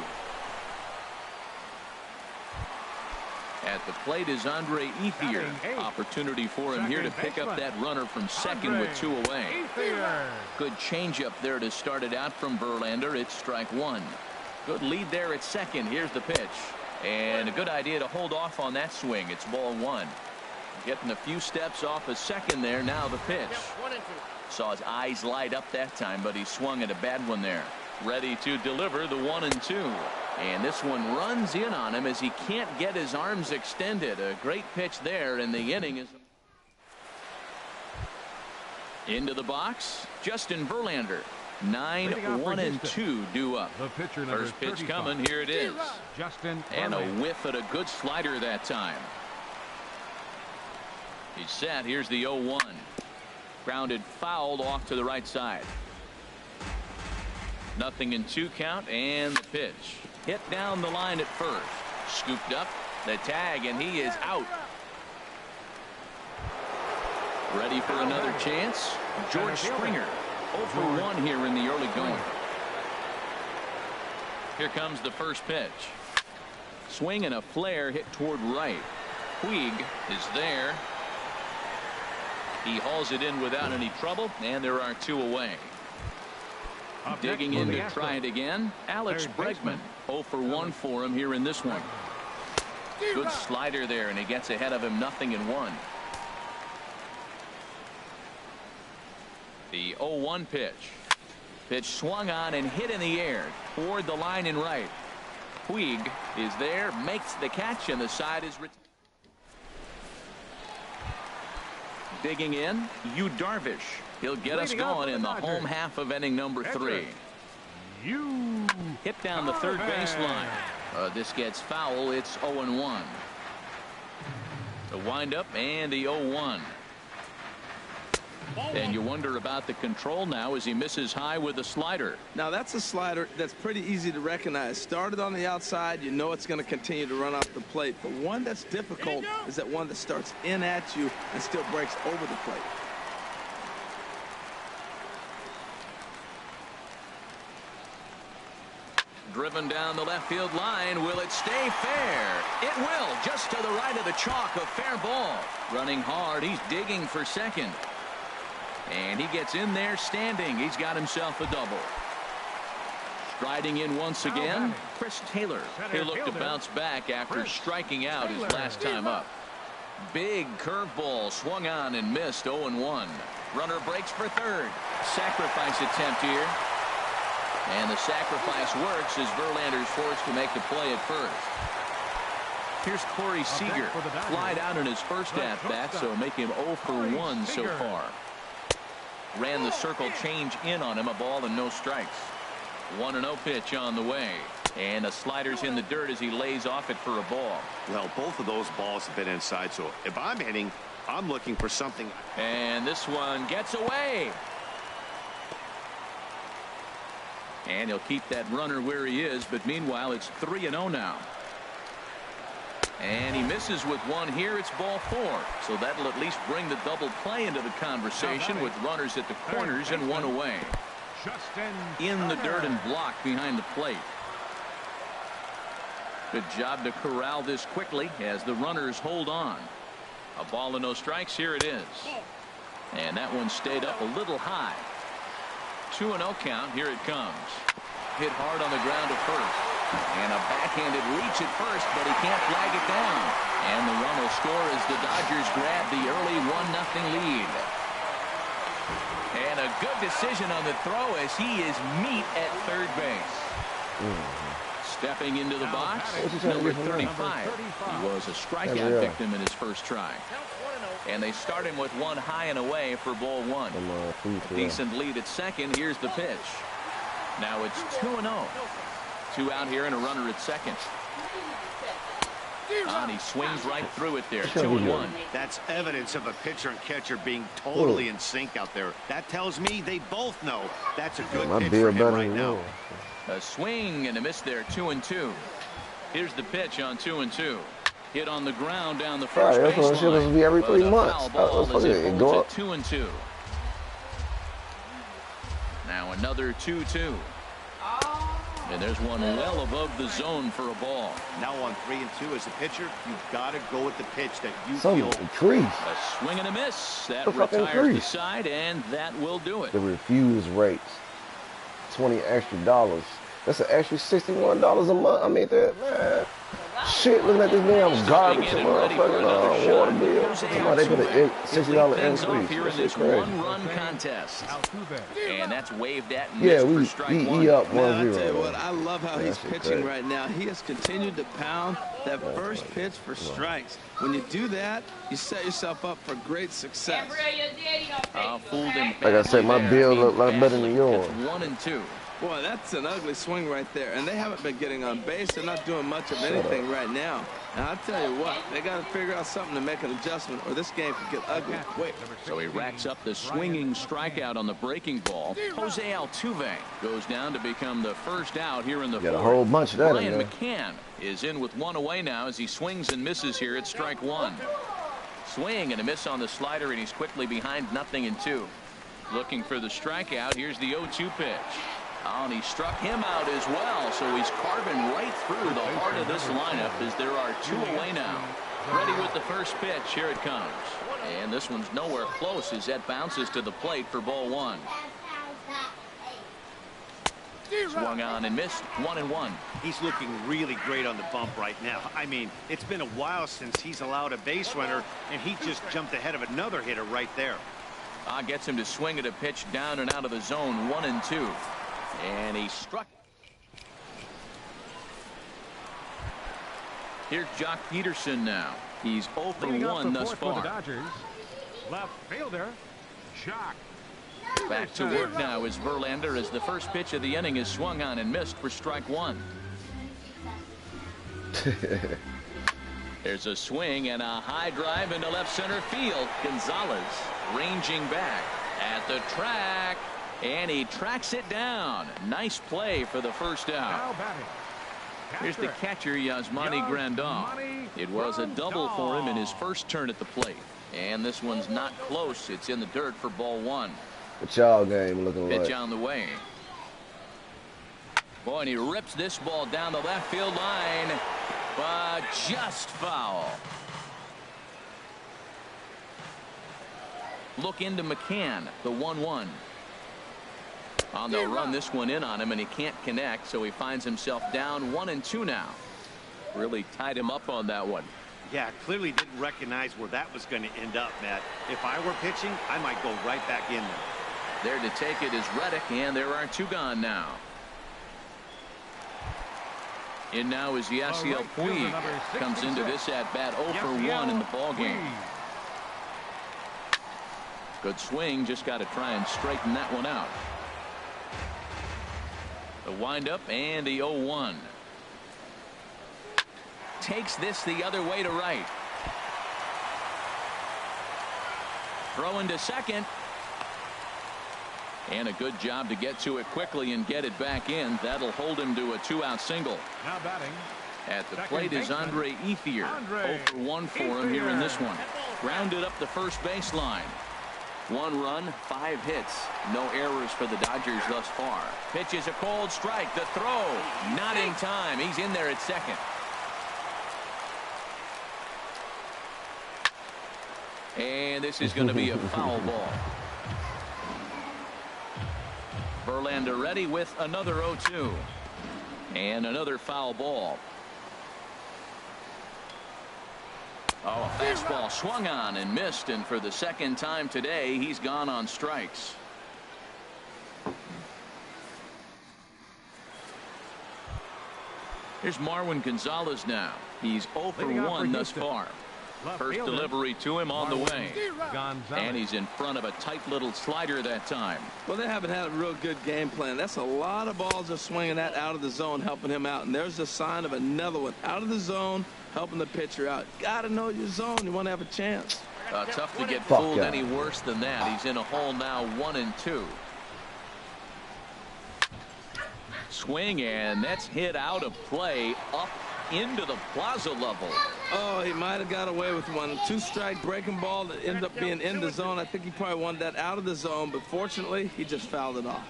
At the plate is Andre Ethier. Opportunity for him here to pick up that runner from second with 2 away. Good changeup there to start it out from Verlander. It's strike 1. Good lead there at second. Here's the pitch. And a good idea to hold off on that swing. It's ball 1. Getting a few steps off a second there. Now the pitch. Saw his eyes light up that time, but he swung at a bad one there. Ready to deliver the 1-2. And this one runs in on him as he can't get his arms extended. A great pitch there, and the inning is into the box. Justin Verlander. 9-1-2 due up. First pitch coming. Here it is. And a whiff at a good slider that time. He's set. Here's the 0-1. Grounded fouled off to the right side. 0-2 count, and the pitch. Hit down the line at first. Scooped up. The tag, and he is out. Ready for another chance. George Springer. 0 for 1 here in the early going. Here comes the first pitch. Swing and a flare hit toward right. Puig is there. He hauls it in without any trouble, and there are 2 away. Digging in to try it again, Alex Bregman. 0 for 1 for him here in this one. Good slider there, and he gets ahead of him, 0-1. The 0-1 pitch. Pitch swung on and hit in the air toward the line and right. Puig is there, makes the catch, and the side is digging in. Yu Darvish. He'll get us going in the home half of inning number 3. Hit down the third baseline. This gets foul. It's 0-1. The windup and the 0-1. And you wonder about the control now as he misses high with a slider. Now that's a slider that's pretty easy to recognize. Started on the outside, you know it's going to continue to run off the plate. But one that's difficult is that one that starts in at you and still breaks over the plate. Driven down the left field line. Will it stay fair? It will. Just to the right of the chalk. A fair ball. Running hard. He's digging for second. And he gets in there standing. He's got himself a double. Striding in once again, Chris Taylor. He'll look to bounce back after striking out his last time up. Big curveball swung on and missed. 0-1. Runner breaks for third. Sacrifice attempt here. And the sacrifice works as Verlander's forced to make the play at first. Here's Corey Seager. Flied out in his first at-bat, so make him 0 for 1 so far. Ran the circle change in on him, a ball and no strikes. 1-0 pitch on the way. And the slider's in the dirt as he lays off it for a ball. Well, both of those balls have been inside, so if I'm hitting, I'm looking for something. And this one gets away. And he'll keep that runner where he is, but meanwhile it's 3-0 now. And he misses with one here. It's ball 4. So that'll at least bring the double play into the conversation with runners at the corners and one away. In the dirt and blocked behind the plate. Good job to corral this quickly as the runners hold on. A ball and no strikes. Here it is. And that one stayed up a little high. 2-0 count. Here it comes. Hit hard on the ground at first. And a backhanded reach at first, but he can't flag it down. And the run will score as the Dodgers grab the early 1-0 lead. And a good decision on the throw as he is meat at third base. Stepping into the box, number 35. He was a strikeout victim in his first try. And they start him with one high and away for ball 1. A decent lead at second. Here's the pitch. Now it's 2-0. 2 out here and a runner at second. And he swings right through it there. 2-1. That's evidence of a pitcher and catcher being totally in sync out there. That tells me they both know that's a good pitch for him right now. A swing and a miss there. 2-2. Here's the pitch on 2-2. Hit on the ground down the first baseline. That's supposed to be every 3 months. It go up. 2-2. Now another 2-2. And there's one well above the zone for a ball. Now on 3-2 as a pitcher, you've got to go with the pitch that you feel. A swing and a miss. That retires the side, and that will do it. The refuse rates. $20 extra. That's an extra $61 a month. I mean, that, man. Shit, looking at this damn garbage and motherfucking water bill. Somebody put a $60 increase. Here in this one-run contest. And that's waved at and yeah, for strike 1. Up 1-0. I tell you what, I love how he's pitching right now. He has continued to pound that first pitch for strikes. When you do that, you set yourself up for great success. Fooled him. Like I said, my bill look a lot better than yours. 1-2. Boy, that's an ugly swing right there. And they haven't been getting on base. They're not doing much of anything right now. And I'll tell you what, they got to figure out something to make an adjustment, or this game could get ugly quick. So he racks up the swinging strikeout on the breaking ball. Jose Altuve goes down to become the first out here in the fourth. Got a whole bunch of that Brian in there. McCann is in with one away now as he swings and misses here at strike 1. Swing and a miss on the slider, and he's quickly behind 0-2. Looking for the strikeout. Here's the 0-2 pitch. Oh, and he struck him out as well, so he's carving right through the heart of this lineup as there are 2 away now. Ready with the first pitch. Here it comes. And this one's nowhere close as that bounces to the plate for ball 1. Swung on and missed. 1-1. He's looking really great on the bump right now. I mean, it's been a while since he's allowed a base runner, and he just jumped ahead of another hitter right there. Gets him to swing at a pitch down and out of the zone. 1-2. And he struck. Here's Jock Peterson now. He's 0 for 1 thus far. For the Dodgers, left fielder, Jock. Back to work now is Verlander as the first pitch of the inning is swung on and missed for strike 1. There's a swing and a high drive into left center field. Gonzalez ranging back at the track, and he tracks it down. Nice play for the first out. Now batting. Here's the catcher, Yasmani Grandal. It was a double for him in his first turn at the plate. And this one's not close. It's in the dirt for ball 1. What y'all game looking like? Pitch on the way. Boy, and he rips this ball down the left field line, but just foul. Look into McCann, the 1-1. On the run, this one in on him, and he can't connect, so he finds himself down 1-2 now. Really tied him up on that one. Yeah, clearly didn't recognize where that was going to end up, Matt. If I were pitching, I might go right back in there. There to take it is Reddick, and there are 2 gone now. In now is Yasiel Puig. Comes into this at bat 0 for 1 in the ball game. Good swing, just got to try and straighten that one out. The windup and the 0-1. Takes this the other way to right. Throw into second. And a good job to get to it quickly and get it back in. That'll hold him to a 2-out single. Now batting. At the plate is Andre Ethier. 0 for 1 for him here in this one. Grounded up the first baseline. 1 run, 5 hits. No errors for the Dodgers thus far. Pitch is a cold strike. The throw, not in time. He's in there at second. And this is going to be a foul ball. Verlander ready with another 0-2. And another foul ball. Oh, a fastball swung on and missed, and for the second time today, he's gone on strikes. Here's Marwin Gonzalez now. He's 0 for 1 thus far. First delivery to him on the way. And he's in front of a tight little slider that time. Well, they haven't had a real good game plan. That's a lot of balls they're swinging at out of the zone, helping him out. And there's a sign of another one out of the zone, helping the pitcher out. Got to know your zone. You want to have a chance. Tough to get fooled any worse than that. He's in a hole now, 1-2. Swing, and that's hit out of play up into the plaza level. Oh, he might have got away with one. 2-strike breaking ball that ended up being in the zone. I think he probably wanted that out of the zone, but fortunately, he just fouled it off.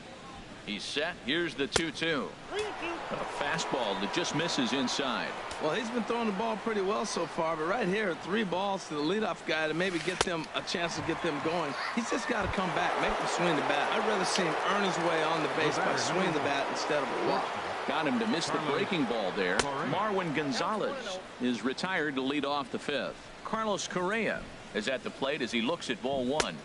He's set. Here's the 2-2. A fastball that just misses inside. Well, he's been throwing the ball pretty well so far, but right here, 3 balls to the leadoff guy to maybe get them a chance to get them going. He's just got to come back, make him swing the bat. I'd rather see him earn his way on the base by swinging the bat instead of a walk. Got him to miss the breaking ball there. Marwin Gonzalez is retired to lead off the 5th. Carlos Correa is at the plate as he looks at ball 1.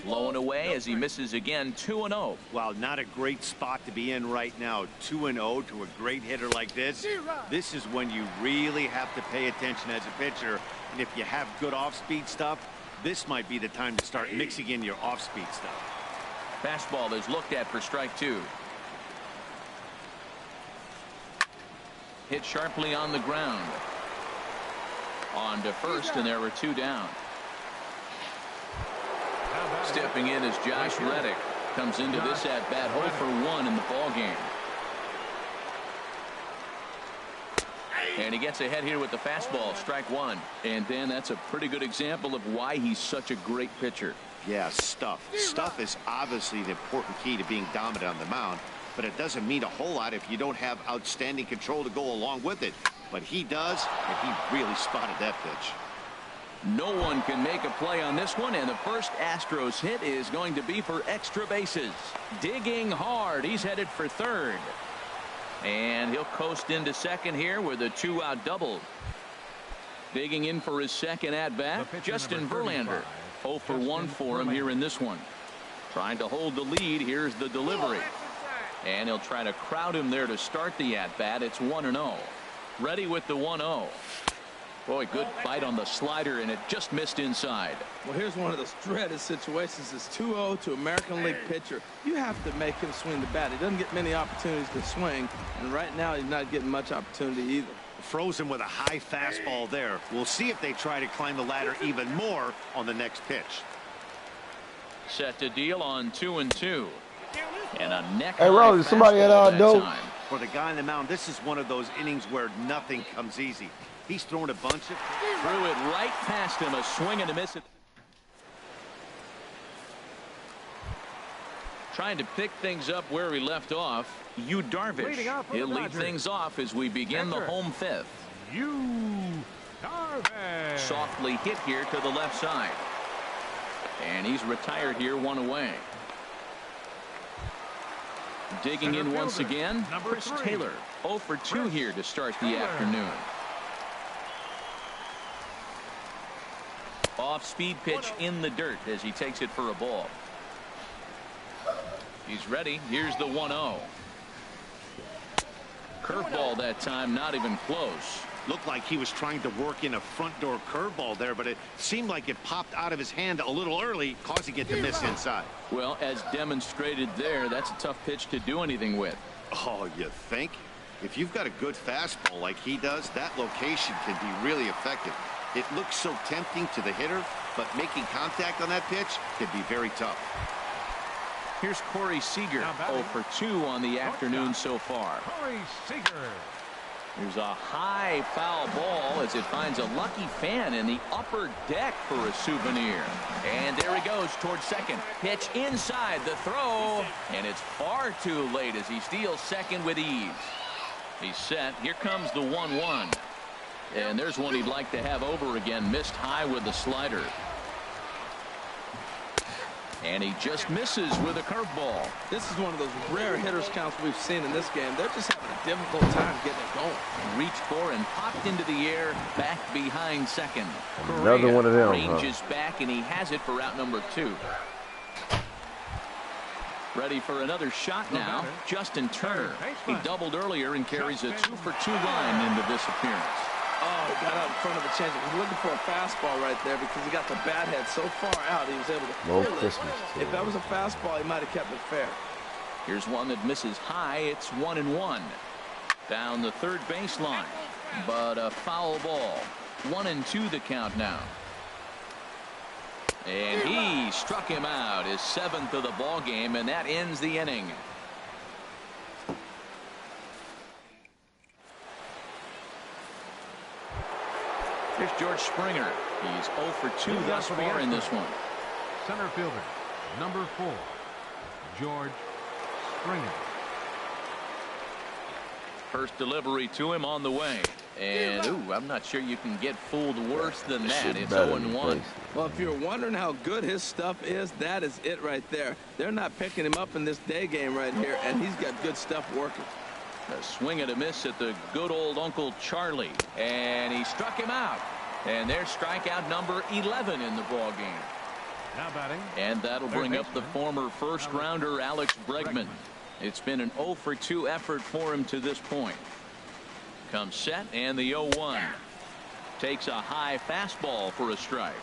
Low and away as he misses again. 2-0. Well, not a great spot to be in right now. 2-0 to a great hitter like this. This is when you really have to pay attention as a pitcher. And if you have good off-speed stuff, this might be the time to start mixing in your off-speed stuff. Fastball is looked at for strike 2. Hit sharply on the ground. On to first, and there were 2 down. Stepping in is Josh Reddick. Comes into this at bat 0 for 1 in the ball game. And he gets ahead here with the fastball, strike 1. And Dan, that's a pretty good example of why he's such a great pitcher. Yeah, stuff. Stuff is obviously the important key to being dominant on the mound, but it doesn't mean a whole lot if you don't have outstanding control to go along with it. But he does, and he really spotted that pitch. No one can make a play on this one, and the first Astros hit is going to be for extra bases. Digging hard. He's headed for third. And he'll coast into second here with a 2-out double. Digging in for his second at-bat, Justin Verlander. 0 for 1 for him here in this one. Trying to hold the lead. Here's the delivery. And he'll try to crowd him there to start the at-bat. It's 1-0. Ready with the 1-0. Boy, good bite on the slider, and it just missed inside. Well, here's one of those dreaded situations. It's 2-0 to American League pitcher. You have to make him swing the bat. He doesn't get many opportunities to swing, and right now he's not getting much opportunity either. Frozen with a high fastball there. We'll see if they try to climb the ladder even more on the next pitch. Set to deal on 2-2. And a neck. Hey, Rose, somebody at dope. For the guy on the mound, this is one of those innings where nothing comes easy. He's thrown a bunch of. Threw it right past him. A swing and a miss. Trying to pick things up where he left off. Yu Darvish. He'll lead things off as we begin the home fifth. Yu Darvish. Softly hit here to the left side. And he's retired here, 1 away. Digging in once again, Chris Taylor. 0 for 2 here to start the afternoon. Off-speed pitch in the dirt as he takes it for a ball. He's ready. Here's the 1-0. Curveball that time, not even close. Looked like he was trying to work in a front door curveball there, but it seemed like it popped out of his hand a little early, causing it to miss inside. Well, as demonstrated there, that's a tough pitch to do anything with. Oh, you think? If you've got a good fastball like he does, that location can be really effective. It looks so tempting to the hitter, but making contact on that pitch can be very tough. Here's Corey Seager, 0 for 2 on the afternoon so far. Corey Seager. There's a high foul ball as it finds a lucky fan in the upper deck for a souvenir. And there he goes towards second. Pitch inside the throw, and it's far too late as he steals second with ease. He's set. Here comes the 1-1. And there's one he'd like to have over again. Missed high with the slider. And he just misses with a curveball. This is one of those rare hitters counts we've seen in this game. They're just having a difficult time getting it going. Reached for and popped into the air, back behind second. Another one of them. Ranges back, and he has it for out number 2. Ready for another shot now. Justin Turner. He doubled earlier and carries a 2 for 2 line into this appearance. Oh, he got out in front of a changeup. He was looking for a fastball right there because he got the bat head so far out he was able to No pull Christmas. it. If that was a fastball, he might have kept it fair. Here's one that misses high. It's 1-1. Down the third baseline. But a foul ball. 1-2 the count now. And he struck him out, his 7th of the ball game, and that ends the inning. Here's George Springer. He's 0 for 2 thus far in this one. Center fielder, number 4, George Springer. First delivery to him on the way. And, I'm not sure you can get fooled worse than that. It's 0-1. Well, if you're wondering how good his stuff is, that is it right there. They're not picking him up in this day game right here, and he's got good stuff working. A swing and a miss at the good old Uncle Charlie. And he struck him out. And there's strikeout number 11 in the ball game. Now batting. And that'll bring up the former first-rounder Alex Bregman. It's been an 0 for 2 effort for him to this point. Comes set, and the 0-1. Takes a high fastball for a strike.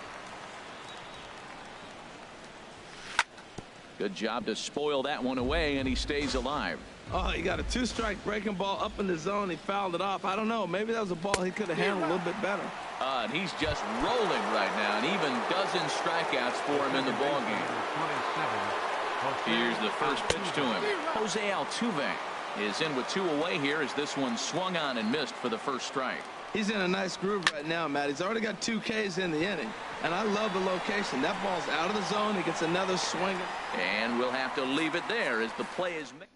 Good job to spoil that one away, and he stays alive. Oh, he got a 2-strike breaking ball up in the zone. He fouled it off. I don't know. Maybe that was a ball he could have handled a little bit better. And he's just rolling right now, and even dozen strikeouts for him in the ball game. Here's the first pitch to him. Jose Altuve is in with 2 away here as this one swung on and missed for the first strike. He's in a nice groove right now, Matt. He's already got 2 Ks in the inning, and I love the location. That ball's out of the zone. He gets another swing. And we'll have to leave it there as the play is made.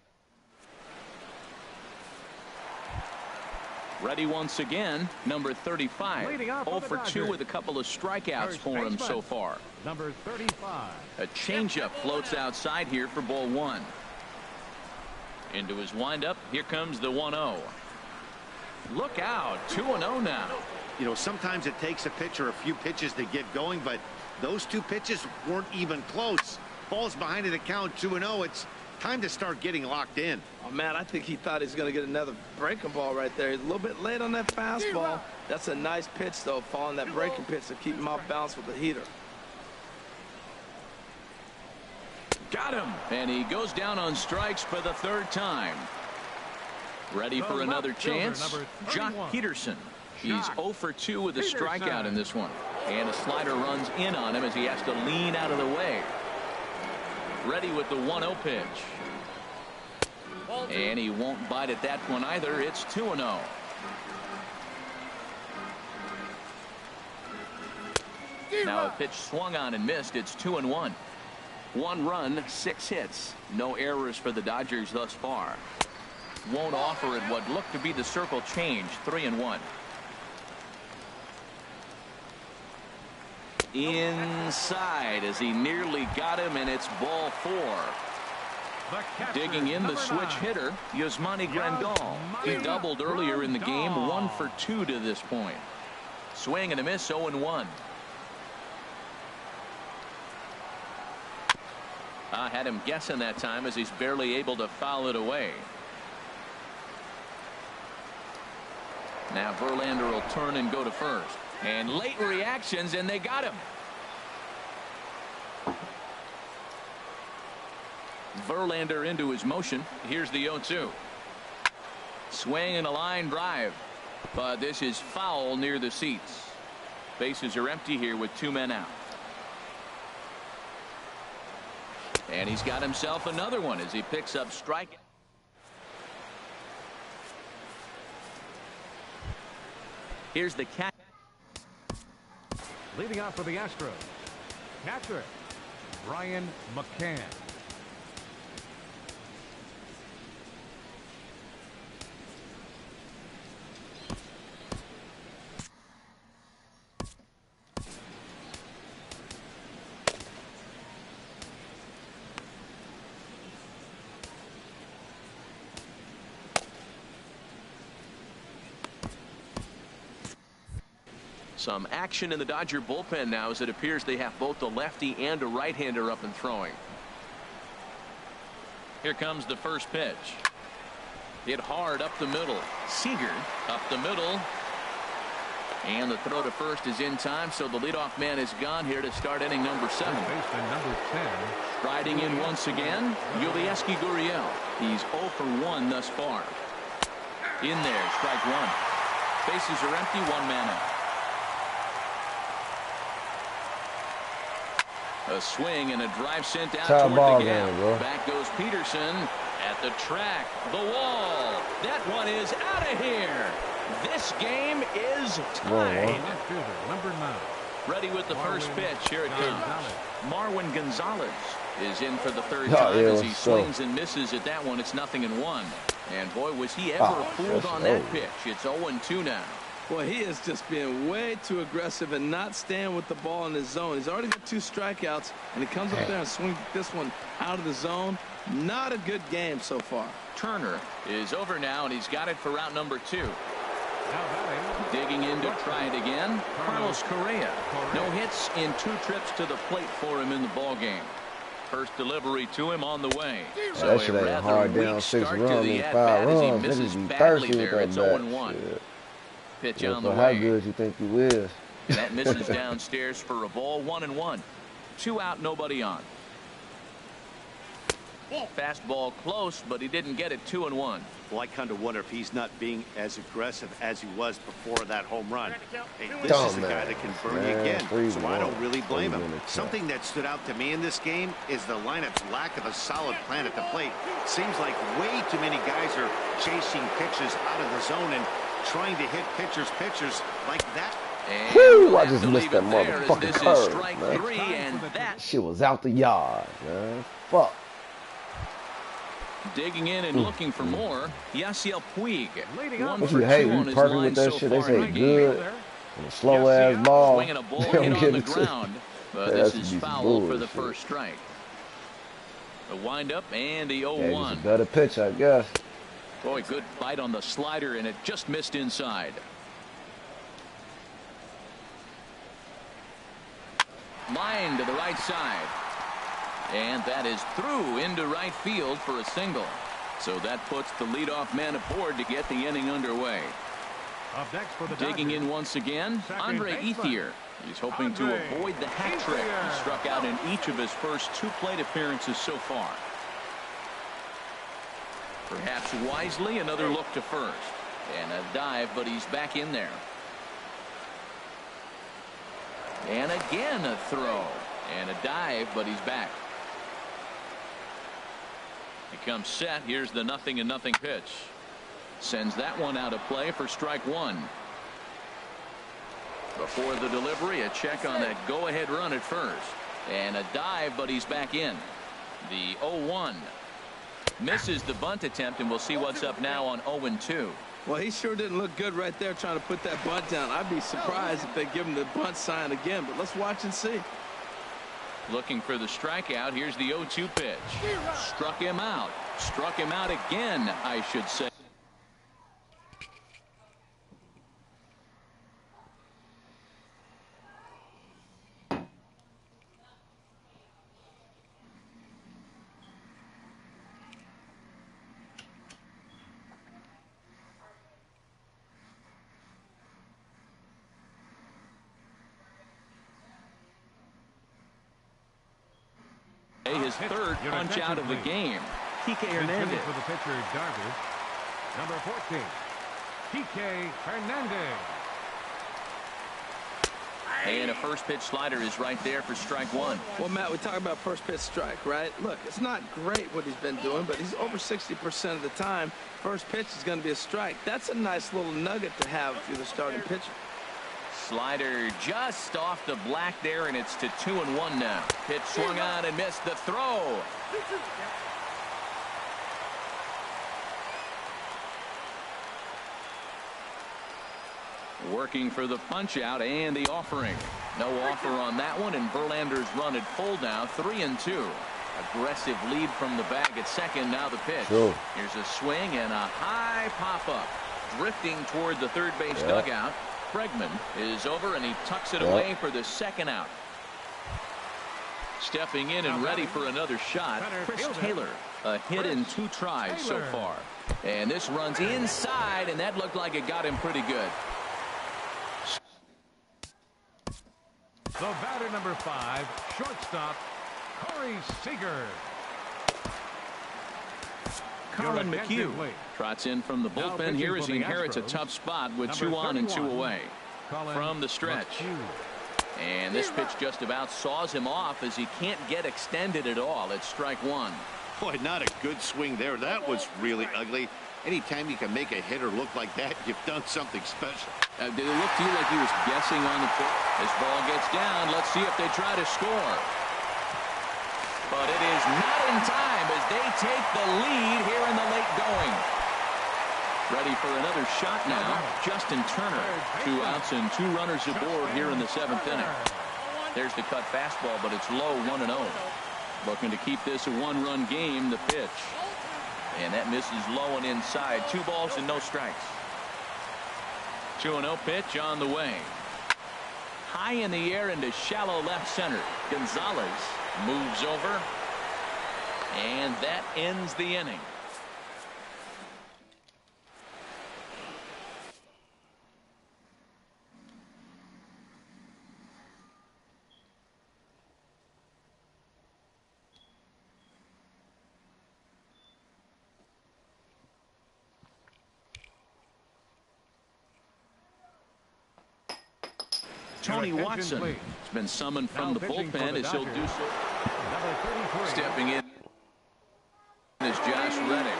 Ready once again, number 35. 0 for 2 with a couple of strikeouts for him so far. Number 35. A changeup floats outside here for ball 1. Into his windup, here comes the 1-0. Look out, 2-0 now. You know, sometimes it takes a pitcher a few pitches to get going, but those 2 pitches weren't even close. Ball's behind in the count, 2-0. It's time to start getting locked in. Oh, man, I think he thought he was going to get another breaking ball right there. He's a little bit late on that fastball. That's a nice pitch, though, following that breaking pitch to keep him off balance with the heater. Got him. And he goes down on strikes for the 3rd time. Ready for another chance? Jock Peterson. He's 0 for 2 with a strikeout in this one. And a slider runs in on him as he has to lean out of the way. Ready with the 1-0 pitch. And he won't bite at that one either. It's 2-0. Now a pitch swung on and missed. It's 2-1. 1 run, 6 hits. No errors for the Dodgers thus far. Won't offer at what looked to be the circle change. 3-1. Inside as he nearly got him, and it's ball 4. Digging in the switch hitter, Yasmani Grandal. He doubled earlier in the game, 1 for 2 to this point. Swing and a miss, 0-1. I had him guessing that time as he's barely able to foul it away. Now Verlander will turn and go to first. And late reactions, and they got him. Verlander into his motion. Here's the 0-2. Swing and a line drive. But this is foul near the seats. Bases are empty here with 2 men out. And he's got himself another one as he picks up strike. Here's the catch. Leading off for the Astros, catcher Brian McCann. Some action in the Dodger bullpen now as it appears they have both a lefty and a right-hander up and throwing. Here comes the first pitch. Hit hard up the middle. Seager up the middle. And the throw to first is in time, so the leadoff man is gone here to start inning number 7. Number 10. Riding in once again, Yulieski Gurriel. He's 0 for 1 thus far. In there, strike 1. Bases are empty, 1 man out. A swing and a drive sent out toward the gap. Back goes Peterson at the track. The wall. That one is out of here. This game is tied. Number 9. Ready with the first pitch. Here it comes. Marwin Gonzalez is in for the 3rd time as he swings and misses at that one. It's 0-1. And boy, was he ever fooled on that pitch. It's 0-2 now. Boy, he is just being way too aggressive and not staying with the ball in his zone. He's already got 2 strikeouts, and he comes up there and swings this one out of the zone. Not a good game so far. Turner is over now, and he's got it for out number 2. Digging in to try it again. Carlos Correa. No hits in 2 trips to the plate for him in the ball game. First delivery to him on the way. So that shit ain't hard down 6 runs and 5 runs. Niggas be thirsty with that bat. Pitch on the way. How good you think you is? That misses downstairs for a ball. 1-1. 2 out, nobody on. Fastball close, but he didn't get it. 2-1. Well, I kind of wonder if he's not being as aggressive as he was before that home run. Hey, this is a guy that can burn you again, so I don't really blame him. Something that stood out to me in this game is the lineup's lack of a solid plan at the plate. Seems like way too many guys are chasing pitches out of the zone and trying to hit pitchers like that. Whew, I just missed that motherfucking curve, strike man. 3, and that shit was out the yard, man. Fuck. Digging in and looking for more, Yasiel Puig. What you hate? You perfect with that shit. They say good. And a slow ass ball. Swinging a ball hit on the ground, but this is foul for the first strike. The windup and the 0-1. A better pitch, I guess. Boy, good bite on the slider, and it just missed inside. Line to the right side. And that is through into right field for a single. So that puts the leadoff man aboard to get the inning underway. Up next for the Digging in once again, Andre Ethier. He's hoping to avoid the hat trick. He struck out in each of his first 2 plate appearances so far. Perhaps wisely, another look to first. And a dive, but he's back in there. And again a throw. And a dive, but he's back. He comes set. Here's the 0-0 pitch. Sends that one out of play for strike 1. Before the delivery, a check on that go-ahead run at first. And a dive, but he's back in. The 0-1. Misses the bunt attempt, and we'll see what's up now on 0-2. Well, he sure didn't look good right there trying to put that bunt down. I'd be surprised if they give him the bunt sign again, but let's watch and see. Looking for the strikeout. Here's the 0-2 pitch. Struck him out. Struck him out again, I should say. His third punch out of the game. Kike Hernandez. For the pitcher, Darvish. Number 14, Kike Hernandez. And a first pitch slider is right there for strike 1. Well, Matt, we talk about first pitch strike, right? Look, it's not great what he's been doing, but he's over 60% of the time. First pitch is going to be a strike. That's a nice little nugget to have if you're the starting pitcher. Slider just off the black there, and it's to 2-1 now. Pitch swung on and missed the throw. Working for the punch out and the offering. No offer on that one, and Verlander's run at full now, 3-2. Aggressive lead from the bag at second. Now the pitch. Sure. Here's a swing and a high pop-up. Drifting toward the third base dugout. Bregman is over, and he tucks it away for the second out. Stepping in and ready for another shot, Chris Taylor. A hit in 2 tries so far. And this runs inside, and that looked like it got him pretty good. The batter, number 5, shortstop, Corey Seager. Colin McHugh trots in from the bullpen here as he inherits a tough spot with 2 on and 2 away. From the stretch. And this pitch just about saws him off as he can't get extended at all. It's strike 1. Boy, not a good swing there. That was really ugly. Anytime you can make a hitter look like that, you've done something special. Did it look to you like he was guessing on the pitch? This ball gets down. Let's see if they try to score. But it is not in time as they take the lead here in the late going. Ready for another shot now. Justin Turner. 2 outs and 2 runners aboard here in the 7th inning. There's the cut fastball, but it's low, 1-0. Looking to keep this a 1-run game. The pitch. And that misses low and inside. 2 balls and no strikes. 2-0 pitch on the way. High in the air into shallow left center. Gonzalez moves over. And that ends the inning. Tony Watson has been summoned from the bullpen as he'll do so. Stepping in is Josh Reddick.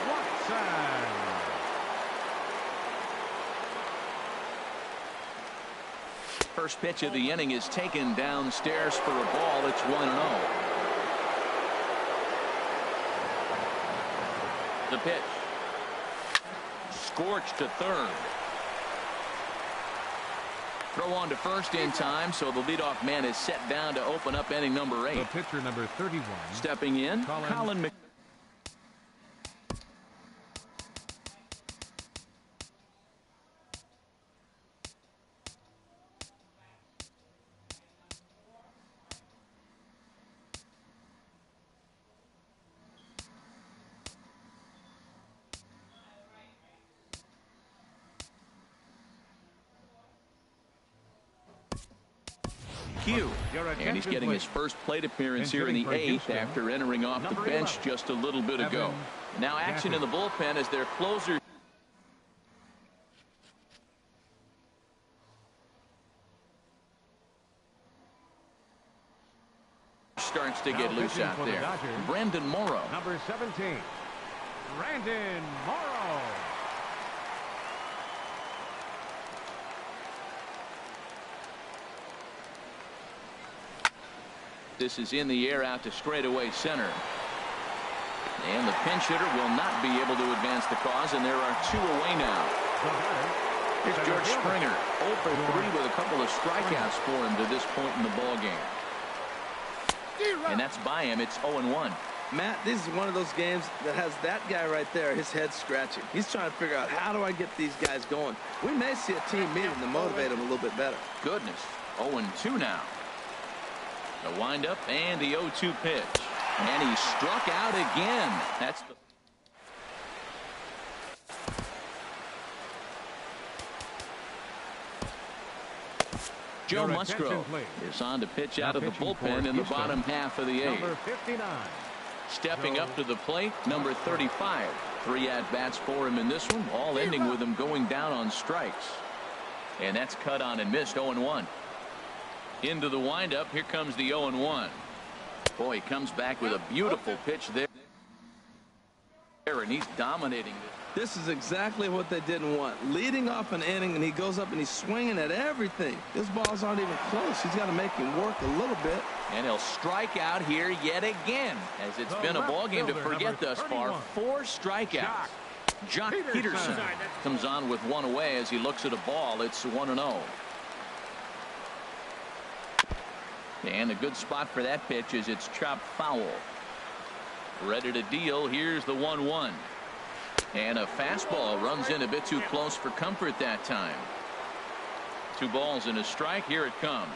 First pitch of the inning is taken downstairs for a ball. It's 1-0. The pitch. Scorched to third. Throw on to first in time, so the leadoff man is set down to open up inning number 8. The pitcher number 31. Stepping in, Colin Mc. And he's getting his first plate appearance here in the 8th after entering off the bench just a little bit ago. Now action in the bullpen as their closer starts to get loose out there. Brandon Morrow. Number 17. Brandon Morrow. This is in the air out to straightaway center. And the pinch hitter will not be able to advance the cause, and there are 2 away now. Here's George Springer, 0 for 3 with a couple of strikeouts for him to this point in the ballgame. And that's by him. It's 0-1. Matt, this is one of those games that has that guy right there, his head scratching. He's trying to figure out, how do I get these guys going? We may see a team meeting to motivate them a little bit better. Goodness. 0-2 now. The windup and the 0-2 pitch. And he struck out again. That's the Joe Musgrove is on to pitch out of the bullpen in the bottom half of the 8th. Number 59. Stepping up to the plate, number 35. 3 at-bats for him in this one, all ending with him going down on strikes. And that's cut on and missed. 0-1. Into the windup. Here comes the 0-1. Boy, he comes back with a beautiful pitch there. And he's dominating this. This is exactly what they didn't want. Leading off an inning, and he goes up and he's swinging at everything. His balls aren't even close. He's got to make him work a little bit. And he'll strike out here yet again, as it's been a ball game to forget thus far. 4 strikeouts. Jock Peterson comes on with 1 away as he looks at a ball. It's 1-0. And a good spot for that pitch is it's chopped foul. Ready to deal. Here's the 1-1. And a fastball runs in a bit too close for comfort that time. 2 balls and a strike. Here it comes.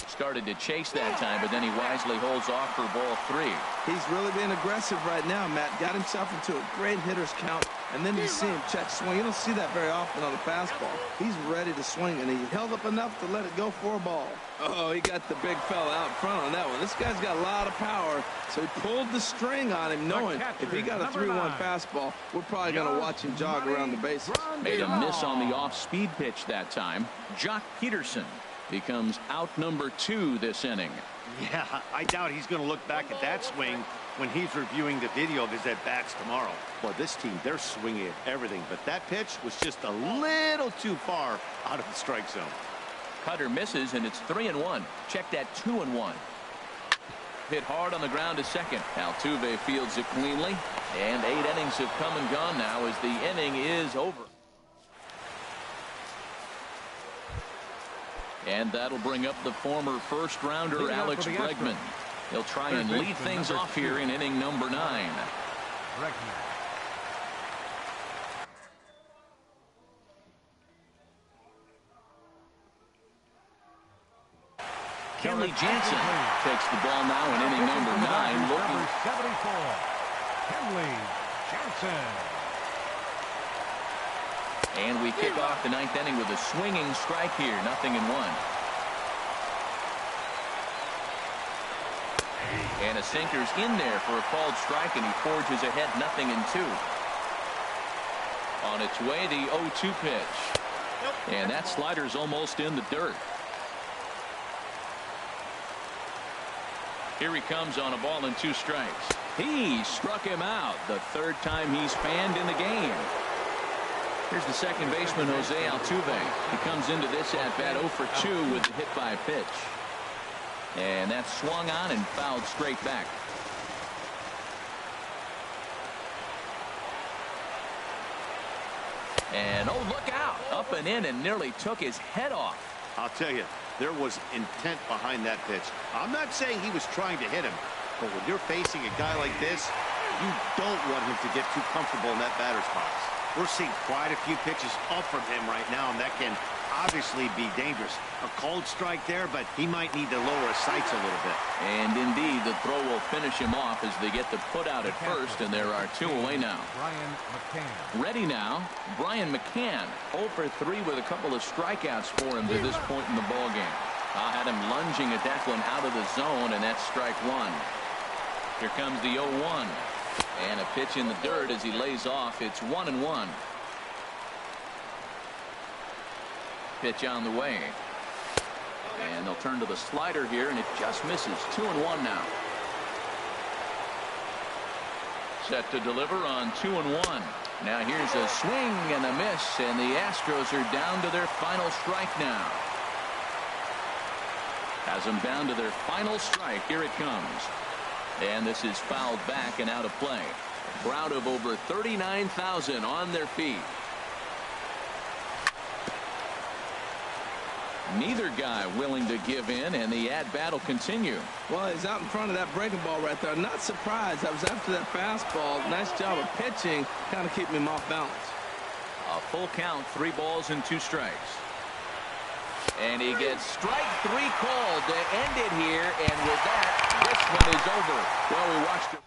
Started to chase that time, but then he wisely holds off for ball 3. He's really being aggressive right now, Matt. Got himself into a great hitter's count, and then you see him check swing. You don't see that very often on a fastball. He's ready to swing, and he held up enough to let it go for a ball. Oh, he got the big fella out front on that one. This guy's got a lot of power, so he pulled the string on him, knowing if he got a 3-1 fastball, we're probably going to watch him jog around the bases. Made a miss on the off-speed pitch that time. Jock Peterson becomes out number 2 this inning. Yeah, I doubt he's going to look back at that swing when he's reviewing the video of his at-bats tomorrow. Well, this team, they're swinging at everything, but that pitch was just a little too far out of the strike zone. Cutter misses, and it's 3-1. Check that 2-1. Hit hard on the ground to second. Altuve fields it cleanly, and 8 innings have come and gone now as the inning is over. And that'll bring up the former first-rounder Alex Bregman. He'll try and lead things off here in inning number 9. Kenley Jansen takes the ball now in inning number 9. Looking. Number 74, Kenley Jansen. And we kick off the 9th inning with a swinging strike here. 0-1. And a sinker's in there for a called strike, and he forges ahead. 0-2. On its way, the 0-2 pitch. And that slider's almost in the dirt. Here he comes on a ball and 2 strikes. He struck him out. The 3rd time he's fanned in the game. Here's the second baseman, Jose Altuve. He comes into this at-bat 0 for 2 with the hit by pitch. And that's swung on and fouled straight back. And, oh, look out. Up and in and nearly took his head off. I'll tell you, there was intent behind that pitch. I'm not saying he was trying to hit him, but when you're facing a guy like this, you don't want him to get too comfortable in that batter's box. We're seeing quite a few pitches up from him right now, and that can obviously be dangerous. A cold strike there, but he might need to lower his sights a little bit. And indeed, the throw will finish him off as they get the put out at first, and there are 2 away now. Brian McCann. Ready now, Brian McCann, 0 for 3 with a couple of strikeouts for him to this point in the ballgame. I had him lunging at that one out of the zone, and that's strike 1. Here comes the 0-1. And a pitch in the dirt as he lays off. It's 1-1. Pitch on the way. And they'll turn to the slider here, and it just misses. 2-1 now. Set to deliver on 2-1. Now here's a swing and a miss, and the Astros are down to their final strike now. Has them down to their final strike. Here it comes. And this is fouled back and out of play. A crowd of over 39,000 on their feet. Neither guy willing to give in, and the at-bat will continue. Well, he's out in front of that breaking ball right there. Not surprised. I was after that fastball. Nice job of pitching, kind of keeping him off balance. A full count, 3 balls and 2 strikes. And he gets strike 3 called to end it here, and with that, this one is over. Well, we watched it.